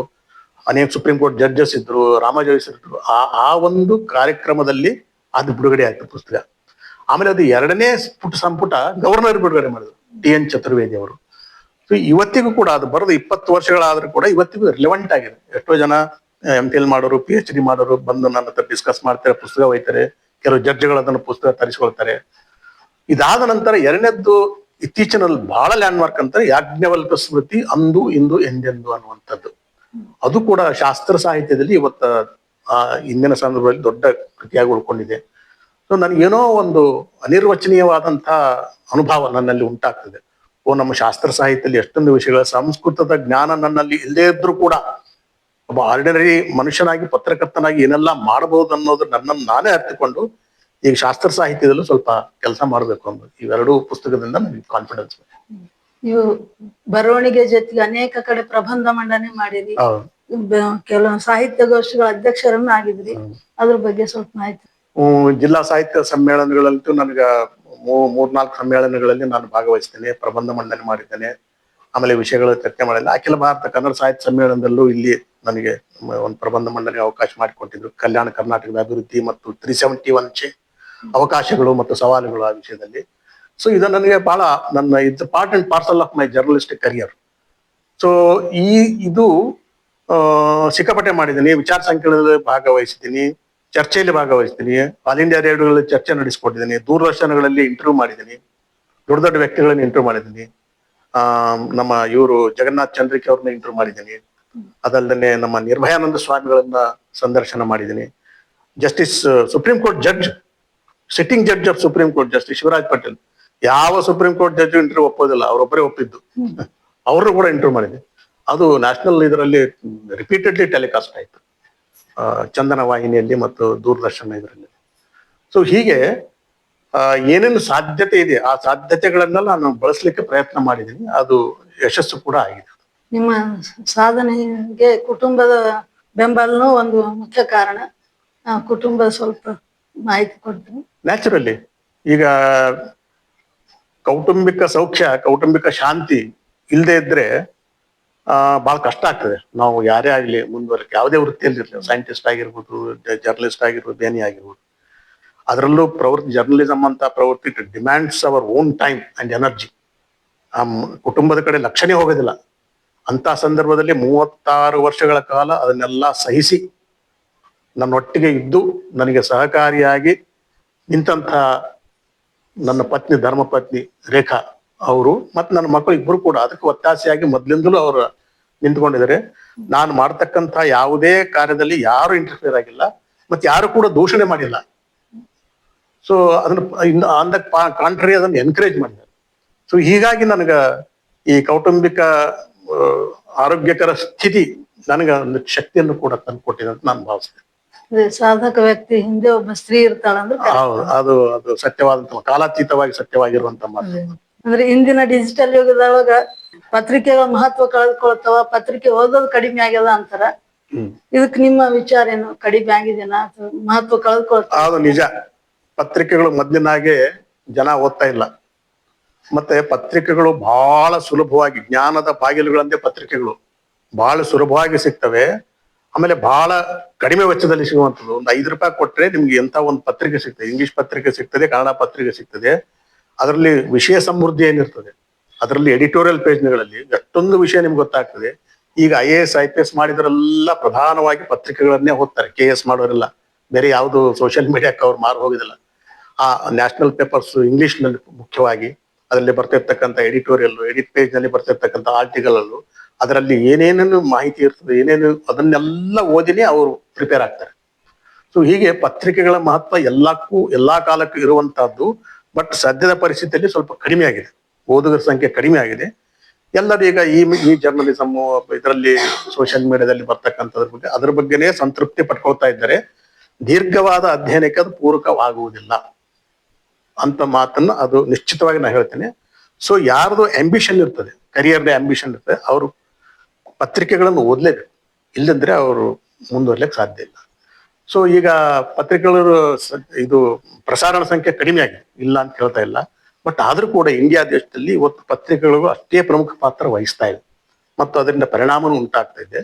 ಅನೇಕ ಸುಪ್ರೀಂ ಕೋರ್ಟ್ ಜಡ್ಜಸ್ ಇದ್ರು, ರಾಮಾಜೋಯಿಸ್ ಇದ್ರು. ಆ ಒಂದು ಕಾರ್ಯಕ್ರಮದಲ್ಲಿ ಅದು ಬಿಡುಗಡೆ ಆಯ್ತು ಪುಸ್ತಕ. ಆಮೇಲೆ ಅದು 2ನೇ ಸಂಪುಟ ಗವರ್ನರ್ ಬಿಡುಗಡೆ ಮಾಡಿದ್ರು, TN ಚತುರ್ವೇದಿ ಅವರು. ಸೊ ಇವತ್ತಿಗೂ ಕೂಡ ಅದು ಬರೆದು 20 ವರ್ಷಗಳಾದ್ರೂ ಕೂಡ ಇವತ್ತಿಗೂ ರಿಲೆವೆಂಟ್ ಆಗಿದೆ. ಎಷ್ಟೋ ಜನ MPhil ಮಾಡೋರು, PhD ಮಾಡೋರು ಬಂದು ನನ್ನ ಹತ್ರ ಡಿಸ್ಕಸ್ ಮಾಡ್ತಾರೆ, ಪುಸ್ತಕ ಒಯ್ತಾರೆ. ಕೆಲವು ಜಡ್ಜ್ಗಳು ಅದನ್ನು ಪುಸ್ತಕ ತರಿಸ್ಕೊಳ್ತಾರೆ. ಇದಾದ ನಂತರ ಎರಡನೇದ್ದು ಇತ್ತೀಚಿನಲ್ಲಿ ಬಹಳ ಲ್ಯಾಂಡ್ ಮಾರ್ಕ್ ಅಂತಾರೆ ಯಾಜ್ಞವಲ್ಕ ಸ್ಮೃತಿ ಅಂದು ಇಂದು ಎಂದೆಂದು ಅನ್ನುವಂಥದ್ದು. ಅದು ಕೂಡ ಶಾಸ್ತ್ರ ಸಾಹಿತ್ಯದಲ್ಲಿ ಇವತ್ತ ಇಂದಿನ ಸಂದರ್ಭದಲ್ಲಿ ದೊಡ್ಡ ಕೃತಿಯಾಗಿ ಉಳ್ಕೊಂಡಿದೆ. ಸೊ ನನಗೇನೋ ಒಂದು ಅನಿರ್ವಚನೀಯವಾದಂತಹ ಅನುಭವ ನನ್ನಲ್ಲಿ ಉಂಟಾಗ್ತದೆ. ನಮ್ಮ ಶಾಸ್ತ್ರ ಸಾಹಿತ್ಯದಲ್ಲಿ ಎಷ್ಟೊಂದು ವಿಷಯಗಳ ಸಂಸ್ಕೃತದ ಜ್ಞಾನ ನನ್ನಲ್ಲಿ ಇಲ್ಲದೇ ಇದ್ರೂ ಕೂಡ ಒಬ್ಬ ಆರ್ಡಿನರಿ ಮನುಷ್ಯನಾಗಿ ಪತ್ರಕರ್ತನಾಗಿ ಏನೆಲ್ಲ ಮಾಡಬಹುದು ಅನ್ನೋದು ನನ್ನನ್ನು ನಾನೇ ಅರ್ಥಕೊಂಡು ಈಗ ಶಾಸ್ತ್ರ ಸಾಹಿತ್ಯದಲ್ಲೂ ಸ್ವಲ್ಪ ಕೆಲಸ ಮಾಡಬೇಕು ಅನ್ನೋದು ಇವೆರಡೂ ಪುಸ್ತಕದಿಂದ ನನಗೆ ಕಾನ್ಫಿಡೆನ್ಸ್. ನೀವು ಬರವಣಿಗೆ ಜೊತೆಗೆ ಅನೇಕ ಕಡೆ ಪ್ರಬಂಧ ಮಂಡನೆ ಮಾಡಿರಿ, ಕೆಲವು ಸಾಹಿತ್ಯ ಗೋಷ್ಠಿಗಳ ಅಧ್ಯಕ್ಷರನ್ನ ಆಗಿದ್ರಿ. ಅದ್ರ ಬಗ್ಗೆ ಸ್ವಲ್ಪ ಮಾಹಿತಿ. ಜಿಲ್ಲಾ ಸಾಹಿತ್ಯ ಸಮ್ಮೇಳನಗಳಂತೂ ನನಗೆ 3-4 ಸಮ್ಮೇಳನಗಳಲ್ಲಿ ನಾನು ಭಾಗವಹಿಸ್ತೇನೆ, ಪ್ರಬಂಧ ಮಂಡನೆ ಮಾಡಿದ್ದೇನೆ. ಆಮೇಲೆ ವಿಷಯಗಳ ಚರ್ಚೆ ಮಾಡಿಲ್ಲ. ಅಖಿಲ ಭಾರತ ಕನ್ನಡ ಸಾಹಿತ್ಯ ಸಮ್ಮೇಳನದಲ್ಲೂ ಇಲ್ಲಿ ನನಗೆ ಒಂದು ಪ್ರಬಂಧ ಮಂಡನೆ ಅವಕಾಶ ಮಾಡಿಕೊಟ್ಟಿದ್ರು. ಕಲ್ಯಾಣ ಕರ್ನಾಟಕದ ಅಭಿವೃದ್ಧಿ ಮತ್ತು 371 ಅವಕಾಶಗಳು ಮತ್ತು ಸವಾಲುಗಳು ಆ ವಿಷಯದಲ್ಲಿ. ಸೊ ಇದು ನನಗೆ ಬಹಳ ನನ್ನ it's part and parcel of my journalistic career. So ಇದು ಸಿಕ್ಕಾಪಟ್ಟೆ ಮಾಡಿದ್ದೀನಿ. ವಿಚಾರ ಸಂಕಿರಣದಲ್ಲಿ ಭಾಗವಹಿಸಿದ್ದೀನಿ, ಚರ್ಚೆಯಲ್ಲಿ ಭಾಗವಹಿಸ್ತೀನಿ, ಆಲ್ ಇಂಡಿಯಾ ರೇಡಿಯೋಗಳಲ್ಲಿ ಚರ್ಚೆ ನಡೆಸ್ಕೊಟ್ಟಿದ್ದೀನಿ, ದೂರದರ್ಶನಗಳಲ್ಲಿ ಇಂಟರ್ವ್ಯೂ ಮಾಡಿದ್ದೀನಿ, ದೊಡ್ಡ ದೊಡ್ಡ ವ್ಯಕ್ತಿಗಳನ್ನ ಇಂಟರ್ವ್ಯೂ ಮಾಡಿದ್ದೀನಿ. ನಮ್ಮ ಇವರು ಜಗನ್ನಾಥ್ ಚಂದ್ರಿಕೆ ಅವ್ರನ್ನ ಇಂಟರ್ವ್ಯೂ ಮಾಡಿದ್ದೀನಿ. ಅದಲ್ಲದೆ ನಮ್ಮ ನಿರ್ಭಯಾನಂದ ಸ್ವಾಮಿಗಳನ್ನ ಸಂದರ್ಶನ ಮಾಡಿದ್ದೀನಿ. Justice supreme court judge, sitting judge of supreme court justice Shivaraj Patel, ಯಾವ ಸುಪ್ರೀಂ ಕೋರ್ಟ್ ಜಡ್ಜ್ ಇಂಟರ್ವ್ಯೂ ಒಪ್ಪೋದಿಲ್ಲ, ಅವರೊಬ್ಬರೇ ಒಪ್ಪಿದ್ದು. ಅವ್ರನ್ನು ಕೂಡ ಇಂಟರ್ವ್ಯೂ ಮಾಡಿದೆ. ಅದು ನ್ಯಾಷನಲ್ ಇದರಲ್ಲಿ ರಿಪೀಟೆಡ್ಲಿ ಟೆಲಿಕಾಸ್ಟ್ ಆಯ್ತು, ಚಂದನ ವಾಹಿನಿಯಲ್ಲಿ ಮತ್ತು ದೂರದರ್ಶನ ಇದರಲ್ಲಿ. ಸೊ ಹೀಗೆ ಏನೇನು ಸಾಧ್ಯತೆ ಇದೆ ಆ ಸಾಧ್ಯತೆಗಳನ್ನೆಲ್ಲ ನಾನು ಬಳಸಲಿಕ್ಕೆ ಪ್ರಯತ್ನ ಮಾಡಿದ್ದೀನಿ. ಅದು ಯಶಸ್ಸು ಕೂಡ ಆಗಿದೆ. ನಿಮ್ಮ ಸಾಧನೆಗೆ ಕುಟುಂಬದ ಬೆಂಬಲನೂ ಒಂದು ಮುಖ್ಯ ಕಾರಣ. ಕುಟುಂಬದ ಸ್ವಲ್ಪ ಮಾಹಿತಿ ಕೊಡ್ತೀನಿ. ನ್ಯಾಚುರಲಿ ಈಗ ಕೌಟುಂಬಿಕ ಸೌಖ್ಯ, ಕೌಟುಂಬಿಕ ಶಾಂತಿ ಇಲ್ಲದೆ ಇದ್ರೆ ಬಹಳ ಕಷ್ಟ ಆಗ್ತದೆ. ನಾವು ಯಾರೇ ಆಗ್ಲಿ ಮುಂದುವರಕ್ಕೆ, ಯಾವುದೇ ವೃತ್ತಿಯಲ್ಲಿ ಇರಲಿ, ಸೈಂಟಿಸ್ಟ್ ಆಗಿರ್ಬೋದು, ಜರ್ನಲಿಸ್ಟ್ ಆಗಿರ್ಬೋದು, ಏನೇ ಆಗಿರ್ಬೋದು. ಅದರಲ್ಲೂ ಜರ್ನಲಿಸಮ್ ಅಂತ ಪ್ರವೃತ್ತಿ demands our own time and energy. ಕುಟುಂಬದ ಕಡೆ ಲಕ್ಷಣೇ ಹೋಗೋದಿಲ್ಲ. ಅಂತ ಸಂದರ್ಭದಲ್ಲಿ 36 ವರ್ಷಗಳ ಕಾಲ ಅದನ್ನೆಲ್ಲ ಸಹಿಸಿ ನನ್ನೊಟ್ಟಿಗೆ ಇದ್ದು ನನಗೆ ಸಹಕಾರಿಯಾಗಿ ನಿಂತಹ ನನ್ನ ಪತ್ನಿ, ಧರ್ಮಪತ್ನಿ ರೇಖಾ ಅವರು ಮತ್ತು ನನ್ನ ಮಕ್ಕಳು ಇಬ್ಬರು ಕೂಡ ಅದಕ್ಕೆ ಒತ್ತಾಸೆಯಾಗಿ ಮೊದಲಿಂದಲೂ ಅವರು ನಿಂತ್ಕೊಂಡಿದ್ದಾರೆ. ನಾನು ಮಾಡ್ತಕ್ಕಂಥ ಯಾವುದೇ ಕಾರ್ಯದಲ್ಲಿ ಯಾರು ಇಂಟರ್ಫಿಯರ್ ಆಗಿಲ್ಲ, ಮತ್ತೆ ಯಾರು ಕೂಡ ದೂಷಣೆ ಮಾಡಿಲ್ಲ. ಸೊ ಅದನ್ನ ಆನ್ ದ ಕಾಂಟ್ರರಿ ಅದನ್ನು ಎನ್ಕರೇಜ್ ಮಾಡಿದ್ದಾರೆ. ಸೊ ಹೀಗಾಗಿ ನನಗ ಈ ಕೌಟುಂಬಿಕ ಆರೋಗ್ಯಕರ ಸ್ಥಿತಿ ನನಗೆ ಒಂದು ಶಕ್ತಿಯನ್ನು ಕೂಡ ತಂದು ಕೊಟ್ಟಿದೆ ಅಂತ ನಾನು ಭಾವಿಸ್ತೇನೆ. ಸಾಧಕ ವ್ಯಕ್ತಿ ಹಿಂದೆ ಒಬ್ಬ ಸ್ತ್ರೀ ಇರ್ತಾಳಂದ್ರೆ ಅದು ಸತ್ಯವಾದಂತ, ಕಾಲಾತೀತವಾಗಿ ಸತ್ಯವಾಗಿರುವಂತ ಮಾತು. ಅಂದ್ರೆ ಇಂದಿನ ಡಿಜಿಟಲ್ ಯುಗದೊಳಗ ಪತ್ರಿಕೆಗಳ ಮಹತ್ವ ಕಳೆದುಕೊಳ್ತಾವ, ಪತ್ರಿಕೆ ಓದೋದು ಕಡಿಮೆ ಆಗ್ಯದ ಅಂತಾರ. ಇದಕ್ ನಿಮ್ಮ ವಿಚಾರ ಏನು? ಕಡಿಮೆ ಆಗಿದೆನಾ ಅಥವಾ ಮಹತ್ವ ಕಳೆದುಕೊಳ್ತಾವ? ಅದು ನಿಜ. ಪತ್ರಿಕೆಗಳು ಮೊದಲಿನಾಗೆ ಜನ ಓದ್ತಾ ಇಲ್ಲ. ಮತ್ತೆ ಪತ್ರಿಕೆಗಳು ಬಹಳ ಸುಲಭವಾಗಿ, ಜ್ಞಾನದ ಬಾಗಿಲುಗಳಂತೆ ಪತ್ರಿಕೆಗಳು ಬಹಳ ಸುಲಭವಾಗಿ ಸಿಗ್ತವೆ. ಆಮೇಲೆ ಬಹಳ ಕಡಿಮೆ ವೆಚ್ಚದಲ್ಲಿ ಸಿಗುವಂಥದ್ದು. ಒಂದು 5 ರೂಪಾಯಿ ಕೊಟ್ರೆ ನಿಮ್ಗೆ ಎಂತ ಒಂದು ಪತ್ರಿಕೆ ಸಿಗ್ತದೆ. ಇಂಗ್ಲಿಷ್ ಪತ್ರಿಕೆ ಸಿಗ್ತದೆ, ಕನ್ನಡ ಪತ್ರಿಕೆ ಸಿಗ್ತದೆ. ಅದರಲ್ಲಿ ವಿಷಯ ಸಮೃದ್ಧಿ ಏನಿರ್ತದೆ, ಅದರಲ್ಲಿ ಎಡಿಟೋರಿಯಲ್ ಪೇಜ್ಗಳಲ್ಲಿ ಎಷ್ಟೊಂದು ವಿಷಯ ನಿಮ್ಗೆ ಗೊತ್ತಾಗ್ತದೆ. ಈಗ IAS IPS ಮಾಡಿದ್ರೆಲ್ಲ ಪ್ರಧಾನವಾಗಿ ಪತ್ರಿಕೆಗಳನ್ನೇ ಓದ್ತಾರೆ. KS ಮಾಡೋರೆಲ್ಲ ಬೇರೆ ಯಾವುದು ಸೋಷಿಯಲ್ ಮೀಡಿಯಾಕ್ಕೆ ಅವ್ರು ಮಾರು ಹೋಗೋದಿಲ್ಲ. ಆ ನ್ಯಾಷನಲ್ ಪೇಪರ್ಸ್ ಇಂಗ್ಲಿಷ್ ನಲ್ಲಿ ಮುಖ್ಯವಾಗಿ ಅದರಲ್ಲಿ ಬರ್ತಿರ್ತಕ್ಕಂಥ ಎಡಿಟೋರಿಯಲ್, ಎಡಿಟ್ ಪೇಜ್ ನಲ್ಲಿ ಬರ್ತಿರ್ತಕ್ಕಂಥ ಆರ್ಟಿಕಲ್ ಅಲ್ಲೂ ಅದರಲ್ಲಿ ಏನೇನೇನು ಮಾಹಿತಿ ಇರ್ತದೆ, ಏನೇನು ಅದನ್ನೆಲ್ಲ ಓದಿನೇ ಅವರು ಪ್ರಿಪೇರ್ ಆಗ್ತಾರೆ. ಸೊ ಹೀಗೆ ಪತ್ರಿಕೆಗಳ ಮಹತ್ವ ಎಲ್ಲಾ ಕಾಲಕ್ಕೂ ಇರುವಂತಹದ್ದು. ಬಟ್ ಸದ್ಯದ ಪರಿಸ್ಥಿತಿಯಲ್ಲಿ ಸ್ವಲ್ಪ ಕಡಿಮೆ ಆಗಿದೆ, ಓದುಗರ ಸಂಖ್ಯೆ ಕಡಿಮೆ ಆಗಿದೆ. ಎಲ್ಲರೂ ಈಗ ಈ ಜರ್ನಲಿಸಮ್ ಇದರಲ್ಲಿ ಸೋಷಿಯಲ್ ಮೀಡಿಯಾದಲ್ಲಿ ಬರ್ತಕ್ಕಂಥದ್ರ ಬಗ್ಗೆ ಅದ್ರ ಬಗ್ಗೆನೇ ಸಂತೃಪ್ತಿ ಪಡ್ಕೊಳ್ತಾ ಇದ್ದಾರೆ. ದೀರ್ಘವಾದ ಅಧ್ಯಯನಕ್ಕೆ ಅದು ಪೂರಕವಾಗುವುದಿಲ್ಲ ಅಂತ ಮಾತನ್ನ ಅದು ನಿಶ್ಚಿತವಾಗಿ ನಾನು ಹೇಳ್ತೇನೆ. ಸೊ ಯಾರ್ದು ಆಂಬಿಷನ್ ಇರ್ತದೆ, ಕರಿಯರ್ನ ಆಂಬಿಷನ್ ಇರ್ತದೆ, ಅವರು ಪತ್ರಿಕೆಗಳನ್ನು ಓದ್ಲೇಬೇಕು. ಇಲ್ಲಂದ್ರೆ ಅವರು ಮುಂದುವರ್ಲಿಕ್ಕೆ ಸಾಧ್ಯ ಇಲ್ಲ. ಸೊ ಈಗ ಪತ್ರಿಕೆಗಳು ಇದು ಪ್ರಸಾರಣ ಸಂಖ್ಯೆ ಕಡಿಮೆ ಆಗಿದೆ, ಇಲ್ಲ ಅಂತ ಹೇಳ್ತಾ ಇಲ್ಲ. ಬಟ್ ಆದ್ರೂ ಕೂಡ ಇಂಡಿಯಾ ದೇಶದಲ್ಲಿ ಇವತ್ತು ಪತ್ರಿಕೆಗಳಿಗೂ ಅಷ್ಟೇ ಪ್ರಮುಖ ಪಾತ್ರ ವಹಿಸ್ತಾ ಇದೆ ಮತ್ತು ಅದರಿಂದ ಪರಿಣಾಮನೂ ಉಂಟಾಗ್ತಾ ಇದೆ.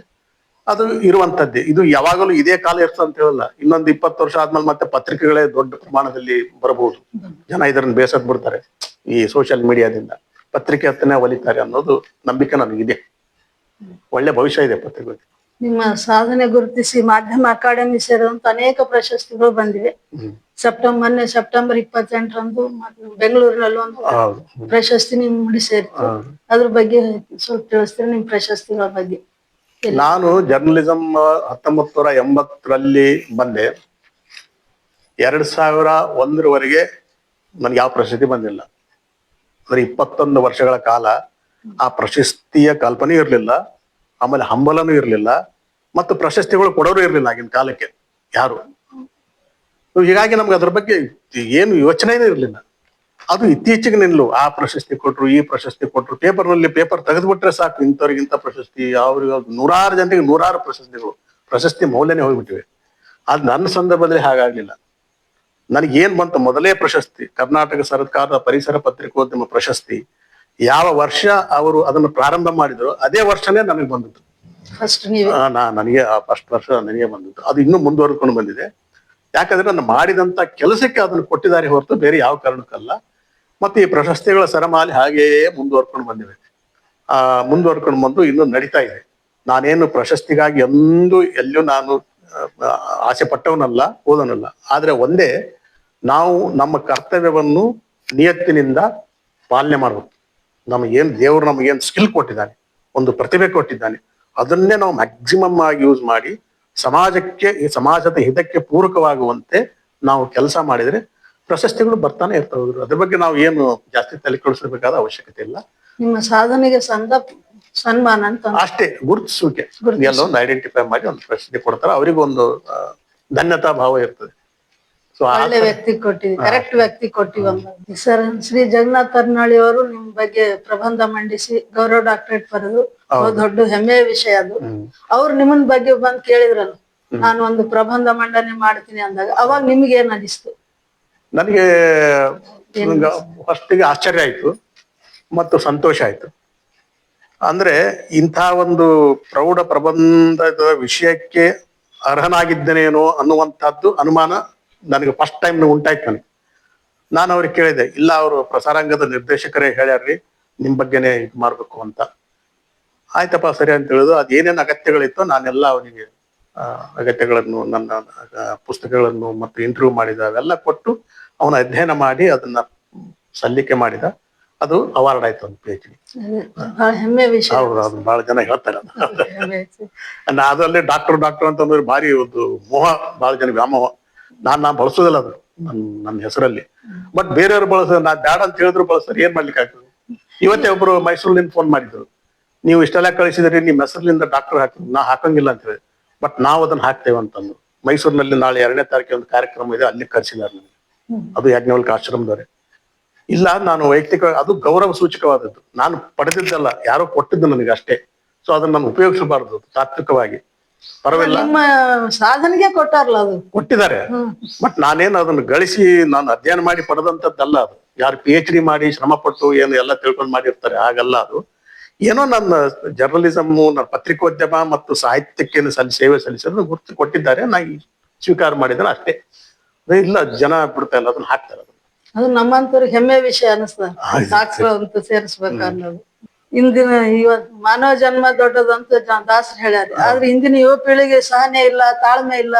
ಅದು ಇರುವಂತದ್ದೇ. ಇದು ಯಾವಾಗಲೂ ಇದೇ ಕಾಲ ಇರ್ತದೆ ಅಂತ ಹೇಳಲ್ಲ. ಇನ್ನೊಂದು 20 ವರ್ಷ ಆದ್ಮೇಲೆ ಮತ್ತೆ ಪತ್ರಿಕೆಗಳೇ ದೊಡ್ಡ ಪ್ರಮಾಣದಲ್ಲಿ ಬರಬಹುದು. ಜನ ಇದನ್ನ ಬೇಸದ್ ಬಿಡ್ತಾರೆ ಈ ಸೋಷಿಯಲ್ ಮೀಡಿಯಾದಿಂದ. ಪತ್ರಿಕೆ ಹತ್ತನೇ ಒಲಿತಾರೆ ಅನ್ನೋದು ನಂಬಿಕೆ ನನಗಿದೆ. ಒಳ್ಳೆ ಭವಿಷ್ಯ ಇದೆ ಪತ್ರಿಕೆ. ನಿಮ್ಮ ಸಾಧನೆ ಗುರುತಿಸಿ ಮಾಧ್ಯಮ ಅಕಾಡೆಮಿ ಸೇರಿದಂತ ಅನೇಕ ಪ್ರಶಸ್ತಿಗಳು ಬಂದಿವೆ. ಮೊನ್ನೆ ಸೆಪ್ಟೆಂಬರ್ 28ರಂದು ಬೆಂಗಳೂರಿನಲ್ಲಿ ಒಂದು ಪ್ರಶಸ್ತಿ ನಿಮ್ ಮುಡಿ ಸೇರಿತು. ಅದ್ರ ಬಗ್ಗೆ ಸ್ವಲ್ಪ ತಿಳಿಸ್ತೀರಿ, ನಿಮ್ ಪ್ರಶಸ್ತಿಗಳ ಬಗ್ಗೆ? ನಾನು ಜರ್ನಲಿಸಂ 1980ರಲ್ಲಿ ಬಂದೆ. 2001ರವರೆಗೆ ನನ್ಗೆ ಯಾವ ಪ್ರಶಸ್ತಿ ಬಂದಿಲ್ಲ. ಅಂದ್ರೆ 21 ವರ್ಷಗಳ ಕಾಲ ಆ ಪ್ರಶಸ್ತಿಯ ಕಲ್ಪನೆ ಇರಲಿಲ್ಲ, ಆಮೇಲೆ ಹಂಬಲನೂ ಇರಲಿಲ್ಲ, ಮತ್ತು ಪ್ರಶಸ್ತಿಗಳು ಕೊಡೋರು ಇರಲಿಲ್ಲ ಆಗಿನ ಕಾಲಕ್ಕೆ ಯಾರು. ಹೀಗಾಗಿ ನಮ್ಗೆ ಅದ್ರ ಬಗ್ಗೆ ಏನು ಯೋಚನೆನೇ ಇರಲಿಲ್ಲ. ಅದು ಇತ್ತೀಚೆಗೆ ನಿಲ್ಲು ಆ ಪ್ರಶಸ್ತಿ ಕೊಟ್ರು, ಈ ಪ್ರಶಸ್ತಿ ಕೊಟ್ರು, ಪೇಪರ್ ತೆಗೆದ್ಬಿಟ್ರೆ ಸಾಕು, ಇಂಥವ್ರಿಗಿಂತ ಪ್ರಶಸ್ತಿ, ಅವ್ರಿಗೆ 100 ಜನರಿಗೆ 100 ಪ್ರಶಸ್ತಿಗಳು, ಪ್ರಶಸ್ತಿ ಮೌಲ್ಯನೇ ಹೋಗ್ಬಿಟ್ಟಿವೆ. ಅದು ನನ್ನ ಸಂದರ್ಭದಲ್ಲಿ ಹಾಗಾಗ್ಲಿಲ್ಲ. ನನಗೇನ್ ಬಂತು, ಮೊದಲೇ ಪ್ರಶಸ್ತಿ ಕರ್ನಾಟಕ ಸರ್ಕಾರದ ಪರಿಸರ ಪತ್ರಿಕೋದ್ಯಮ ಪ್ರಶಸ್ತಿ. ಯಾವ ವರ್ಷ ಅವರು ಅದನ್ನು ಪ್ರಾರಂಭ ಮಾಡಿದ್ರು ಅದೇ ವರ್ಷನೇ ನನಗೆ ಬಂದಿತ್ತು. ನನಗೆ ಫಸ್ಟ್ ವರ್ಷ ನನಗೆ ಬಂದಿತ್ತು. ಅದು ಇನ್ನೂ ಮುಂದುವರೆದುಕೊಂಡು ಬಂದಿದೆ. ಯಾಕಂದ್ರೆ ನಾನು ಮಾಡಿದಂತ ಕೆಲಸಕ್ಕೆ ಅದನ್ನು ಕೊಟ್ಟಿದ್ದಾರೆ ಹೊರತು ಬೇರೆ ಯಾವ ಕಾರಣಕ್ಕಲ್ಲ. ಮತ್ತೆ ಈ ಪ್ರಶಸ್ತಿಗಳ ಸರಮಾಲೆ ಹಾಗೆಯೇ ಮುಂದುವರ್ಕೊಂಡು ಬಂದಿವೆ. ಮುಂದುವರ್ಕೊಂಡು ಬಂದು ಇನ್ನೂ ನಡೀತಾ ಇದೆ. ನಾನೇನು ಪ್ರಶಸ್ತಿಗಾಗಿ ಎಲ್ಲೂ ನಾನು ಆಸೆ ಪಟ್ಟವನಲ್ಲ, ಓದೋನಲ್ಲ. ಆದ್ರೆ ಒಂದೇ, ನಾವು ನಮ್ಮ ಕರ್ತವ್ಯವನ್ನು ನಿಯತ್ತಿನಿಂದ ಪಾಲನೆ ಮಾಡಬೇಕು. ದೇವರು ನಮಗೇನು ಸ್ಕಿಲ್ ಕೊಟ್ಟಿದ್ದಾನೆ, ಒಂದು ಪ್ರತಿಭೆ ಕೊಟ್ಟಿದ್ದಾನೆ, ಅದನ್ನೇ ನಾವು ಮ್ಯಾಕ್ಸಿಮಮ್ ಆಗಿ ಯೂಸ್ ಮಾಡಿ ಸಮಾಜದ ಹಿತಕ್ಕೆ ಪೂರಕವಾಗುವಂತೆ ನಾವು ಕೆಲಸ ಮಾಡಿದ್ರೆ ಪ್ರಶಸ್ತಿಗಳು ಬರ್ತಾನೆ ಇರ್ತವೆ. ಅದ್ರ ಬಗ್ಗೆ ನಾವು ಏನು ಜಾಸ್ತಿ ತಲೆ ಕೆಡಿಸಬೇಕಾದ ಅವಶ್ಯಕತೆ ಇಲ್ಲ. ನಿಮ್ಮ ಸಾಧನೆಗೆ ಸನ್ಮಾನ ಅಂತ ಅಷ್ಟೇ, ಗುರುತಿಸುವಿಕೆ. ಎಲ್ಲೊಂದು ಐಡೆಂಟಿಫೈ ಮಾಡಿ ಒಂದು ಪ್ರಶಸ್ತಿ ಕೊಡ್ತಾರೆ, ಅವರಿಗೊಂದು ಧನ್ಯತಾ ಭಾವ ಇರ್ತದೆ. ಒಳ್ಳೆ ವ್ಯಕ್ತಿ ಕೊಟ್ಟಿವಿ, ಕರೆಕ್ಟ್ ವ್ಯಕ್ತಿ ಕೊಟ್ಟಿವಿ. ಸರ್, ಶ್ರೀ ಜಗನ್ನಾಥ್ ಹರ್ನಾಳಿ ಅವರು ನಿಮ್ ಬಗ್ಗೆ ಪ್ರಬಂಧ ಮಂಡಿಸಿ ಗೌರವ ಡಾಕ್ಟರೇಟ್ ಬರೆದು ದೊಡ್ಡ ಹೆಮ್ಮೆಯ ವಿಷಯ ಅದು. ಅವ್ರು ನಿಮ್ಮನ್ ಬಗ್ಗೆ ಬಂದ್ ಕೇಳಿದ್ರಲ್ಲ, ನಾನು ಒಂದು ಪ್ರಬಂಧ ಮಂಡನೆ ಮಾಡ್ತೀನಿ ಅಂದಾಗ ಅವಾಗ ನಿಮ್ಗೆ ಏನ್ ಅನಿಸ್ತು? ನನಗೆ ಫಸ್ಟಿಗೆ ಆಶ್ಚರ್ಯ ಆಯ್ತು ಮತ್ತು ಸಂತೋಷ ಆಯ್ತು. ಅಂದ್ರೆ ಇಂಥ ಒಂದು ಪ್ರೌಢ ಪ್ರಬಂಧದ ವಿಷಯಕ್ಕೆ ಅರ್ಹನಾಗಿದ್ದೇನೇನೋ ಅನ್ನುವಂಥದ್ದು ಅನುಮಾನ ನನಗೆ ಫಸ್ಟ್ ಟೈಮ್ ಉಂಟಾಯ್ತು. ನಾನು ಅವ್ರಿಗೆ ಕೇಳಿದೆ, ಇಲ್ಲ ಅವರು ಪ್ರಸಾರಾಂಗದ ನಿರ್ದೇಶಕರೇ ಹೇಳ್ಯಾರ್ರಿ ನಿಮ್ ಬಗ್ಗೆನೆ ಇದು ಮಾಡ್ಬೇಕು ಅಂತ. ಆಯ್ತಪ್ಪ ಸರಿ ಅಂತ ಹೇಳಿದ್ರು. ಅದೇನೇನು ಅಗತ್ಯಗಳಿತ್ತು ನಾನೆಲ್ಲ ಅವನಿಗೆ ಅಗತ್ಯಗಳನ್ನು, ನನ್ನ ಪುಸ್ತಕಗಳನ್ನು ಮತ್ತು ಇಂಟರ್ವ್ಯೂ ಮಾಡಿದ ಅವೆಲ್ಲ ಕೊಟ್ಟು ಅವನ ಅಧ್ಯಯನ ಮಾಡಿ ಅದನ್ನ ಸಲ್ಲಿಕೆ ಮಾಡಿದ. ಅದು ಅವಾರ್ಡ್ ಆಯ್ತು, ಒಂದು PhD. ಹೆಮ್ಮೆ ವಿಷಯ. ಹೌದು, ಅದು ಬಹಳ ಜನ ಹೇಳ್ತಾರೆ. ಅದರಲ್ಲಿ ಡಾಕ್ಟರ್ ಅಂತಂದ್ರೆ ಭಾರಿ ಒಂದು ಮೋಹ, ಬಹಳ ಜನ ವ್ಯಾಮೋಹ. ನಾನ್ ಬಳಸೋದಿಲ್ಲ ಅದು ನನ್ನ ಹೆಸರಲ್ಲಿ. ಬಟ್ ಬೇರೆಯವ್ರು ಬಳಸೋದು, ನಾ ಬ್ಯಾಡ ಅಂತ ಹೇಳಿದ್ರು ಬಳಸ್ತಾರೆ. ಏನ್ ಮಾಡ್ಲಿಕ್ಕೆ ಆಗ್ತದೆ? ಇವತ್ತೇ ಒಬ್ರು ಮೈಸೂರಿನಿಂದ ಫೋನ್ ಮಾಡಿದ್ರು, ನೀವು ಇಷ್ಟೆಲ್ಲ ಕಳಿಸಿದ್ರಿ, ನಿಮ್ ಹೆಸರಿನಿಂದ ಡಾಕ್ಟರ್ ಹಾಕಿದ್ರು. ನಾ ಹಾಕಂಗಿಲ್ಲ ಅಂತ ಹೇಳಿ, ಬಟ್ ನಾವು ಅದನ್ನ ಹಾಕ್ತೇವೆ ಅಂತಂದು. ಮೈಸೂರಿನಲ್ಲಿ ನಾಳೆ 2ನೇ ತಾರೀಕಿಗೆ ಒಂದು ಕಾರ್ಯಕ್ರಮ ಇದೆ, ಅಲ್ಲಿ ಕರ್ಸಿದ್ದಾರೆ ನನಗೆ. ಅದು ಯಾಜ್ಞವಲ್ಕ ಆಶ್ರಮದವರೇ. ಇಲ್ಲ, ನಾನು ವೈಯಕ್ತಿಕ, ಅದು ಗೌರವ ಸೂಚಕವಾದದ್ದು, ನಾನು ಪಡೆದಿದ್ದಲ್ಲ, ಯಾರೋ ಕೊಟ್ಟಿದ್ದು ನನಗೆ ಅಷ್ಟೇ. ಸೊ ಅದನ್ನ ನಾನು ಉಪಯೋಗಿಸಬಾರದು, ತಾತ್ವಿಕವಾಗಿ. ಪರವಾಗಿಲ್ಲ, ನಿಮ್ಮ ಸಾಧನೆಗೆ ಕೊಟ್ಟಾರಲ್ಲ, ಅದು ಕೊಟ್ಟಿದ್ದಾರೆ. ಬಟ್ ನಾನೇನು ಅದನ್ನು ಗಳಿಸಿ ನಾನು ಅಧ್ಯಯನ ಮಾಡಿ ಪಡೆದಂತದ್ದಲ್ಲ. ಅದು ಯಾರು PhD ಮಾಡಿ ಶ್ರಮ ಪಟ್ಟು ಏನು ಎಲ್ಲ ತಿಳ್ಕೊಂಡು ಮಾಡಿರ್ತಾರೆ, ಹಾಗಲ್ಲ. ಅದು ಏನೋ ನನ್ನ ಜರ್ನಲಿಸಮ್, ನನ್ನ ಪತ್ರಿಕೋದ್ಯಮ ಮತ್ತು ಸಾಹಿತ್ಯಕ್ಕೆ ಸೇವೆ ಸಲ್ಲಿಸೋದನ್ನ ಗುರುತು ಕೊಟ್ಟಿದ್ದಾರೆ. ನಾ ಸ್ವೀಕಾರ ಮಾಡಿದ್ರೆ ಅಷ್ಟೇ. ಇಲ್ಲ, ಜನ ಬಿಡ್ತಾ ಇಲ್ಲ, ಅದನ್ನ ಹಾಕ್ತಾರೆ. ಅದು ನಮ್ಮಂತವ್ರಿಗೆ ಹೆಮ್ಮೆ ವಿಷಯ ಅನಿಸ್ತದೆ, ಡಾಕ್ಟರ್ ಅಂತ ಸೇರಿಸ್ಬೇಕ ಅನ್ನೋದು. ಇಂದಿನ ಮಾನವ ಜನ್ಮ ದೊಡ್ಡದಂತ ದಾಸರು ಹೇಳ್ಯಾರ. ಆದ್ರೆ ಇಂದಿನ ಯುವ ಪೀಳಿಗೆ ಸಹನೆ ಇಲ್ಲ, ತಾಳ್ಮೆ ಇಲ್ಲ,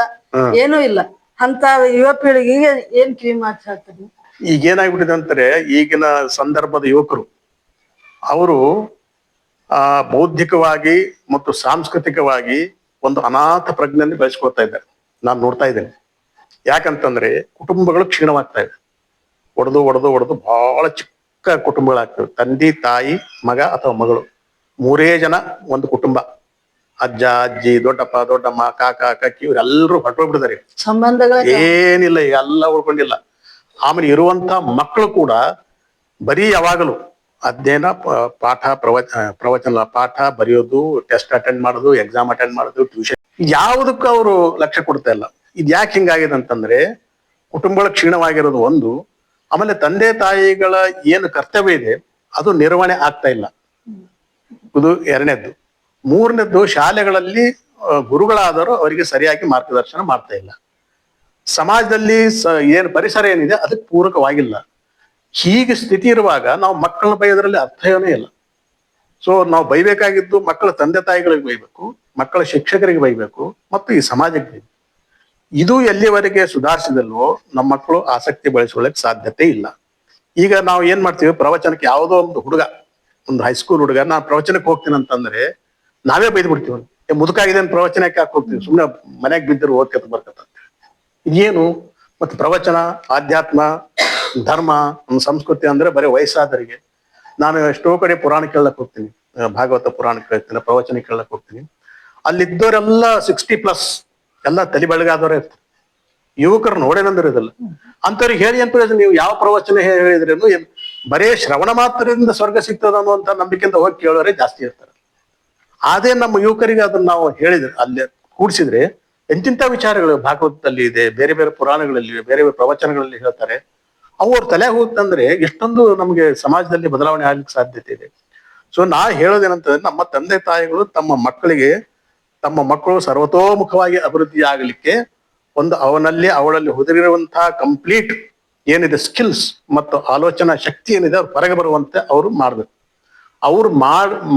ಏನೂ ಇಲ್ಲ. ಅಂತ ಯುವ ಪೀಳಿಗೆಗೆ ಏನ್ ಕಿವಿ ಮಾತು ಹೇಳ್ತಾರೆ? ಈಗ ಏನಾಗ್ಬಿಟ್ಟಿದೆ ಅಂತಾರೆ, ಈಗಿನ ಸಂದರ್ಭದ ಯುವಕರು ಅವರು ಬೌದ್ಧಿಕವಾಗಿ ಮತ್ತು ಸಾಂಸ್ಕೃತಿಕವಾಗಿ ಒಂದು ಅನಾಥ ಪ್ರಜ್ಞೆಯನ್ನು ಬೆಳೆಸ್ಕೊಳ್ತಾ ಇದ್ದಾರೆ. ನಾನು ನೋಡ್ತಾ ಇದ್ದೇನೆ. ಯಾಕಂತಂದ್ರೆ ಕುಟುಂಬಗಳು ಕ್ಷೀಣವಾಗ್ತಾ ಇದೆ. ಒಡೆದು ಬಹಳ ಚಿಕ್ಕ ಕುಟುಂಬಗಳಾಗ್ತವೆ. ತಂದೆ, ತಾಯಿ, ಮಗ ಅಥವಾ ಮಗಳು, 3 ಜನ ಒಂದು ಕುಟುಂಬ. ಅಜ್ಜ, ಅಜ್ಜಿ, ದೊಡ್ಡಪ್ಪ, ದೊಡ್ಡಮ್ಮ, ಕಾಕ, ಕಕ್ಕಿ, ಇವರೆಲ್ಲರೂ ಹೊರಟೋಗ್ಬಿಟ್ಟಿದ್ದಾರೆ. ಸಂಬಂಧಗಳು ಏನಿಲ್ಲ, ಈಗ ಎಲ್ಲ ಉಳ್ಕೊಂಡಿಲ್ಲ. ಆಮೇಲೆ ಇರುವಂತ ಮಕ್ಕಳು ಕೂಡ ಬರೀ ಯಾವಾಗಲೂ ಅಧ್ಯಯನ, ಪಾಠ ಬರೆಯೋದು, ಟೆಸ್ಟ್ ಅಟೆಂಡ್ ಮಾಡೋದು, ಎಕ್ಸಾಮ್ ಅಟೆಂಡ್ ಮಾಡೋದು, ಟ್ಯೂಷನ್, ಯಾವುದಕ್ಕೂ ಅವರು ಲಕ್ಷ್ಯ ಕೊಡ್ತಾ ಇಲ್ಲ. ಇದು ಯಾಕೆ ಹಿಂಗಾಗಿದೆ ಅಂತಂದ್ರೆ, ಕುಟುಂಬಗಳ ಕ್ಷೀಣವಾಗಿರೋದು ಒಂದು, ಆಮೇಲೆ ತಂದೆ ತಾಯಿಗಳ ಏನು ಕರ್ತವ್ಯ ಇದೆ ಅದು ನಿರ್ವಹಣೆ ಆಗ್ತಾ ಇಲ್ಲ. ಇದು 2ನೇದ್ದು. 3ನೇದ್ದು, ಶಾಲೆಗಳಲ್ಲಿ ಗುರುಗಳಾದರೂ ಅವರಿಗೆ ಸರಿಯಾಗಿ ಮಾರ್ಗದರ್ಶನ ಮಾಡ್ತಾ ಇಲ್ಲ. ಸಮಾಜದಲ್ಲಿ ಏನು ಪರಿಸರ ಏನಿದೆ ಅದಕ್ಕೆ ಪೂರಕವಾಗಿಲ್ಲ. ಹೀಗೆ ಸ್ಥಿತಿ ಇರುವಾಗ ನಾವು ಮಕ್ಕಳನ್ನ ಬೈಯೋದ್ರಲ್ಲಿ ಅರ್ಥವೇ ಇಲ್ಲ. ಸೊ ನಾವು ಬೈಬೇಕಾಗಿದ್ದು ಮಕ್ಕಳ ತಂದೆ ತಾಯಿಗಳಿಗೆ ಬೈಬೇಕು, ಮಕ್ಕಳ ಶಿಕ್ಷಕರಿಗೆ ಬೈಬೇಕು, ಮತ್ತು ಈ ಸಮಾಜಕ್ಕೆ ಬೈಬೇಕು. ಇದು ಎಲ್ಲಿವರೆಗೆ ಸುಧಾರಿಸಿದಲ್ವೋ ನಮ್ಮ ಮಕ್ಕಳು ಆಸಕ್ತಿ ಬೆಳೆಸ್ಕೊಳ್ಳಕ್ಕೆ ಸಾಧ್ಯತೆ ಇಲ್ಲ. ಈಗ ನಾವು ಏನ್ ಮಾಡ್ತೀವಿ, ಪ್ರವಚನಕ್ಕೆ ಯಾವುದೋ ಒಂದು ಹುಡುಗ, ಒಂದು ಹೈಸ್ಕೂಲ್ ಹುಡುಗ, ನಾನು ಪ್ರವಚನಕ್ಕೆ ಹೋಗ್ತೀನಿ ಅಂತಂದ್ರೆ ನಾವೇ ಬೈದ್ ಬಿಡ್ತೀವಿ. ಮುದುಕಾಗಿದೆ ಪ್ರವಚನಕ್ಕೆ ಯಾಕೆ ಹೋಗ್ತೀವಿ, ಸುಮ್ಮನೆ ಮನೆಗೆ ಬಿದ್ದರು ಓದ್ಕತ್ ಬರ್ಕತ್ತ. ಇದೇನು? ಮತ್ತೆ ಪ್ರವಚನ, ಆಧ್ಯಾತ್ಮ, ಧರ್ಮ, ನಮ್ಮ ಸಂಸ್ಕೃತಿ ಅಂದ್ರೆ ಬರೀ ವಯಸ್ಸಾದರಿಗೆ. ನಾನು ಎಷ್ಟೋ ಕಡೆ ಪುರಾಣ ಕೇಳಕ್ ಹೋಗ್ತೀನಿ, ಭಾಗವತ ಪುರಾಣ ಕೇಳ್ತೀನಿ, ಪ್ರವಚನ ಕೇಳಕ್ ಹೋಗ್ತೀನಿ. ಅಲ್ಲಿದ್ದವರೆಲ್ಲ 60+ ಎಲ್ಲ ತಲೆ ಬೆಳಗಾದವರೇ ಇರ್ತಾರೆ. ಯುವಕರು ನೋಡೇನಂದ್ರೆ ಇದಲ್ಲ. ಅಂತವ್ರಿಗೆ ಹೇಳಿ ಅಂತ ನೀವು ಯಾವ ಪ್ರವಚನ ಹೇಳಿದ್ರೇನು, ಬರೇ ಶ್ರವಣ ಮಾತ್ರದಿಂದ ಸ್ವರ್ಗ ಸಿಗ್ತದ ಅನ್ನುವಂತ ನಂಬಿಕೆಯಿಂದ ಹೋಗಿ ಕೇಳೋರೇ ಜಾಸ್ತಿ ಇರ್ತಾರೆ. ಅದೇ ನಮ್ಮ ಯುವಕರಿಗೆ ಅದನ್ನ ನಾವು ಹೇಳಿದ್ರೆ, ಅಲ್ಲಿ ಕೂಡಿಸಿದ್ರೆ ಎಂತಿಂತ ವಿಚಾರಗಳು ಭಾಗವತದಲ್ಲಿ ಇದೆ, ಬೇರೆ ಬೇರೆ ಪುರಾಣಗಳಲ್ಲಿ, ಬೇರೆ ಬೇರೆ ಪ್ರವಚನಗಳಲ್ಲಿ ಹೇಳ್ತಾರೆ. ಅವ್ರ ತಲೆ ಹೋಗ್ತಂದ್ರೆ ಎಷ್ಟೊಂದು ನಮ್ಗೆ ಸಮಾಜದಲ್ಲಿ ಬದಲಾವಣೆ ಆಗ್ಲಿಕ್ಕೆ ಸಾಧ್ಯತೆ ಇದೆ. ಸೊ ನಾ ಹೇಳೋದೇನಂತಂದ್ರೆ, ನಮ್ಮ ತಂದೆ ತಾಯಿಗಳು ತಮ್ಮ ಮಕ್ಕಳು ಸರ್ವತೋಮುಖವಾಗಿ ಅಭಿವೃದ್ಧಿ ಆಗಲಿಕ್ಕೆ ಅವಳಲ್ಲಿ ಹೊದರಿರುವಂತಹ ಕಂಪ್ಲೀಟ್ ಏನಿದೆ ಸ್ಕಿಲ್ಸ್ ಮತ್ತು ಆಲೋಚನಾ ಶಕ್ತಿ ಏನಿದೆ ಅವ್ರು ಹೊರಗೆ ಬರುವಂತೆ ಅವರು ಮಾಡ್ಬೇಕು. ಅವ್ರು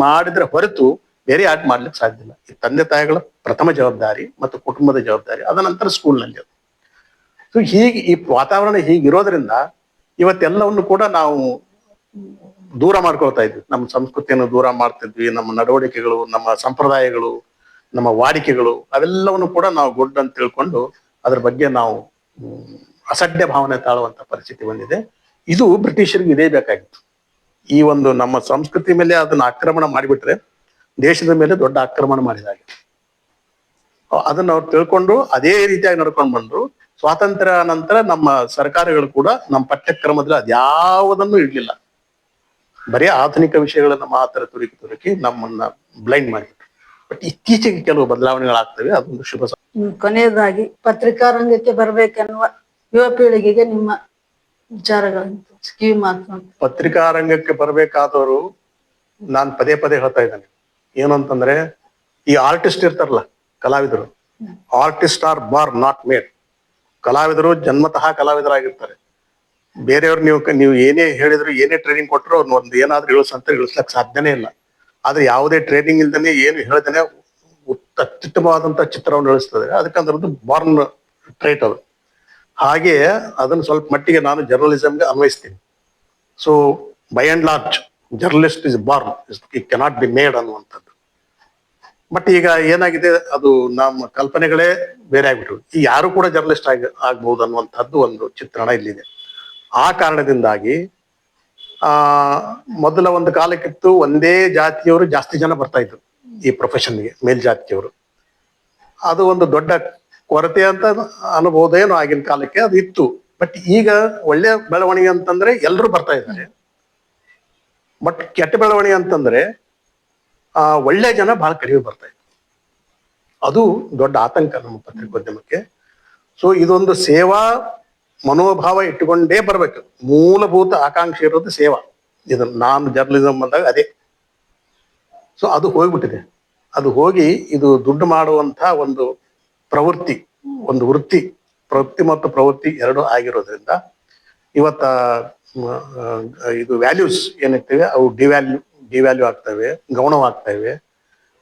ಮಾಡಿದ್ರೆ ಹೊರತು ಬೇರೆ ಯಾಕೆ ಮಾಡ್ಲಿಕ್ಕೆ ಸಾಧ್ಯ ಇಲ್ಲ. ಈ ತಂದೆ ತಾಯಿಗಳ ಪ್ರಥಮ ಜವಾಬ್ದಾರಿ ಮತ್ತು ಕುಟುಂಬದ ಜವಾಬ್ದಾರಿ, ಅದ ನಂತರ ಸ್ಕೂಲ್ನಲ್ಲಿ ಅದು. ಸೊ ಹೀಗೆ ಈ ವಾತಾವರಣ ಹೀಗಿರೋದ್ರಿಂದ ಇವತ್ತೆಲ್ಲವನ್ನು ಕೂಡ ನಾವು ದೂರ ಮಾಡ್ಕೊಳ್ತಾ ಇದ್ವಿ. ನಮ್ಮ ಸಂಸ್ಕೃತಿಯನ್ನು ದೂರ ಮಾಡ್ತಿದ್ವಿ. ನಮ್ಮ ನಡವಳಿಕೆಗಳು, ನಮ್ಮ ಸಂಪ್ರದಾಯಗಳು, ನಮ್ಮ ವಾಡಿಕೆಗಳು ಅವೆಲ್ಲವನ್ನು ಕೂಡ ನಾವು ಗುಡ್ ಅಂತ ತಿಳ್ಕೊಂಡು ಅದ್ರ ಬಗ್ಗೆ ನಾವು ಅಸಡ್ಡೆ ಭಾವನೆ ತಾಳುವಂತ ಪರಿಸ್ಥಿತಿ ಬಂದಿದೆ. ಇದು ಬ್ರಿಟಿಷರಿಗೆ ಇದೇ ಬೇಕಾಗಿತ್ತು. ಈ ಒಂದು ನಮ್ಮ ಸಂಸ್ಕೃತಿ ಮೇಲೆ ಅದನ್ನ ಆಕ್ರಮಣ ಮಾಡಿಬಿಟ್ರೆ ದೇಶದ ಮೇಲೆ ದೊಡ್ಡ ಆಕ್ರಮಣ ಮಾಡಿದಾಗ ಅದನ್ನ ಅವ್ರು ತಿಳ್ಕೊಂಡು ಅದೇ ರೀತಿಯಾಗಿ ನಡ್ಕೊಂಡು ಬಂದ್ರು. ಸ್ವಾತಂತ್ರ್ಯ ನಂತರ ನಮ್ಮ ಸರ್ಕಾರಗಳು ಕೂಡ ನಮ್ಮ ಪಠ್ಯಕ್ರಮದಲ್ಲಿ ಅದ್ಯಾವುದನ್ನು ಇಡ್ಲಿಲ್ಲ. ಬರೀ ಆಧುನಿಕ ವಿಷಯಗಳನ್ನ ಮಾತ್ರ ತುರುಕಿ ನಮ್ಮನ್ನ ಬ್ಲೈಂಡ್ ಮಾಡಿಬಿಟ್ರು. ಬಟ್ ಇತ್ತೀಚೆಗೆ ಕೆಲವು ಬದಲಾವಣೆಗಳಾಗ್ತವೆ, ಅದೊಂದು ಶುಭ. ಕೊನೆಯದಾಗಿ ಪತ್ರಿಕಾ ರಂಗಕ್ಕೆ ಬರ್ಬೇಕೆನ್ನುವ ಯುವ ಪೀಳಿಗೆಗೆ ನಿಮ್ಮ ವಿಚಾರಗಳನ್ನು ಕಿವಿ ಮಾತು. ಪತ್ರಿಕಾ ರಂಗಕ್ಕೆ ಬರ್ಬೇಕಾದವರು ನಾನ್ ಪದೇ ಪದೇ ಹೇಳ್ತಾ ಇದ್ದೇನೆ, ಏನು ಅಂತಂದ್ರೆ, ಈ ಆರ್ಟಿಸ್ಟ್ ಇರ್ತಾರಲ್ಲ, ಕಲಾವಿದರು, artist are born not made. ಕಲಾವಿದರು ಜನ್ಮತಃ ಕಲಾವಿದರಾಗಿರ್ತಾರೆ. ಬೇರೆಯವ್ರು ನೀವು ಏನೇ ಹೇಳಿದ್ರು, ಏನೇ ಟ್ರೈನಿಂಗ್ ಕೊಟ್ಟರು ಅವ್ರನ್ನ ಒಂದು ಏನಾದ್ರೂ ಇಳಿಸ್ಲಕ್ ಸಾಧ್ಯನೇ ಇಲ್ಲ. ಆದ್ರೆ ಯಾವುದೇ ಟ್ರೈನಿಂಗ್ ಇಲ್ದೇನೆ, ಏನು ಹೇಳ್ದೇನೆ ಅತ್ಯುತ್ತಮವಾದಂತ ಚಿತ್ರವನ್ನು ಇಳಿಸ್ತದೆ. ಅದಕ್ಕಂದ್ರದ್ದು ಬಾರ್ನ್ ಟ್ರೈಟ್ ಅದು. ಹಾಗೆ ಅದನ್ನ ಸ್ವಲ್ಪ ಮಟ್ಟಿಗೆ ನಾನು ಜರ್ನಲಿಸಮ್ಗೆ ಅನ್ವಯಿಸ್ತೀನಿ. So by and large journalist is born, it cannot be made ಅನ್ನುವಂಥದ್ದು. ಬಟ್ ಈಗ ಏನಾಗಿದೆ, ಅದು ನಮ್ಮ ಕಲ್ಪನೆಗಳೇ ಬೇರೆ ಆಗ್ಬಿಟ್ರು. ಈ ಯಾರು ಕೂಡ ಜರ್ನಲಿಸ್ಟ್ ಆಗ್ಬಹುದು ಅನ್ನುವಂಥದ್ದು ಒಂದು ಚಿತ್ರಣ ಇಲ್ಲಿದೆ. ಆ ಕಾರಣದಿಂದಾಗಿ ಮೊದಲ ಒಂದು ಕಾಲಕ್ಕಿತ್ತು, ಒಂದೇ ಜಾತಿಯವರು ಜಾಸ್ತಿ ಜನ ಬರ್ತಾ ಇದ್ರು ಈ ಪ್ರೊಫೆಷನ್ಗೆ, ಮೇಲ್ಜಾತಿಯವರು. ಅದು ಒಂದು ದೊಡ್ಡ ಕೊರತೆ ಅಂತ ಅನ್ಬಹುದೇನೋ ಆಗಿನ ಕಾಲಕ್ಕೆ, ಅದು ಇತ್ತು. ಬಟ್ ಈಗ ಒಳ್ಳೆ ಬೆಳವಣಿಗೆ ಅಂತಂದ್ರೆ ಎಲ್ಲರೂ ಬರ್ತಾ ಇದ್ದಾರೆ. ಬಟ್ ಕೆಟ್ಟ ಬೆಳವಣಿಗೆ ಅಂತಂದ್ರೆ ಒಳ್ಳೆ ಜನ ಬಹಳ ಕಡಿಮೆ ಬರ್ತಾ ಇದ್ದಾರೆ. ಅದು ದೊಡ್ಡ ಆತಂಕ ನಮ್ಮ ಪತ್ರಿಕೋದ್ಯಮಕ್ಕೆ. ಸೊ ಇದೊಂದು ಸೇವಾ ಮನೋಭಾವ ಇಟ್ಟುಕೊಂಡೇ ಬರ್ಬೇಕು. ಮೂಲಭೂತ ಆಕಾಂಕ್ಷೆ ಇರೋದು ಸೇವಾ. ಇದು ನಾನು ಜರ್ನಲಿಸಮ್ ಬಂದಾಗ ಅದೇ. ಸೊ ಅದು ಹೋಗ್ಬಿಟ್ಟಿದೆ. ಅದು ಹೋಗಿ ಇದು ದುಡ್ಡು ಮಾಡುವಂತ ಒಂದು ಪ್ರವೃತ್ತಿ, ಒಂದು ಪ್ರವೃತ್ತಿ ಮತ್ತು ಪ್ರವೃತ್ತಿ ಎರಡು ಆಗಿರೋದ್ರಿಂದ ಇವತ್ತ ಇದು ವ್ಯಾಲ್ಯೂಸ್ ಏನಿರ್ತವೆ ಅವು ಡಿವ್ಯಾಲ್ಯೂ ಆಗ್ತವೆ, ಗೌಣವಾಗ್ತವೆ.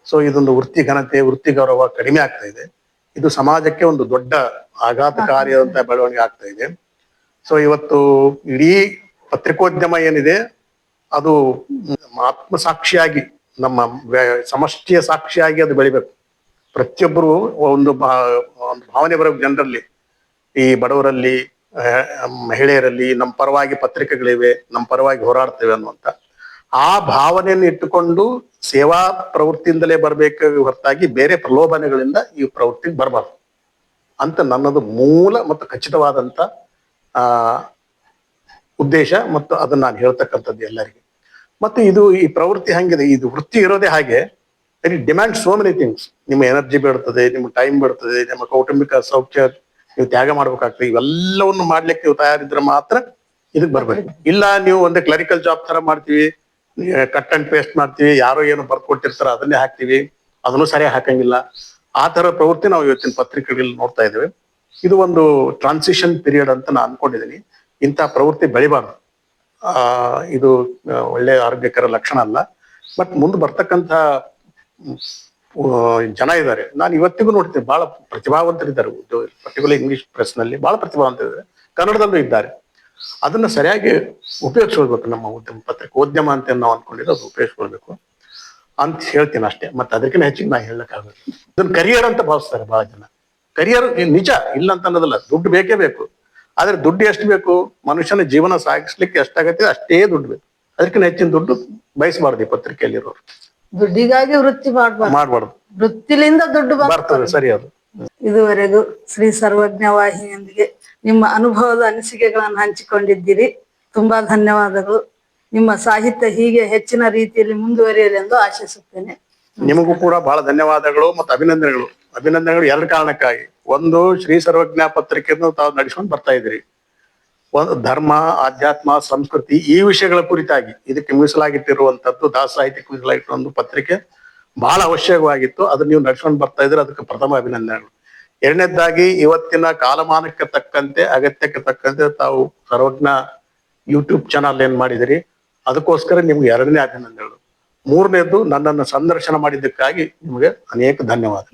ಸೊ ಇದೊಂದು ವೃತ್ತಿ ಘನತೆ, ವೃತ್ತಿ ಗೌರವ ಕಡಿಮೆ ಆಗ್ತಾ ಇದೆ. ಇದು ಸಮಾಜಕ್ಕೆ ಒಂದು ದೊಡ್ಡ ಆಘಾತಕಾರಿಯಾದಂತಹ ಬೆಳವಣಿಗೆ ಆಗ್ತಾ ಇದೆ. ಸೊ ಇವತ್ತು ಇಡೀ ಪತ್ರಿಕೋದ್ಯಮ ಏನಿದೆ ಅದು ಆತ್ಮಸಾಕ್ಷಿಯಾಗಿ, ನಮ್ಮ ಸಮಷ್ಟಿಯ ಸಾಕ್ಷಿಯಾಗಿ ಅದು ಬೆಳಿಬೇಕು. ಪ್ರತಿಯೊಬ್ಬರು ಒಂದು ಭಾವನೆ ಬರೋ ಜನರಲ್ಲಿ, ಈ ಬಡವರಲ್ಲಿ, ಮಹಿಳೆಯರಲ್ಲಿ ನಮ್ಮ ಪರವಾಗಿ ಪತ್ರಿಕೆಗಳಿವೆ, ನಮ್ಮ ಪರವಾಗಿ ಹೋರಾಡ್ತೇವೆ ಅನ್ನುವಂತ ಆ ಭಾವನೆಯನ್ನು ಇಟ್ಟುಕೊಂಡು ಸೇವಾ ಪ್ರವೃತ್ತಿಯಿಂದಲೇ ಬರ್ಬೇಕು ಹೊರತಾಗಿ ಬೇರೆ ಪ್ರಲೋಭನೆಗಳಿಂದ ಈ ಪ್ರವೃತ್ತಿಗೆ ಬರಬಾರ್ದು ಅಂತ ನನ್ನದು ಮೂಲ ಮತ್ತು ಖಚಿತವಾದಂತ ಉದ್ದೇಶ. ಮತ್ತು ಅದನ್ನ ನಾನು ಹೇಳ್ತಕ್ಕಂಥದ್ದು ಎಲ್ಲರಿಗೆ. ಮತ್ತೆ ಈ ಪ್ರವೃತ್ತಿ ಹಂಗಿದೆ, ಇದು ವೃತ್ತಿ ಇರೋದೇ ಹಾಗೆ. It demand so many things. ನಿಮ್ಮ ಎನರ್ಜಿ ಬೇಡ್ತದೆ, ನಿಮ್ಮ ಟೈಮ್ ಬೇಡ್ತದೆ, ನಿಮ್ಮ ಕೌಟುಂಬಿಕ ಸೌಖ್ಯ ನೀವು ತ್ಯಾಗ ಮಾಡ್ಬೇಕಾಗ್ತದೆ. ಇವೆಲ್ಲವನ್ನು ಮಾಡ್ಲಿಕ್ಕೆ ನೀವು ತಯಾರಿದ್ರೆ ಮಾತ್ರ ಇದಕ್ಕೆ ಬರ್ಬೇಕು. ಇಲ್ಲ ನೀವು ಒಂದೇ ಕ್ಲರಿಕಲ್ ಜಾಬ್ ತರ ಮಾಡ್ತೀವಿ, ಕಟ್ ಅಂಡ್ ಪೇಸ್ಟ್ ಮಾಡ್ತೀವಿ, ಯಾರೋ ಏನೋ ಬರ್ಕೊಟ್ಟಿರ್ತಾರ ಅದನ್ನೇ ಹಾಕ್ತಿವಿ, ಅದನ್ನು ಸರಿಯಾಗಿ ಹಾಕಂಗಿಲ್ಲ. ಆ ತರ ಪ್ರವೃತ್ತಿ ನಾವು ಇವತ್ತಿನ ಪತ್ರಿಕೆಗಳಲ್ಲಿ ನೋಡ್ತಾ ಇದ್ದೇವೆ. ಇದು ಒಂದು ಟ್ರಾನ್ಸಿಷನ್ ಪೀರಿಯಡ್ ಅಂತ ನಾನು ಅನ್ಕೊಂಡಿದ್ದೀನಿ. ಇಂಥ ಪ್ರವೃತ್ತಿ ಬೆಳಿಬಾರ್ದು. ಇದು ಒಳ್ಳೆ ಆರೋಗ್ಯಕರ ಲಕ್ಷಣ ಅಲ್ಲ. ಬಟ್ ಮುಂದೆ ಬರ್ತಕ್ಕಂಥ ಜನ ಇದ್ದಾರೆ, ನಾನು ಇವತ್ತಿಗೂ ನೋಡ್ತೀನಿ ಬಹಳ ಪ್ರತಿಭಾವಂತರಿದ್ದಾರೆ, ಪರ್ಟಿಕ್ಯುಲರ್ ಇಂಗ್ಲಿಷ್ ಪ್ರೆಸ್ ನಲ್ಲಿ ಬಹಳ ಪ್ರತಿಭಾವಂತರಿದ್ದಾರೆ, ಕನ್ನಡದಲ್ಲೂ ಇದ್ದಾರೆ. ಅದನ್ನ ಸರಿಯಾಗಿ ಉಪಯೋಗಿಸ್ಕೊಳ್ಬೇಕು. ನಮ್ಮ ಉದ್ಯಮ ಅಂತ ನಾವು ಅನ್ಕೊಂಡಿದ್ದು ಅದು ಉಪಯೋಗಿಸ್ಕೊಳ್ಬೇಕು ಅಂತ ಹೇಳ್ತೀನಿ ಅಷ್ಟೇ. ಮತ್ತೆ ಅದಕ್ಕಿಂತ ಹೆಚ್ಚಿಗೆ ನಾ ಹೇಳಕ್ಕಾಗಲ್ಲ. ಇದನ್ನ ಕರಿಯರ್ ಅಂತ ಭಾವಿಸ್ತಾರೆ ಬಹಳ ಜನ. ಕರಿಯರ್ ನಿಜ ಇಲ್ಲ ಅಂತ ಅನ್ನೋದಲ್ಲ, ದುಡ್ಡು ಬೇಕೇ ಬೇಕು. ಆದ್ರೆ ದುಡ್ಡು ಎಷ್ಟು ಬೇಕು, ಮನುಷ್ಯನ ಜೀವನ ಸಾಗಿಸ್ಲಿಕ್ಕೆ ಎಷ್ಟಾಗತ್ತೆ ಅಷ್ಟೇ ದುಡ್ಡು ಬೇಕು. ಅದಕ್ಕಿಂತ ಹೆಚ್ಚಿನ ದುಡ್ಡು ಬಯಸಬಾರ್ದು ಈ ಪತ್ರಿಕೆಯಲ್ಲಿರೋರು. ದುಡ್ಡಿಗಾಗಿ ವೃತ್ತಿ ಮಾಡ್ಬಾರ್ದು, ವೃತ್ತಿಲಿಂದ ದುಡ್ಡು ಬರ್ತದೆ. ಸರಿ. ಅದು ಇದುವರೆಗೂ ಶ್ರೀ ಸರ್ವಜ್ಞ ವಾಹಿನಿಯೊಂದಿಗೆ ನಿಮ್ಮ ಅನುಭವದ ಅನಿಸಿಕೆಗಳನ್ನು ಹಂಚಿಕೊಂಡಿದ್ದೀರಿ. ತುಂಬಾ ಧನ್ಯವಾದಗಳು. ನಿಮ್ಮ ಸಾಹಿತ್ಯ ಹೀಗೆ ಹೆಚ್ಚಿನ ರೀತಿಯಲ್ಲಿ ಮುಂದುವರಿಯಲಿ ಎಂದು ಆಶಿಸುತ್ತೇನೆ. ನಿಮಗೂ ಕೂಡ ಬಹಳ ಧನ್ಯವಾದಗಳು ಮತ್ತು ಅಭಿನಂದನೆಗಳು. ಅಭಿನಂದನೆಗಳು ಎರಡು ಕಾರಣಕ್ಕಾಗಿ. ಒಂದು, ಶ್ರೀ ಸರ್ವಜ್ಞ ಪತ್ರಿಕೆಯನ್ನು ತಾವು ನಡೆಸ್ಕೊಂಡು ಬರ್ತಾ ಇದ್ದೀರಿ. ಒಂದು, ಧರ್ಮ, ಆಧ್ಯಾತ್ಮ, ಸಂಸ್ಕೃತಿ ಈ ವಿಷಯಗಳ ಕುರಿತಾಗಿ ಇದಕ್ಕೆ ಮೀಸಲಾಗಿಟ್ಟಿರುವಂತದ್ದು, ದಾಸ ಸಾಹಿತ್ಯಕ್ಕೆ ಮೀಸಲಾಗಿಟ್ಟಿರುವ ಒಂದು ಪತ್ರಿಕೆ ಬಹಳ ಅವಶ್ಯಕವಾಗಿತ್ತು. ಅದನ್ನ ನೀವು ನಡ್ಸ್ಕೊಂಡು ಬರ್ತಾ ಇದ್ರೆ ಅದಕ್ಕೆ ಪ್ರಥಮ ಅಭಿನಂದನೆಗಳು. ಎರಡನೇದಾಗಿ, ಇವತ್ತಿನ ಕಾಲಮಾನಕ್ಕೆ ತಕ್ಕಂತೆ, ಅಗತ್ಯಕ್ಕೆ ತಕ್ಕಂತೆ ತಾವು ಸರ್ವಜ್ಞ ಯೂಟ್ಯೂಬ್ ಚಾನಲ್ ಏನ್ ಮಾಡಿದಿರಿ ಅದಕ್ಕೋಸ್ಕರ ನಿಮ್ಗೆ ಎರಡನೇ ಅಭಿನಂದನೆಗಳು. ಮೂರನೇದು, ನನ್ನನ್ನು ಸಂದರ್ಶನ ಮಾಡಿದ್ದಕ್ಕಾಗಿ ನಿಮಗೆ ಅನೇಕ ಧನ್ಯವಾದ.